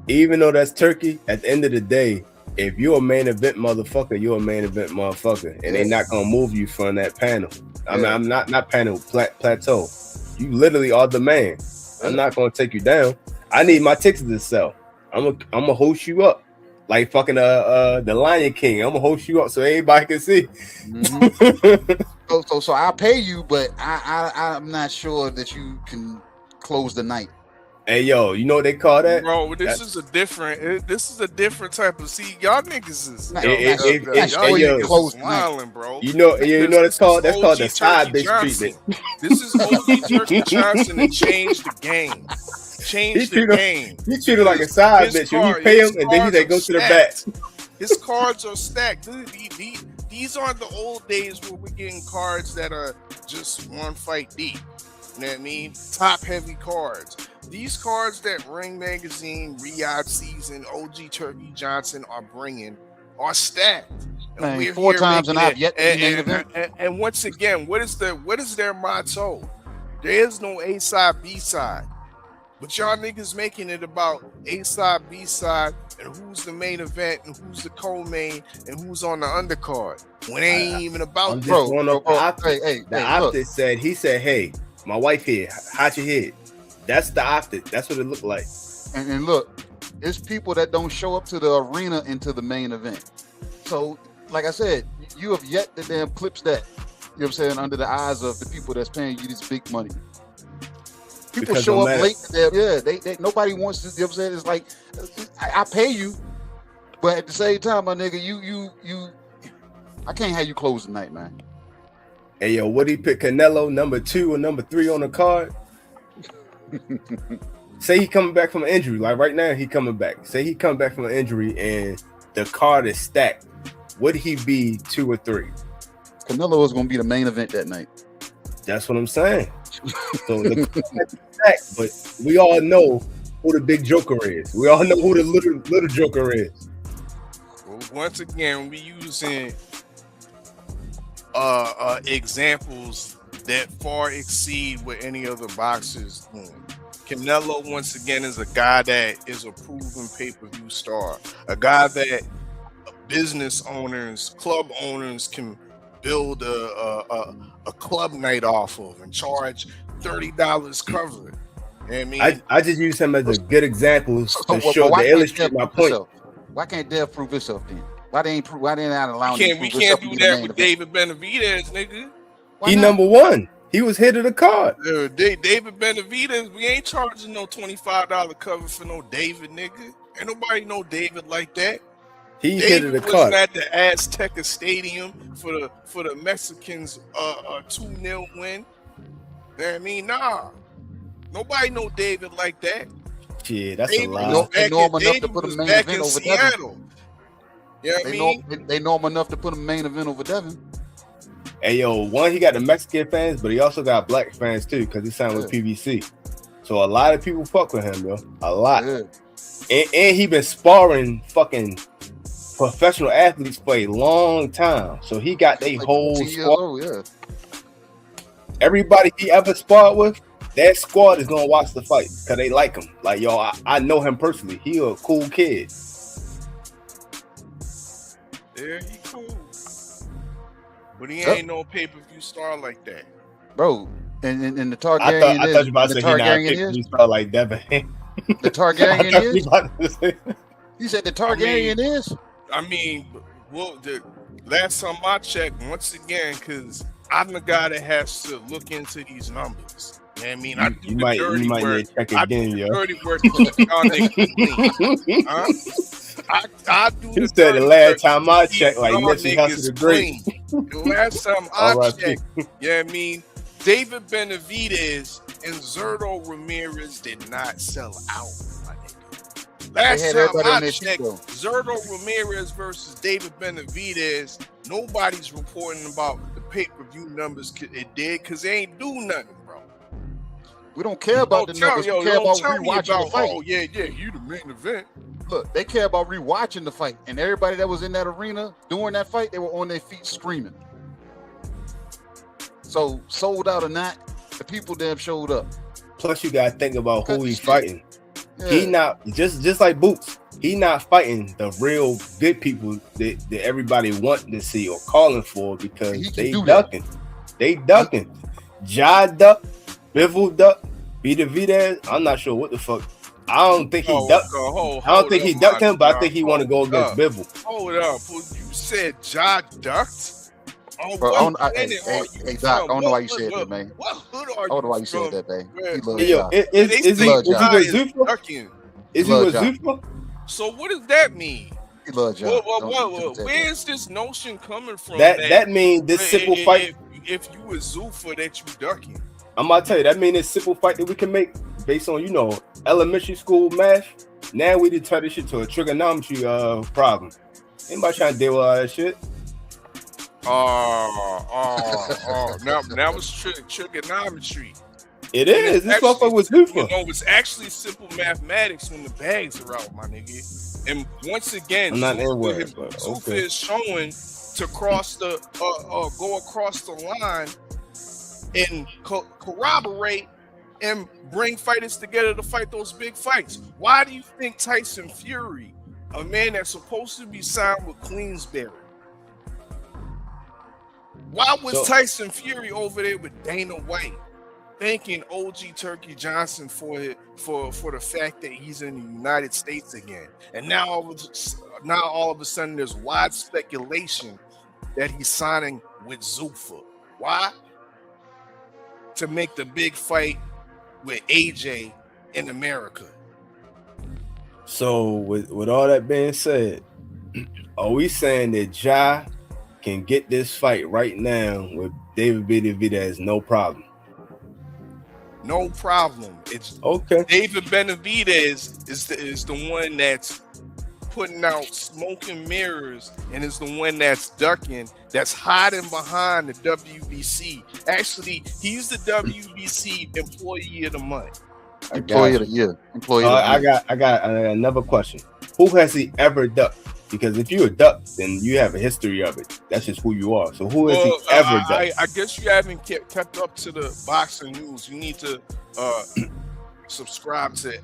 Even though that's Turkey, at the end of the day, if you're a main event motherfucker, you're a main event motherfucker, and they're not gonna move you from that panel. I mean, I'm not panel plateau. You literally are the man. I'm not gonna take you down. I need my tickets to sell. I'm gonna host you up like fucking the Lion King. I'm gonna host you up so everybody can see. Mm-hmm. so I'll pay you, but I'm not sure that you can close the night. Hey yo, you know what they call that, bro? This is a different type of. See, y'all niggas is wilding, bro. You know that's called the side bitch treatment. This is OG Turkey Johnson that changed the game. He treated like a side bitch. You pay him and then he go to the back. His cards are stacked. These aren't the old days where we're getting cards that are just one fight deep. You know what I mean? Top heavy cards. These cards that Ring Magazine, Riyadh Season, OG Turkey Johnson are bringing are stacked. Man, we're 4 times and I've yet to main event. And once again, what is their motto? There is no A side, B side. But y'all niggas making it about A side, B side, and who's the main event, and who's the co-main, and who's on the undercard. When it ain't even about The optic said, hey, my wife here, how'd you hear? That's the optic. That's what it looked like. And look, it's people that don't show up to the arena into the main event. So, like I said, you have yet to damn clips that, you know what I'm saying, under the eyes of the people that's paying you this big money. People show up late. They nobody wants to. You know what I'm saying? It's like I pay you, but at the same time, my nigga, you, I can't have you close the night, man. Hey yo, what he pick Canelo number 2 or number 3 on the card? Say he coming back from an injury, like right now he coming back. Say he come back from an injury and the card is stacked. Would he be 2 or 3? Canelo is gonna be the main event that night. That's what I'm saying. So but we all know who the big joker is. We all know who the little joker is. Well, once again, we using examples that far exceed what any other boxers do. Canelo, once again, is a guy that is a proven pay-per-view star, a guy that business owners, club owners can build a club night off of and charge $30 cover it. You know what I mean? I just use him as a good example to illustrate my point. Why can't Dev prove himself then? Why they not allowing him to we prove can't himself do that with David Benavidez, nigga. He number 1. He was hit of the card. David Benavidez, we ain't charging no $25 cover for no David, nigga. Ain't nobody know David like that. He hit of the card. At the Azteca Stadium for the Mexicans 2-0 win. I mean, nah. Nobody know David like that. Shit, that's a lie. They know him enough to put a main event over Devin. You know what I mean? They know him enough to put a main event over Devin. Hey yo, he got the Mexican fans, but he also got black fans too, because he signed with PBC. So a lot of people fuck with him, yo. A lot. Yeah. And he been sparring fucking professional athletes for a long time. So he got their whole squad. Everybody he ever sparred with, that squad is gonna watch the fight because they like him. Like, yo, I know him personally. He a cool kid. Yeah, he cool. But he ain't no pay-per-view star like that. Bro, and the Targaryen I thought you about to say he not like Devin. The Targaryen is? You said the Targaryen is? I mean, well, the last time I checked, once again, because I'm the guy that has to look into these numbers. Yeah, I mean, I do You the might dirty need work. to check I do again, the yo. dirty work to keep y'all niggas clean. Huh? I do He the said the dirty last work time to I keep checked, like y'all Nipsey Hussle the niggas Great. clean. The last time I R.I.P. checked, yeah, I mean, David Benavidez and Zerto Ramirez did not sell out, my nigga. They Last had time everybody on I their feet, checked, though. Zerto Ramirez versus David Benavidez, nobody's reporting about the pay-per-view numbers it did because they ain't do nothing, bro. We don't care about the numbers. We care about rewatching the fight. Oh, yeah, you the main event. Look, they care about rewatching the fight. And everybody that was in that arena during that fight, they were on their feet screaming. So, sold out or not, the people damn showed up. Plus, you gotta think about who he's fighting. Yeah. He not just like Boots. He not fighting the real good people that everybody wanting to see or calling for because they ducking. They ducking. Ja duck, Bivol duck, Benavidez. I'm not sure what the fuck. I don't think he ducked. I don't think he ducked him, but I think he want to go against Bivol. Hold up. You said Ja ducked? Oh, Bro, hey, Doc, I don't know why you said that, man. What hood are you I don't know why you from? said that, man. Where- He loves Hey, yo, Ja. is he with Zuffa? Ducking. Is he with Zuffa? So what does that mean? He loves Ja. Where's this notion coming from? That means this simple fight. If you was Zuffa, that you ducking. I'm about to tell you, that means this simple fight that we can make based on, elementary school math. Now we did turn this shit to a trigonometry problem. Anybody trying to deal with all that shit? Now it's trigonometry. It is. This motherfucker was Zuffa. It's actually simple mathematics when the bags are out, my nigga. And once again, I'm not in word, but Zuffa okay. is showing to cross the go across the line and corroborate and bring fighters together to fight those big fights. Why do you think Tyson Fury, a man that's supposed to be signed with Queensberry, why was Tyson Fury over there with Dana White, thanking OG Turkey Johnson for the fact that he's in the United States again? And now all of a sudden there's wide speculation that he's signing with Zuffa. Why? To make the big fight with AJ in America. So with all that being said, are we saying that Ja can get this fight right now with David Benavidez no problem? No problem. It's okay. David Benavidez is the one that's putting out smoke and mirrors and is the one that's ducking, that's hiding behind the WBC. Actually, he's the WBC Employee of the Month. Employee of the Year. I got another question. Who has he ever ducked? Because if you're a duck, then you have a history of it. That's just who you are. So who has he ever ducked? I guess you haven't kept up to the boxing news. You need to subscribe to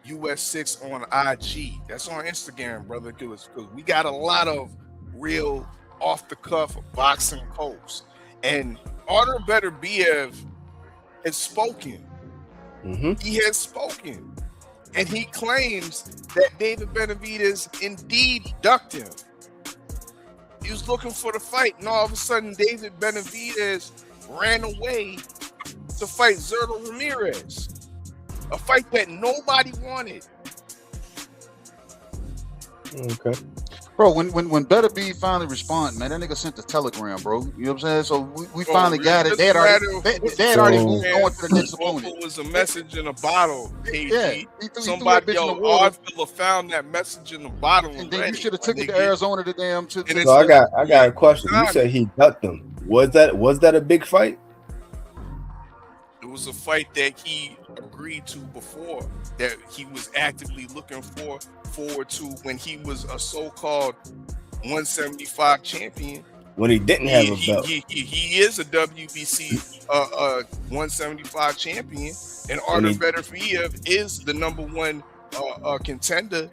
@US6 on IG. That's on Instagram, brother. Because we got a lot of real off-the-cuff boxing posts. And Artur Beterbiev has spoken. Mm-hmm. He has spoken. And he claims that David Benavidez indeed ducked him. He was looking for the fight, and all of a sudden, David Benavidez ran away to fight Zerto Ramirez. A fight that nobody wanted. Okay. Bro, when Better Be finally responded, man, that nigga sent the telegram, bro. You know what I'm saying? So we finally got it. They had already moved on to the next opponent. It was a message in a bottle, KG. Yeah, Somebody, Ardvilla found that message in the bottle. And then you should have took it to Arizona to damn. So I got a question. You said he ducked them. Was that a big fight? It was a fight that he agreed to before, that he was actively looking forward to when he was a so-called 175 champion. When he didn't have a belt. He is a WBC 175 champion, and Artur Beterbiev is the number one contender.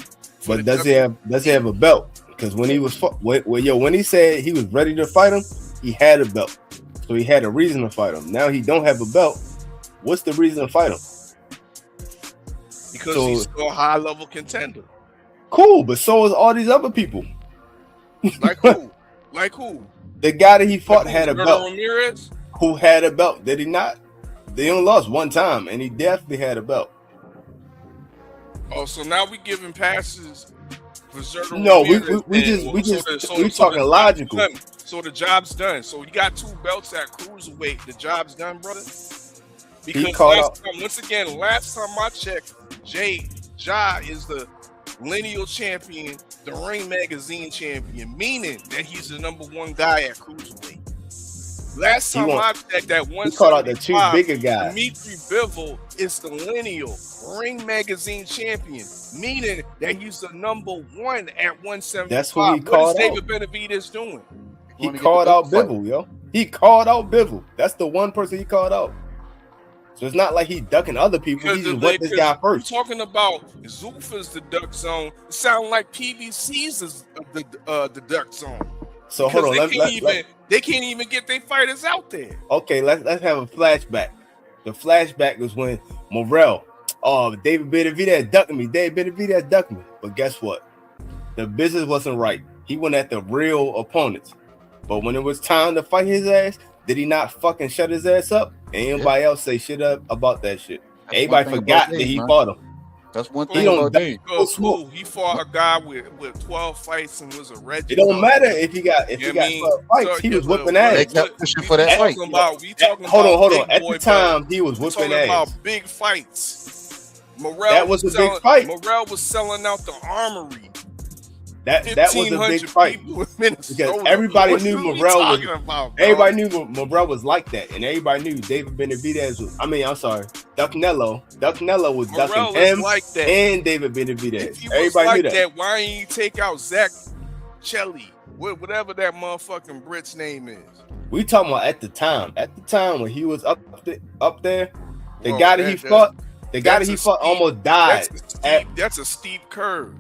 But does he have a belt? Because when he was when he said he was ready to fight him, he had a belt, so he had a reason to fight him. Now he don't have a belt. What's the reason to fight him? Because he's still a high-level contender. Cool, but so is all these other people. Like who? Like who? The guy that he fought had a belt. Ramirez? Who had a belt? Did he not? They only lost one time, and he definitely had a belt. Oh, so now we giving passes for Zerto No, we talking logical. So the job's done. So you got 2 belts at cruiserweight. The job's done, brother. Because last time I checked, Ja is the lineal champion, the Ring Magazine champion, meaning that he's the #1 guy at cruiserweight. Last time I checked, that one called out the 2 bigger guys. Dimitri Bivol is the lineal Ring Magazine champion, meaning that he's the #1 at 175. That's who he called out. What is David Benavidez doing? He called out Bivol, yo. He called out Bivol. That's the one person he called out. So it's not like he's ducking other people. He just went this guy first. Talking about Zuffa's the duck zone. It sounds like PBC's is the duck zone. So hold on, they can't even get their fighters out there. Okay, let's have a flashback. The flashback was when Morrell, David Benavidez ducking me. David Benavidez ducked me. But guess what? The business wasn't right. He went at the real opponents. But when it was time to fight his ass, did he not fucking shut his ass up? Anybody else say shit up about that shit? Everybody forgot that he fought him. That's one thing about Dave. He fought a guy with 12 fights and was a Reggie. It don't matter if he got 12 fights. He was whooping ass. They kept pushing for that fight. Hold on. At the time, he was whooping ass. About big fights. That was a big fight. Morrell was selling out the armory. That was a big fight because everybody knew Morrell was like that, and everybody knew David Benavidez was. Ducknello. Ducknello was ducking him like that. And David Benavidez. If he Everybody was knew like that. Why ain't you take out Zach Chelly, whatever that motherfucking Brit's name is? We talking about at the time when he was up there, the guy that he fought almost died. That's a steep curve.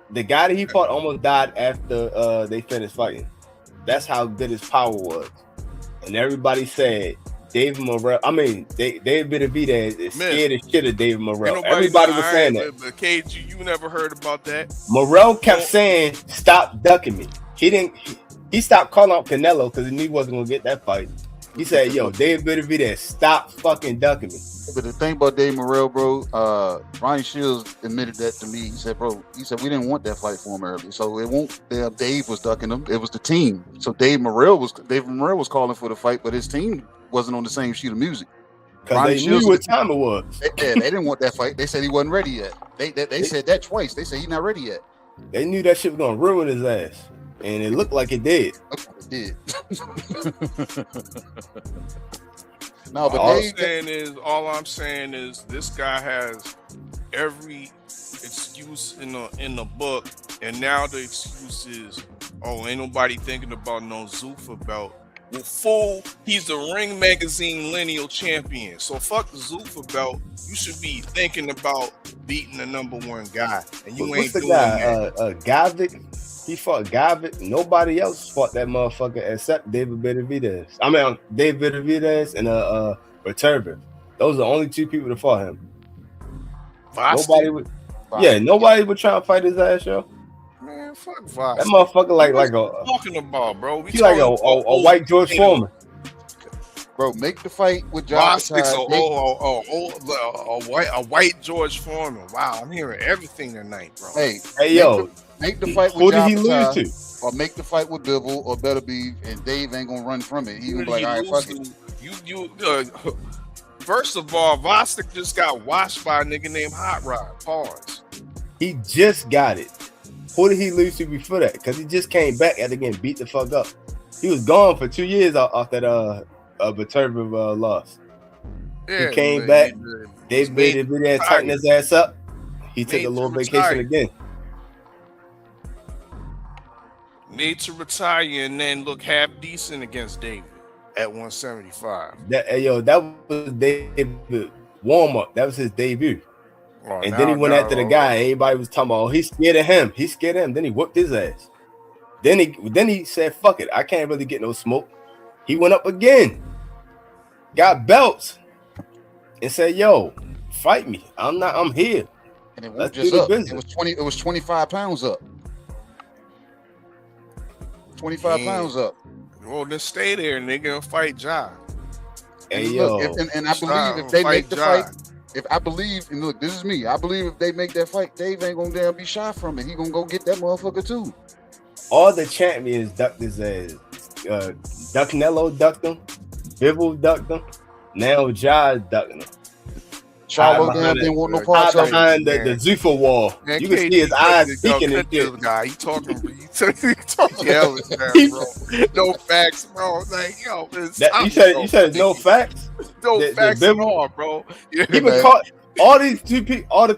The guy that he fought almost died after they finished fighting. That's how good his power was. And everybody said David Benavidez is scared as shit of David Morrell. Everybody was saying that. But KG, you never heard about that? Morrell kept saying, "Stop ducking me." He stopped calling out Canelo because he knew he wasn't gonna get that fight. He said, "Yo, David Benavidez, stop fucking ducking me." But the thing about Dave Morrell, bro, Ryan Shields admitted that to me. He said, we didn't want that fight for him early. So it won't. Dave was ducking him. It was the team. So David Morrell was calling for the fight, but his team wasn't on the same sheet of music. Because they knew what time it was. They didn't want that fight. They said he wasn't ready yet. They said that twice. They said he's not ready yet. They knew that shit was gonna ruin his ass, and it looked like it did. It did. No, but all I'm saying is this guy has every excuse in the book, and now the excuse is, ain't nobody thinking about no Zuffa belt. Well, fool, he's the Ring Magazine lineal champion. So fuck the Zuffa belt. You should be thinking about beating the #1 guy, and you ain't doing that. Gavic. He fought Gavic. Nobody else fought that motherfucker except David Benavidez. David Benavidez and Returban. Those are the only 2 people that fought him. Nobody would try to fight his ass, yo. Man, fuck Voss. That motherfucker like a talking about, bro. He like a white George Foreman. Bro, make the fight with Josh. A white George Foreman. Wow, I'm hearing everything tonight, bro. Hey, yo. Make the fight with who did he lose to? Or make the fight with Bivol or Better Be, and Dave ain't gonna run from it. He gonna be like, all right, fuck it. First of all, Vostok just got washed by a nigga named Hot Rod. Pause. He just got it. Who did he lose to before that? Because he just came back after getting beat the fuck up. He was gone for 2 years off that Viterbo loss. Yeah, he came back. Dave Benavidez tightened his ass up. He took a little vacation again. Need to retire and then look half decent against David at 175. That was David's warm up. That was his debut. And then he went after the guy. Everybody was talking about, he's scared of him. He's scared of him. Then he whooped his ass. Then he said, fuck it. I can't really get no smoke. He went up again. Got belts. And said, yo, fight me. I'm here. And it was just up. It was 25 pounds up. 25 pounds up. Well, then stay there and they're gonna fight Ja. Hey, look, yo. and I believe if they make the fight, and look, this is me. I believe if they make that fight, Dave ain't gonna damn be shy from it. He gonna go get that motherfucker too. All the champions ducked his ass. Ducknello ducked him. Bivol ducked him. Now Jai ducking him. Charlo damn didn't want no parts of behind the Zuffa wall. Man, you can see his eyes peeking and this shit. guy, he talking hella fast, bro. No facts, bro. Like, yo, You said it's no facts. No facts at all, bro. He been caught. All the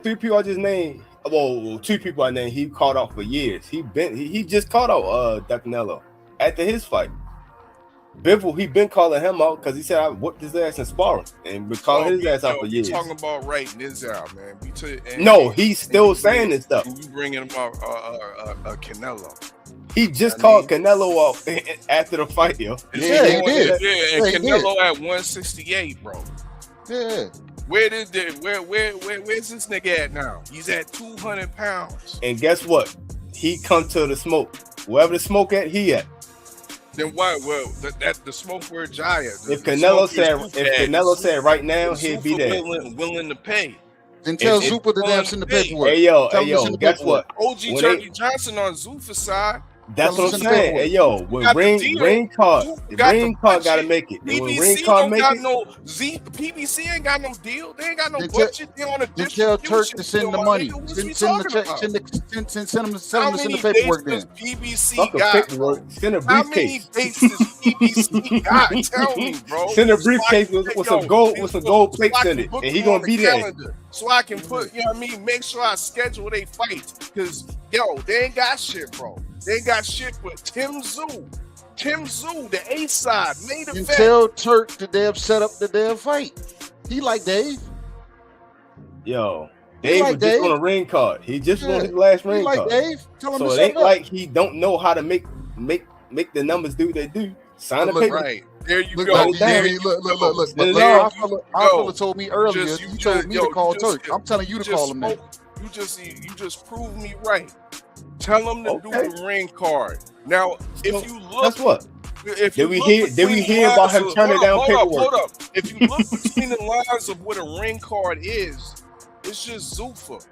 three people I just named. Well, two people I named. He caught out for years. He just caught out Ducknello after his fight. Bivol, he been calling him out because he said I whooped his ass in sparring and been calling his ass out for years. Talking about writing this out, man. He's still saying this stuff. You bringing him out Canelo. He just called Canelo out after the fight, yo. Yeah, he did. Yeah, and Canelo at 168, bro. Yeah. Where's this nigga at now? He's at 200 pounds. And guess what? He come to the smoke. Wherever the smoke at, he at. Then why? Well, the smoke where Jai at. If Canelo said right now, he'd be there. Willing to pay. Then tell Zupa to damn send the paperwork. Hey yo, guess what? OG Turkey Johnson on Zufa's side. That's what I'm saying. Hey yo, when ring card gotta make it. When ring card make it, PBC ain't got no deal. They ain't got no budget. They on a then tell Turk to send the money. Send the check. Send them to send the paperwork. Then PBC got. Send a briefcase. How many dates does PBC got? Tell me, bro. Send a briefcase with some gold plates in it, and he gonna be there. So I can put, you know what I mean, make sure I schedule they fights. Cause yo, they ain't got shit, bro. They ain't got shit with Tim Tszyu, the A side, made a bet. Tell Turk to damn set up the damn fight. He like Dave. Yo, Dave was just on a ring card. He just won his last ring card. Like Dave. Tell him so it ain't like he don't know how to make the numbers do what they do. Sign a paper. Right. There you look, go. Look. Our fella told me earlier. You told me to call Turk. I'm telling you to call him now. You just proved me right. Tell him to do the ring card. Now, if you look, that's what. Did we hear about him turning down paperwork? Hold up. If you look between the lines of what a ring card is, it's just Zuffa.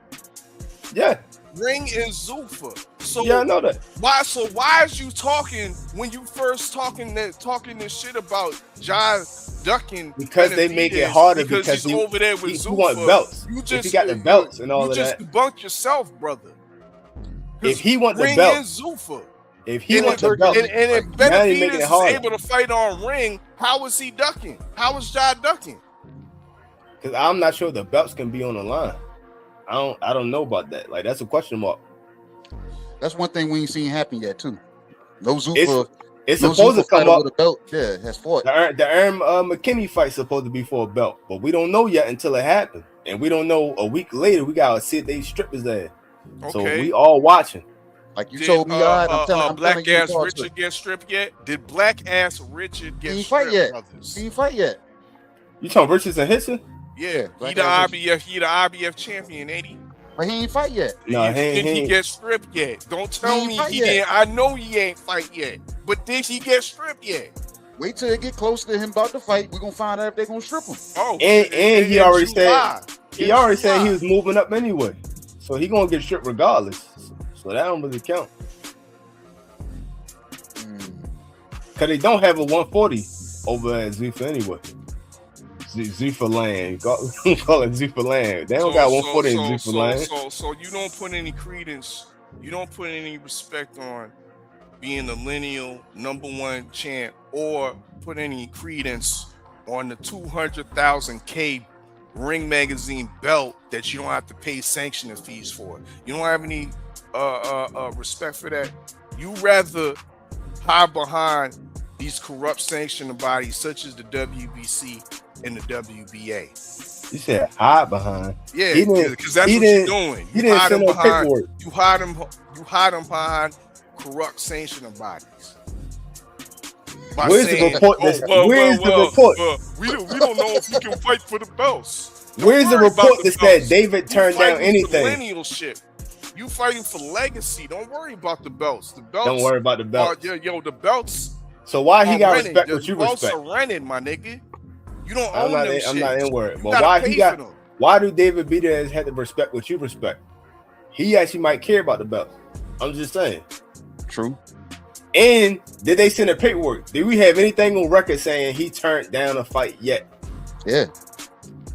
Yeah. Ring is Zuffa. So yeah, I know that. Why is you talking when you first talking this shit about Jai ducking? Because they make it harder because he's over there with Zuffa. He want belts. If he got the belts and all of that. You just debunked yourself, brother. If he want the ring belt, is Zuffa. If he want the belt, and if Benavidez is able to fight on ring, how is he ducking? How is Jai ducking? Because I'm not sure the belts can be on the line. I don't know about that. Like that's a question mark. That's one thing we ain't seen happen yet too. No Zuffa. It's supposed to come up with a belt. Yeah, has fought. The Aaron McKinney fight's supposed to be for a belt, but we don't know yet until it happened, and we don't know a week later. We gotta see if they strip his ass. Okay. So we all watching. Like you told me, I'm telling Black you, Ass Richard get stripped yet? Did Black Ass Richard get stripped? He ain't fight yet. You talking Richards and Hitson? Yeah, he the IBF champion, ain't he? But he ain't fight yet. No, did he get stripped yet? Don't tell me he didn't. I know he ain't fight yet. But did he get stripped yet? Wait till it get close to him about to fight. We're gonna find out if they're gonna strip him. Oh, and he already said he was moving up anyway. So he gonna get stripped regardless. So that don't really count. Cause they don't have a 140 over at Zuffa anyway. Zuffa land. Call it Zuffa land. They don't got 140 in Zuffa land. So you don't put any credence, you don't put any respect on being the lineal #1 champ, or put any credence on the 200,000 K Ring Magazine belt that you don't have to pay sanctioning fees for. You don't have any respect for that. You rather hide behind these corrupt sanctioning bodies such as the WBC and the WBA. You said hide behind. Yeah, because that's what you're doing. You hide them behind. You hide them behind corrupt sanctioning bodies. Where's the report? Where's the report? We don't know if you can fight for the belts. Where's the report that said David turned down anything? Lineal shit. You fighting for legacy. Don't worry about the belts. The belts. Don't worry about the belts. The belts. So why he got respect what you respect? The belts are rented, my nigga. You don't I'm own not. them I'm not shits. in word. You But gotta why pay he got? for them. Why do David Beaters have to respect what you respect? He actually might care about the belt. I'm just saying. True. And did they send a paperwork? Did we have anything on record saying he turned down a fight yet? Yeah.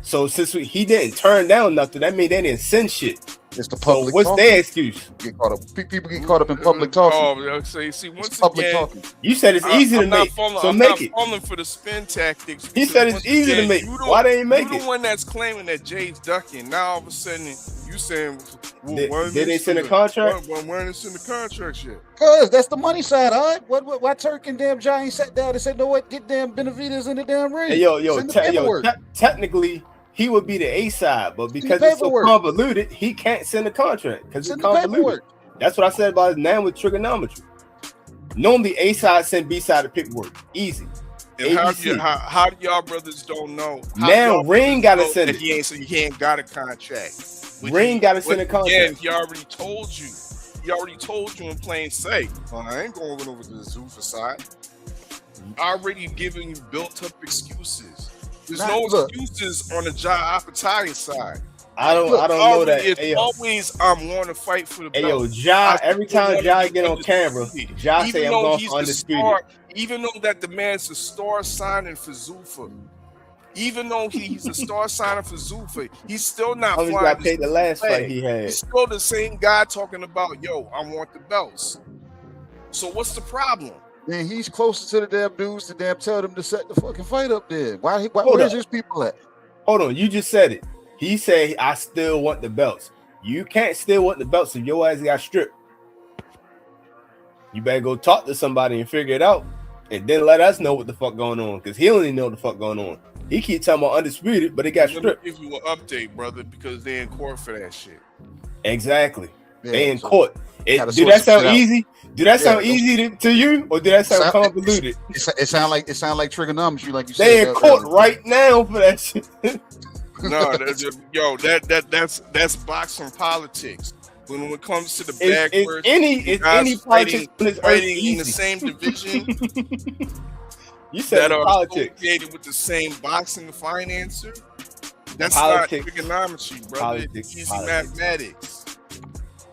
So since he didn't turn down nothing, that means they didn't send shit. It's the public. So what's talking. their excuse? People get caught up in public talking. Oh, so you see, once public again, talking. You said it's easy to make. So make it. I'm falling for the spin tactics. He said it's easy to make. Why they ain't make it? You're the one that's claiming that Jay's ducking. Now all of a sudden you saying, well, did they send a contract? Why didn't they send the contract yet? Cause that's the money side, all right? Why Turk and damn Giant sat down and said, no, what? Get damn Benavidez in the damn ring. Hey, technically, he would be the A side, but because it's so convoluted, he can't send a contract because it's convoluted. That's what I said about his name with trigonometry. Normally, A side send B side the paperwork. Easy. And how do y'all brothers don't know? Now Ring got to send it. He ain't got a contract. Ring got to send a contract. Again, he already told you. He already told you in plain sight. I ain't going over to the Zuffa side. Already giving you built-up excuses. There's no excuses on the Ja Apatow side. I don't know that. It's always I'm going to fight for the belt. Hey, yo, Ja, every time Ja get on camera, Ja say I'm going for undisputed. Even though that the man's a star signing for Zuffa, even though he's a star signer for Zuffa, he's still not flying. He got paid the last fight he had. He's still the same guy talking about, yo, I want the belts. So what's the problem? Man, he's closer to the damn dudes to damn tell them to set the fucking fight up there. Where's his people at? Hold on, you just said it. He said, I still want the belts. You can't still want the belts if your ass got stripped. You better go talk to somebody and figure it out. And then let us know what the fuck going on. Because he don't even know what the fuck going on. He keep talking about undisputed, but he got stripped. Let me give you an update, brother, because they in court for that shit. Exactly. Yeah, they in court. Do that sound easy? Do that sound easy to you, or did that sound convoluted? It sound like trigonometry, like you said. They in court right now for that shit. No, that's boxing politics. When it comes to the backwards, any politics fighting in the same division, you said that are politics associated with the same boxing financer. That's politics, not trigonometry, brother. It's easy mathematics.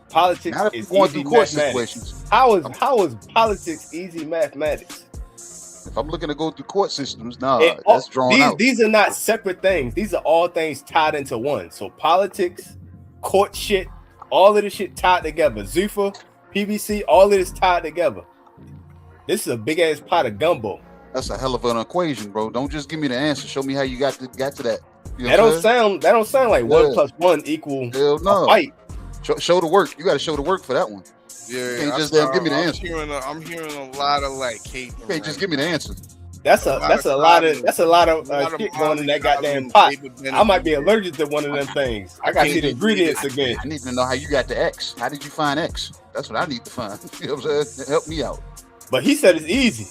Politics is going easy through court mathematics. situations. How is politics easy mathematics? If I'm looking to go through court systems, that's drawn out. These are not separate things. These are all things tied into one. So politics, court shit, all of this shit tied together. Zuffa, PBC, all of this tied together. This is a big ass pot of gumbo. That's a hell of an equation, bro. Don't just give me the answer. Show me how you got to that. You know that don't sound like 1 + 1 equal a fight. Show the work. You got to show the work for that one. Yeah, you can't just give me the answer. I'm hearing a lot of like hate. You can't just give me the answer. That's a lot of shit going in that goddamn pot. I might be allergic to one of them things. I got to see the ingredients again. I need to know how you got the X. How did you find X? That's what I need to find. You know what I'm saying? Help me out. But he said it's easy.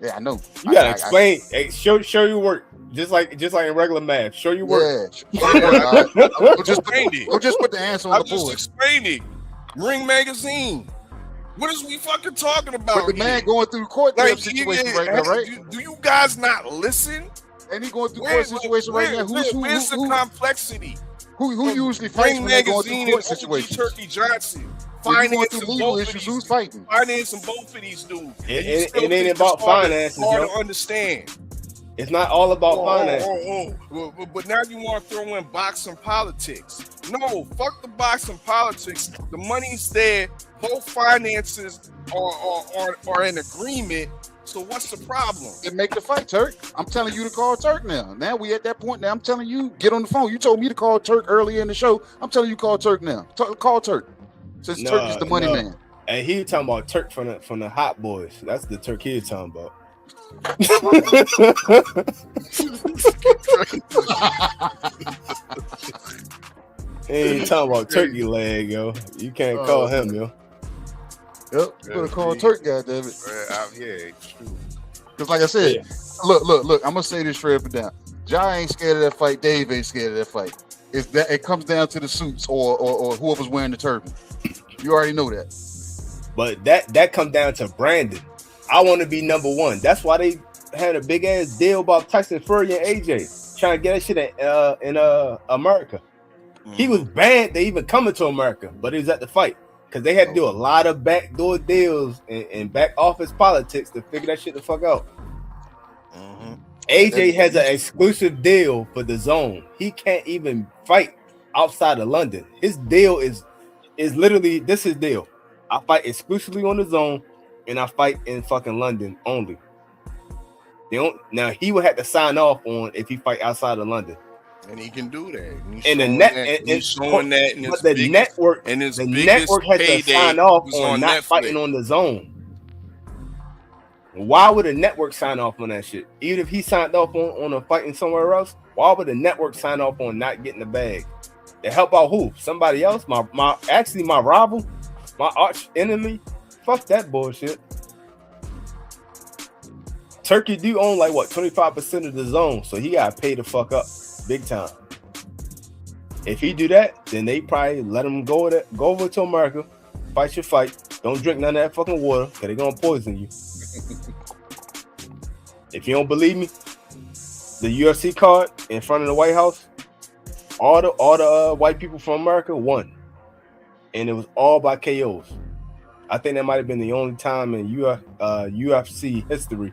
Yeah, I know. You gotta explain. Show your work. Just like in regular math. Show your work. Yeah. We'll just put the answer on the board. I'm just explaining. Ring Magazine. What is we fucking talking about? But the man going through court situation right now, right? Do you guys not listen? And he going through court situation right now. Where's the complexity? Who usually fights when they going through court situation? Turkey Johnson. Financing legal issues. Who's fighting? Financing both of these dudes. It ain't about finances, hard to understand. It's not all about finances. But now you want to throw in boxing politics. No, fuck the boxing politics. The money's there. Both finances are in agreement. So what's the problem? Then make the fight, Turk. I'm telling you to call Turk now. Now we at that point now. I'm telling you, get on the phone. You told me to call Turk earlier in the show. I'm telling you, call Turk now. Call Turk. Since Turk is the money man. And he talking about Turk from the Hot Boys. That's the Turk he talking about. He ain't talking about turkey leg, yo. You can't call him, yo. Yep, you better call Turk, goddammit. Yeah, true. Because like I said, look, I'm gonna say this straight up and down. Ja ain't scared of that fight, Dave ain't scared of that fight. It comes down to the suits or whoever's wearing the turban. You already know that. But that comes down to Brandon. I want to be number one. That's why they had a big ass deal about Tyson Fury and AJ trying to get that shit in America. He was banned to even coming to America, but he was at the fight because they had to do a lot of backdoor deals and back office politics to figure that shit the fuck out. AJ has an exclusive deal for the zone. He can't even fight outside of London. His deal is literally this is deal. I fight exclusively on the zone, and I fight in fucking London only. Now he would have to sign off on if he fight outside of London, and he can do that. And he's showing that. But the network has to sign off on not fighting on the zone. Why would a network sign off on that shit? Even if he signed off on a fighting somewhere else, why would the network sign off on not getting the bag? To help out who? Somebody else? My rival, my arch enemy. Fuck that bullshit. Turkey do own like what 25% of the zone, so he gotta pay the fuck up big time. If he do that, then they probably let him go over to America, fight your fight. Don't drink none of that fucking water, cause they gonna poison you. If you don't believe me, the UFC card in front of the White House, all the white people from America won, and it was all by KOs. I think that might have been the only time in UFC history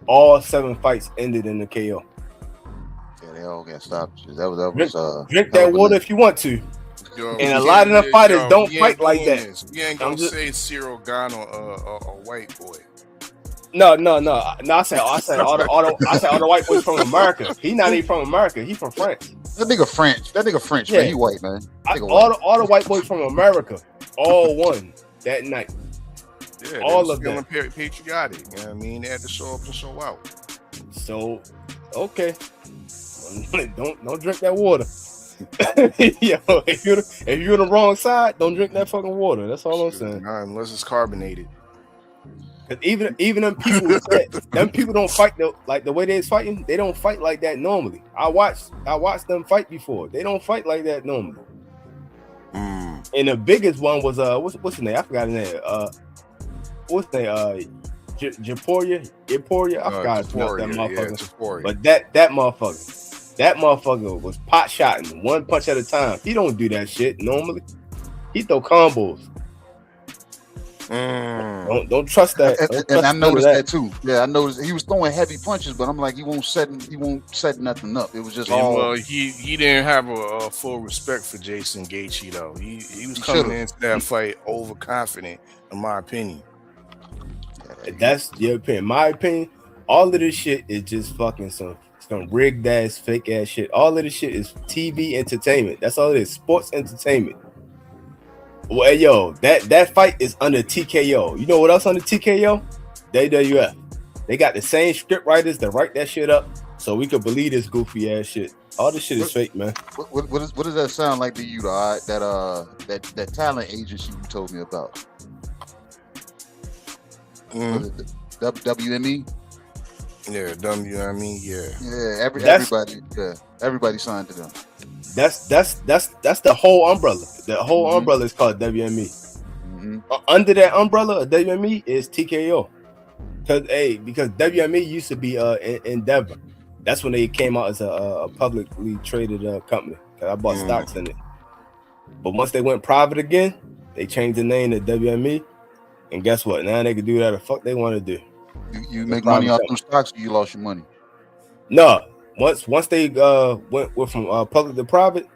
all 7 fights ended in the KO. Yeah, they all got stopped. Drink that water if you want to. Yo, and a lot of the fighters don't fight like that. We ain't gonna say Cyril Gano a white boy. No. I said all the white boys from America. He not even from America. He from France. That nigga French. Yeah. Man, he white, man. All the white boys from America all won that night. Yeah, all of them patriotic. You know what I mean? They had to show up and show out. So, okay, don't drink that water. Yo, if you're on the wrong side, don't drink that fucking water. That's all I'm saying. Nah, unless it's carbonated. Cause even them people don't fight like the way they're fighting. They don't fight like that normally. I watched them fight before. They don't fight like that normally. And the biggest one was what's his name? I forgot his name. What's his name? Japoria. I forgot that motherfucker. But that motherfucker was pot shotting one punch at a time. He don't do that shit normally. He throw combos. Don't trust that. And I noticed that too. Yeah, I noticed he was throwing heavy punches, but I'm like, he won't set nothing up. It was just all. Well, he didn't have a full respect for Jason Gaethje though. He was coming into that fight overconfident, in my opinion. That's your opinion. My opinion, all of this shit is just fucking some rigged ass, fake ass shit. All of this shit is TV entertainment. That's all it is. Sports entertainment. Well, yo, that fight is under TKO. You know what else under TKO? WWF. They got the same script writers that write that shit up, so we could believe this goofy ass shit. All this shit is fake, man. What does that sound like to you, though? That talent agency you told me about. WME. Yeah, WME. Yeah, everybody signed to them. That's the whole umbrella. The whole umbrella is called WME. Under that umbrella of WME is TKO. Because WME used to be Endeavor. That's when they came out as a publicly traded company. I bought stocks in it. But once they went private again, they changed the name to WME. And guess what? Now they can do whatever the fuck they want to do. You make money off them stocks, or you lost your money? No. Once they went from public to private,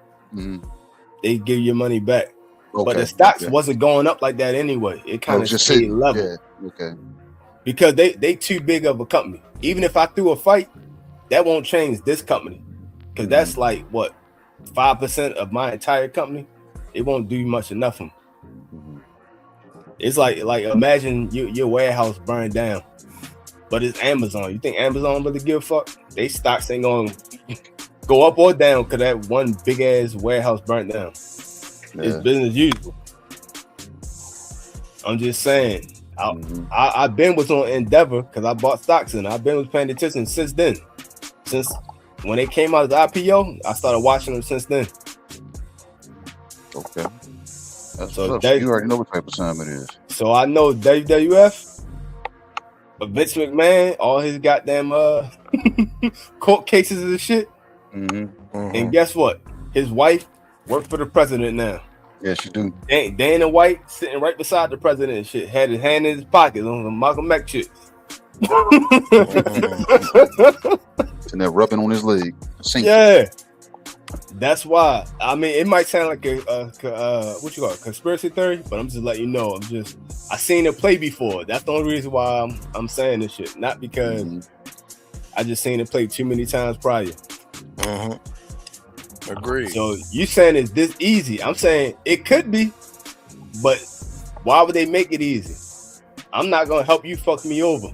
they give your money back. Okay. But the stocks wasn't going up like that anyway. It kind of stayed level. Yeah. Okay. Because they too big of a company. Even if I threw a fight, that won't change this company. Because that's like what 5% of my entire company. It won't do much of nothing. It's like imagine your warehouse burned down, but it's Amazon. You think Amazon really give a fuck? They stocks ain't gonna go up or down because that one big ass warehouse burnt down. Yeah. It's business usual. I'm just saying. I've been with on Endeavor because I bought stocks in. I've been paying attention since then. Since when they came out of the IPO, I started watching them since then. Okay. So you already know what type of time it is. So I know WWF. Vince McMahon, all his goddamn court cases and shit. And guess what? His wife worked for the president now. Yeah, she do. Dana White sitting right beside the president and shit, had his hand in his pocket on the Malcolm X shit. And they're rubbing on his leg. Yeah. That's why. I mean, it might sound like a what you call it, conspiracy theory, but I'm just letting you know. I seen it play before. That's the only reason why I'm saying this shit. Not because I just seen it play too many times prior. Agreed. So you saying it's this easy? I'm saying it could be, but why would they make it easy? I'm not gonna help you fuck me over.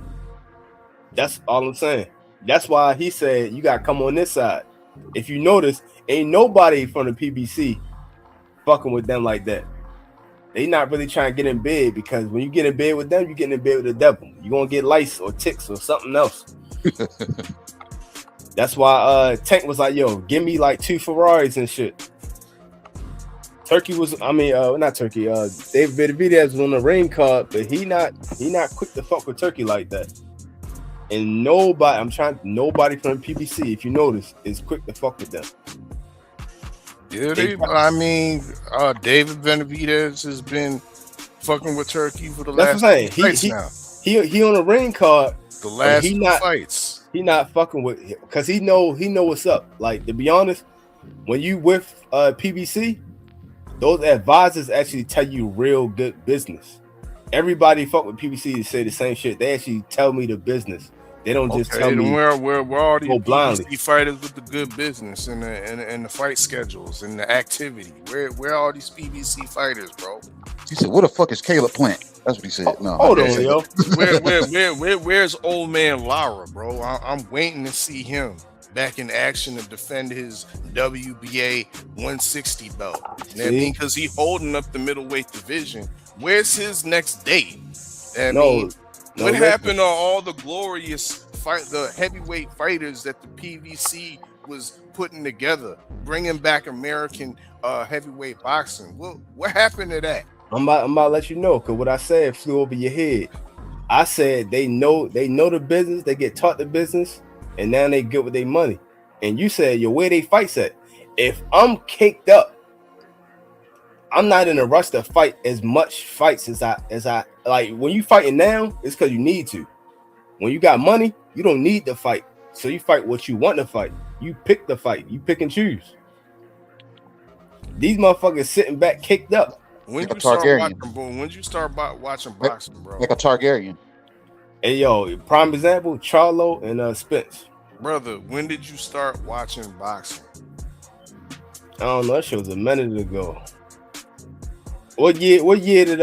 That's all I'm saying. That's why he said you gotta come on this side. If you notice, ain't nobody from the PBC fucking with them like that. They not really trying to get in bed, because when you get in bed with them, you get in bed with the devil. You're gonna get lice or ticks or something else. That's why Tank was like, yo, give me like 2 Ferraris and shit. Turkey was, not Turkey, David Benavidez was on the ring card, but he not quick to fuck with Turkey like that. And nobody from the PBC, if you notice, is quick to fuck with them. Yeah, David Benavidez has been fucking with Turkey for the last fights now. He on the ring card. The last fights. He not fucking with him because he know what's up. Like, to be honest, when you with PBC, those advisors actually tell you real good business. Everybody fuck with PBC to say the same shit. They actually tell me the business. They don't just tell me. Where all these blindly. PBC fighters with the good business and the fight schedules and the activity? Where are all these PBC fighters, bro? He said, "What the fuck is Caleb Plant?" That's what he said. No, hold on, yo. Where's old man Lara, bro? I'm waiting to see him back in action to defend his WBA 160 belt. You know what I mean? Because he holding up the middleweight division. Where's his next date? What happened to all the glorious the heavyweight fighters that the PVC was putting together, bringing back American heavyweight boxing? What happened to that? I'm about to let you know, because what I said flew over your head. I said they know the business, they get taught the business, and now they good with their money. And you said, yo, where they fights at? If I'm caked up, I'm not in a rush to fight as much fights as I like. When you fighting now, it's because you need to. When you got money, you don't need to fight. So you fight what you want to fight. You pick the fight. You pick and choose. These motherfuckers sitting back caked up. When you start watching boxing, bro? Like a Targaryen. Hey, yo, prime example, Charlo and Spence. Brother, when did you start watching boxing? I don't know. That shit was a minute ago. What year did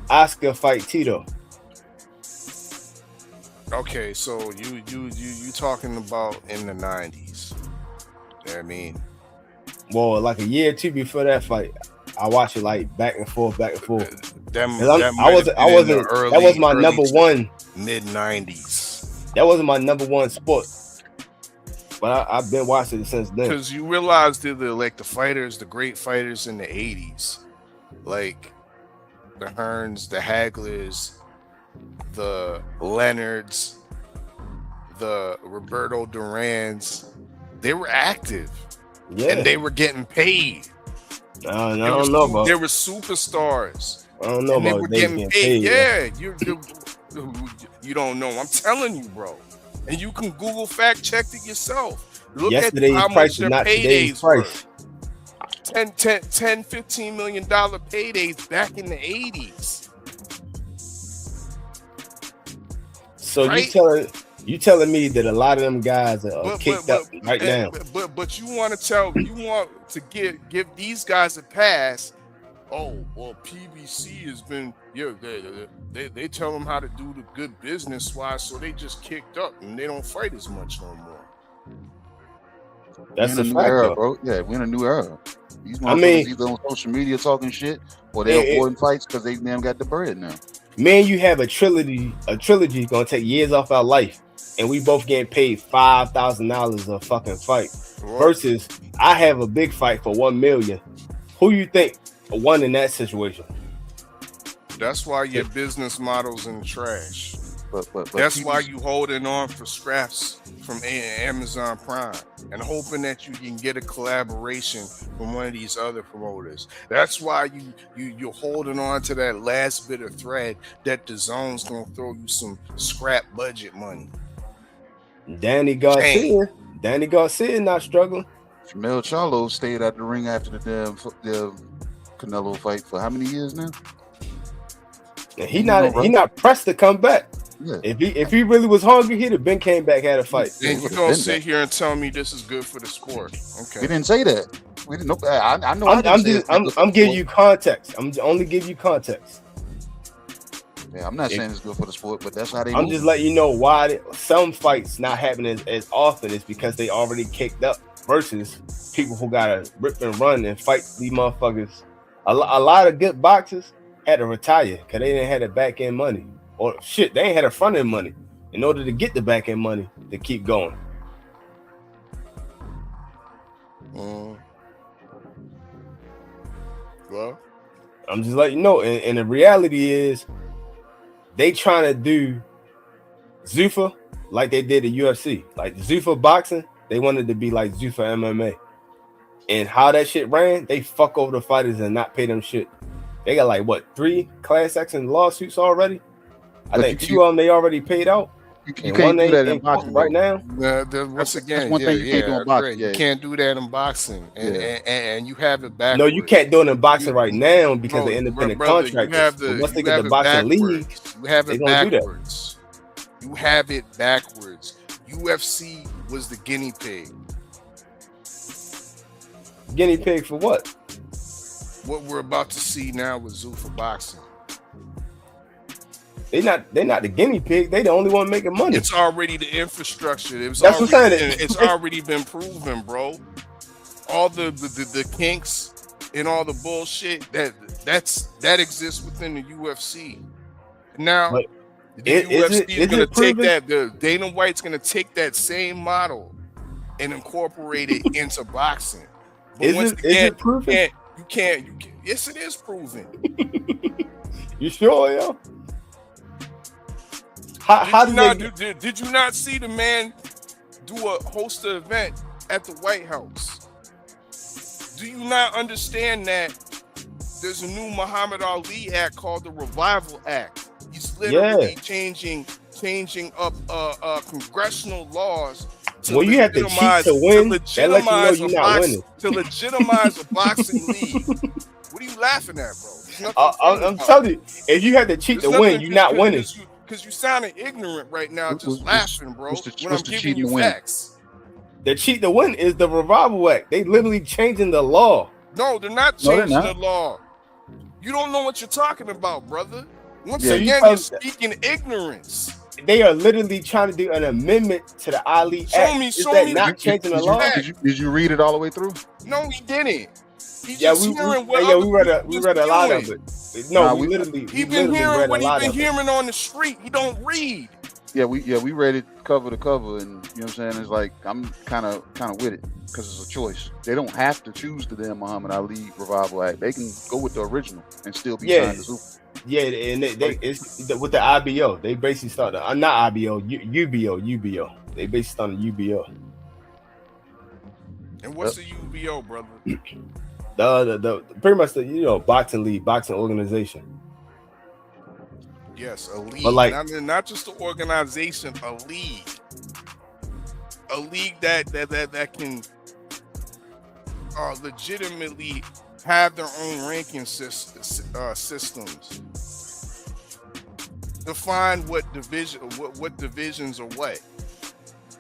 Oscar fight Tito? Okay, so you talking about in the 90s. You know what I mean? Well, like a year or two before that fight, I watched it like back and forth. That was my number one mid-90s. That wasn't my number one sport. But I've been watching it since then. Because you realize the fighters, the great fighters in the 80s, like the Hearns, the Haglers, the Leonards, the Roberto Durans, they were active. Yeah. And they were getting paid. I don't know about. They were superstars. I don't know and about they were getting paid. Yeah, you don't know. I'm telling you, bro. And you can Google fact check it yourself. Look yesterday's at how price much their not today's paydays price. were. $10-15 million paydays back in the 80s. So right? you telling me that a lot of them guys are kicked up right now. But you want to give these guys a pass. Oh, well, PBC has been, they tell them how to do the good business wise, so they just kicked up and they don't fight as much no more. That's a new era, bro. Yeah, we're in a new era. These motherfuckers either on social media talking shit or they're avoiding fights because they damn got the bread now. Man, you have a trilogy gonna take years off our life, and we both getting paid $5,000 a fucking fight. Versus I have a big fight for $1 million. Who you think won in that situation? That's why your business model's in the trash. That's why you holding on for scraps from Amazon Prime and hoping that you can get a collaboration from one of these other promoters. That's why you're holding on to that last bit of thread that the zone's gonna throw you some scrap budget money. Danny Garcia not struggling. Jamel Charlo stayed at the ring after the damn Canelo fight for how many years now? And he not pressed to come back. Yeah. If he really was hungry, he'd have been came back, had a fight. And you gonna sit here and tell me this is good for the sport? Okay, we didn't say that. We didn't know. I know. I'm giving you context. I'm only giving you context. Yeah, I'm not saying it's good for the sport, but that's how they. I'm just letting you know why some fights not happening as often is because they already kicked up versus people who gotta rip and run and fight these motherfuckers. A lot of good boxers had to retire because they didn't have the back end money, or shit, they ain't had the front end money in order to get the back end money to keep going. Well, I'm just letting you know, and the reality is they trying to do Zuffa like they did the UFC, like Zuffa boxing. They wanted to be like Zuffa MMA, and how that shit ran, they fuck over the fighters and not pay them shit. They got like what 3 class action lawsuits already. I think 2 of them they already paid out. You can't do that in boxing right now. Once again, one thing you can't do in boxing. You can't do that in boxing, and you have it back. No, you can't do it in boxing right now because of independent contractors. Once they get the boxing league, you have it backwards. You have it backwards. UFC was the guinea pig. Guinea pig for what? What we're about to see now with Zuffa boxing. They're not the guinea pig. They the only one making money. It's already the infrastructure. That's what I'm saying. It's already been proven, bro. All the kinks and all the bullshit that exists within the UFC. Now the UFC is gonna take that. The Dana White's gonna take that same model and incorporate it into boxing. But is it proven? You can't. Yes, it is proven. You sure, yo? Did you not see the man do a host an event at the White House? Do you not understand that there's a new Muhammad Ali Act called the Revival Act? He's literally changing up congressional laws. You have to cheat to win. That lets you know you're not winning. To legitimize a boxing league. What are you laughing at, bro? I'm telling you, if you have to cheat to win, you're not winning. Because you sounding ignorant right now, just laughing, bro. When I'm giving you win? Facts. The cheat to win is the Revival Act. They literally changing the law. No, they're not changing the law. You don't know what you're talking about, brother. Once again, you're speaking ignorance. They are literally trying to do an amendment to the Ali Act. Is that not changing the law? Did you read it all the way through? No, he didn't. We read a lot of it. No, we literally he been hearing what he been hearing on the street. He don't read. We read it cover to cover, and you know what I'm saying. It's like I'm kind of with it because it's a choice. They don't have to choose the damn Muhammad Ali Revival Act. They can go with the original and still be signed to Zuffa. Yeah, and it's with the IBO. They basically started not IBO, UBO. They basically started UBO. And what's the UBO, brother? The pretty much the boxing league, boxing organization. Yes, a league. But like, not just the organization, a league that can legitimately have their own ranking systems. Define what divisions are what.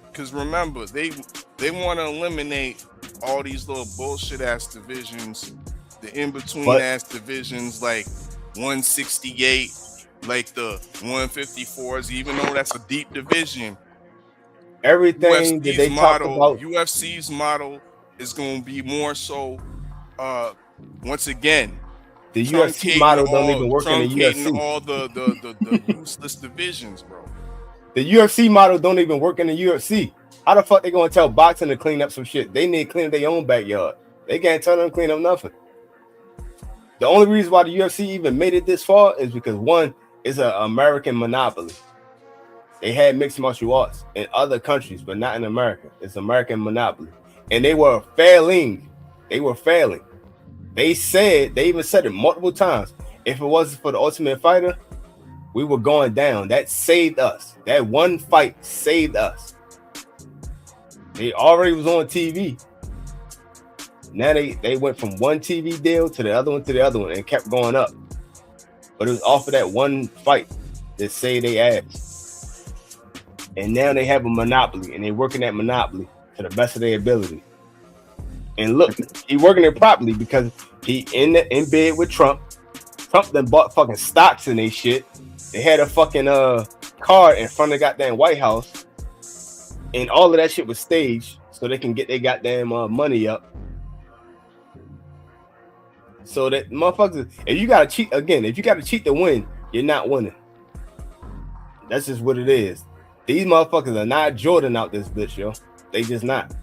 Because remember, they want to eliminate all these little bullshit ass divisions, the in between ass divisions like 168, like the 154s, even though that's a deep division. Everything that they talk about, UFC's model is going to be more so. Once again, the UFC model don't even work in the UFC. All the useless divisions, bro. The UFC model don't even work in the UFC. How the fuck they gonna tell boxing to clean up some shit? They need to clean up their own backyard. They can't tell them to clean up nothing. The only reason why the UFC even made it this far is because one, it's an American monopoly. They had mixed martial arts in other countries, but not in America. It's American monopoly. And they were failing. They were failing. They even said it multiple times. If it wasn't for the Ultimate Fighter, we were going down. That saved us. That one fight saved us. They already was on TV. Now they went from one TV deal to the other one and kept going up. But it was off of that one fight that saved their ass. And now they have a monopoly, and they're working that monopoly to the best of their ability. And look, he working it properly because he in bed with Trump. Trump then bought fucking stocks in they shit. They had a fucking car in front of the goddamn White House, and all of that shit was staged so they can get their goddamn money up. So that motherfuckers, if you gotta cheat to win, you're not winning. That's just what it is. These motherfuckers are not Jordan out this bitch, yo. They just not.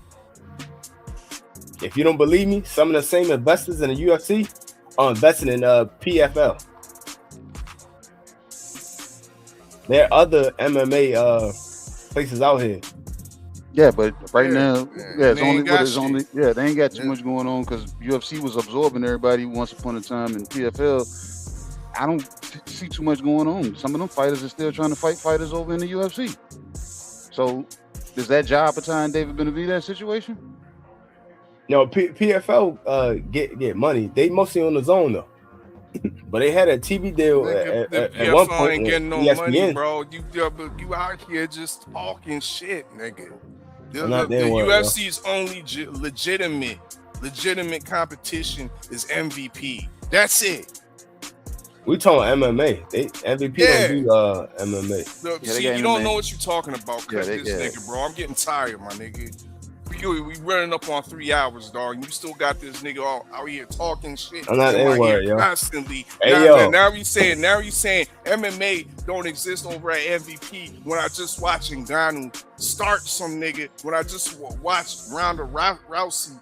If you don't believe me, some of the same investors in the UFC are investing in PFL. There are other MMA places out here. Yeah, but right now, it's only they ain't got too much going on because UFC was absorbing everybody once upon a time, and PFL, I don't see too much going on. Some of them fighters are still trying to fight fighters over in the UFC. So, is that job Patan David Benavidez situation? No, PFL get money. They mostly on the zone though. But they had a TV deal at one point. Ain't getting no ESPN. money, bro. You out here just talking shit, nigga. The UFC's only legitimate competition is MVP. That's it. We talking MMA. MVP don't do MMA. See, you don't know what you're talking about, cause this nigga, bro. I'm getting tired, my nigga. We running up on 3 hours, dog. And you still got this nigga out here talking shit. I'm not anywhere, yo. Constantly. Hey, now you saying MMA don't exist over at MVP when I just watching Ngannou start some nigga. When I just watched Ronda Rousey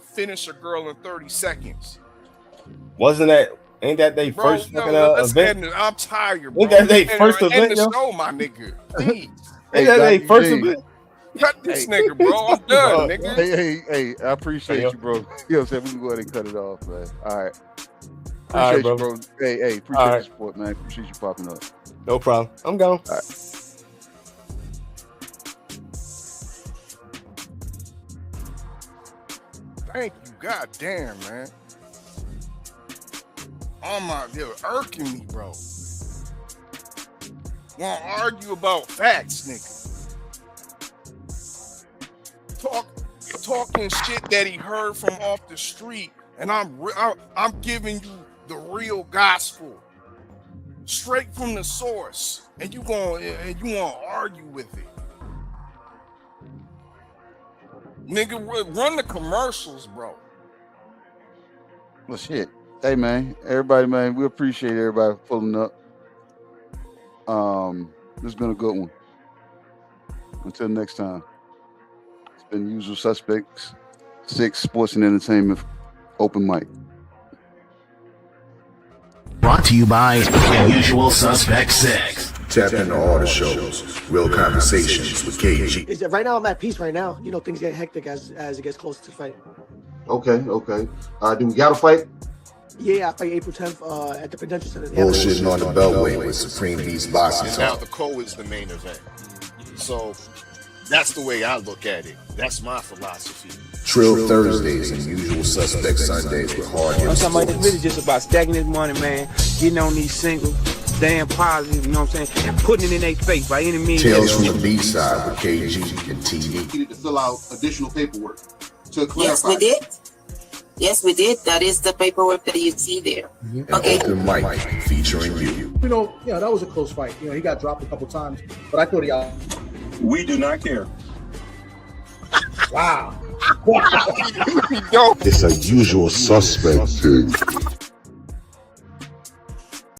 finish a girl in 30 seconds. Ain't that they first fucking event? I'm tired, bro. Ain't that they first event, End the yo? show, my nigga. Please. Ain't that they first event? Cut this nigga, bro. I'm done, nigga. Hey, I appreciate you, bro. You know what I'm saying? We can go ahead and cut it off, man. All right. All right, Appreciate you, bro. Hey, appreciate your support, man. Appreciate you popping up. No problem. I'm gone. All right. Thank you. God damn, man. They're irking me, bro. Want to argue about facts, nigga. Talking shit that he heard from off the street, and I'm giving you the real gospel, straight from the source, and you want to argue with it, nigga. Run the commercials, bro. Well, shit. Hey, man. Everybody, man. We appreciate everybody pulling up. This has been a good one. Until next time. And Usual Suspects 6 Sports and Entertainment Open Mic. Brought to you by Usual Suspects 6. Tap into all the shows. Real Conversations with KG. Right now I'm at peace right now. You know, things get hectic as it gets closer to the fight. Okay. Do we got to fight? Yeah, I fight April 10th at the Prudential Center. Bullshitting on the Beltway with Supreme Beast Boxing. And now the co is the main event. So that's the way I look at it. That's my philosophy. Trill Thursdays and Usual Suspects Sundays with hard hits. I'm talking about it's really just about stacking this money, man. Getting on these singles, staying positive, you know what I'm saying, and putting it in their face by any means. Tales from the B-side with KG and TV. Needed to fill out additional paperwork to clarify. Yes, we did. Yes, we did. That is the paperwork that you see there. Okay. Open mic featuring you. You know, that was a close fight. He got dropped a couple times, but I thought he out. We do not care. Wow. It's a Usual Suspect thing.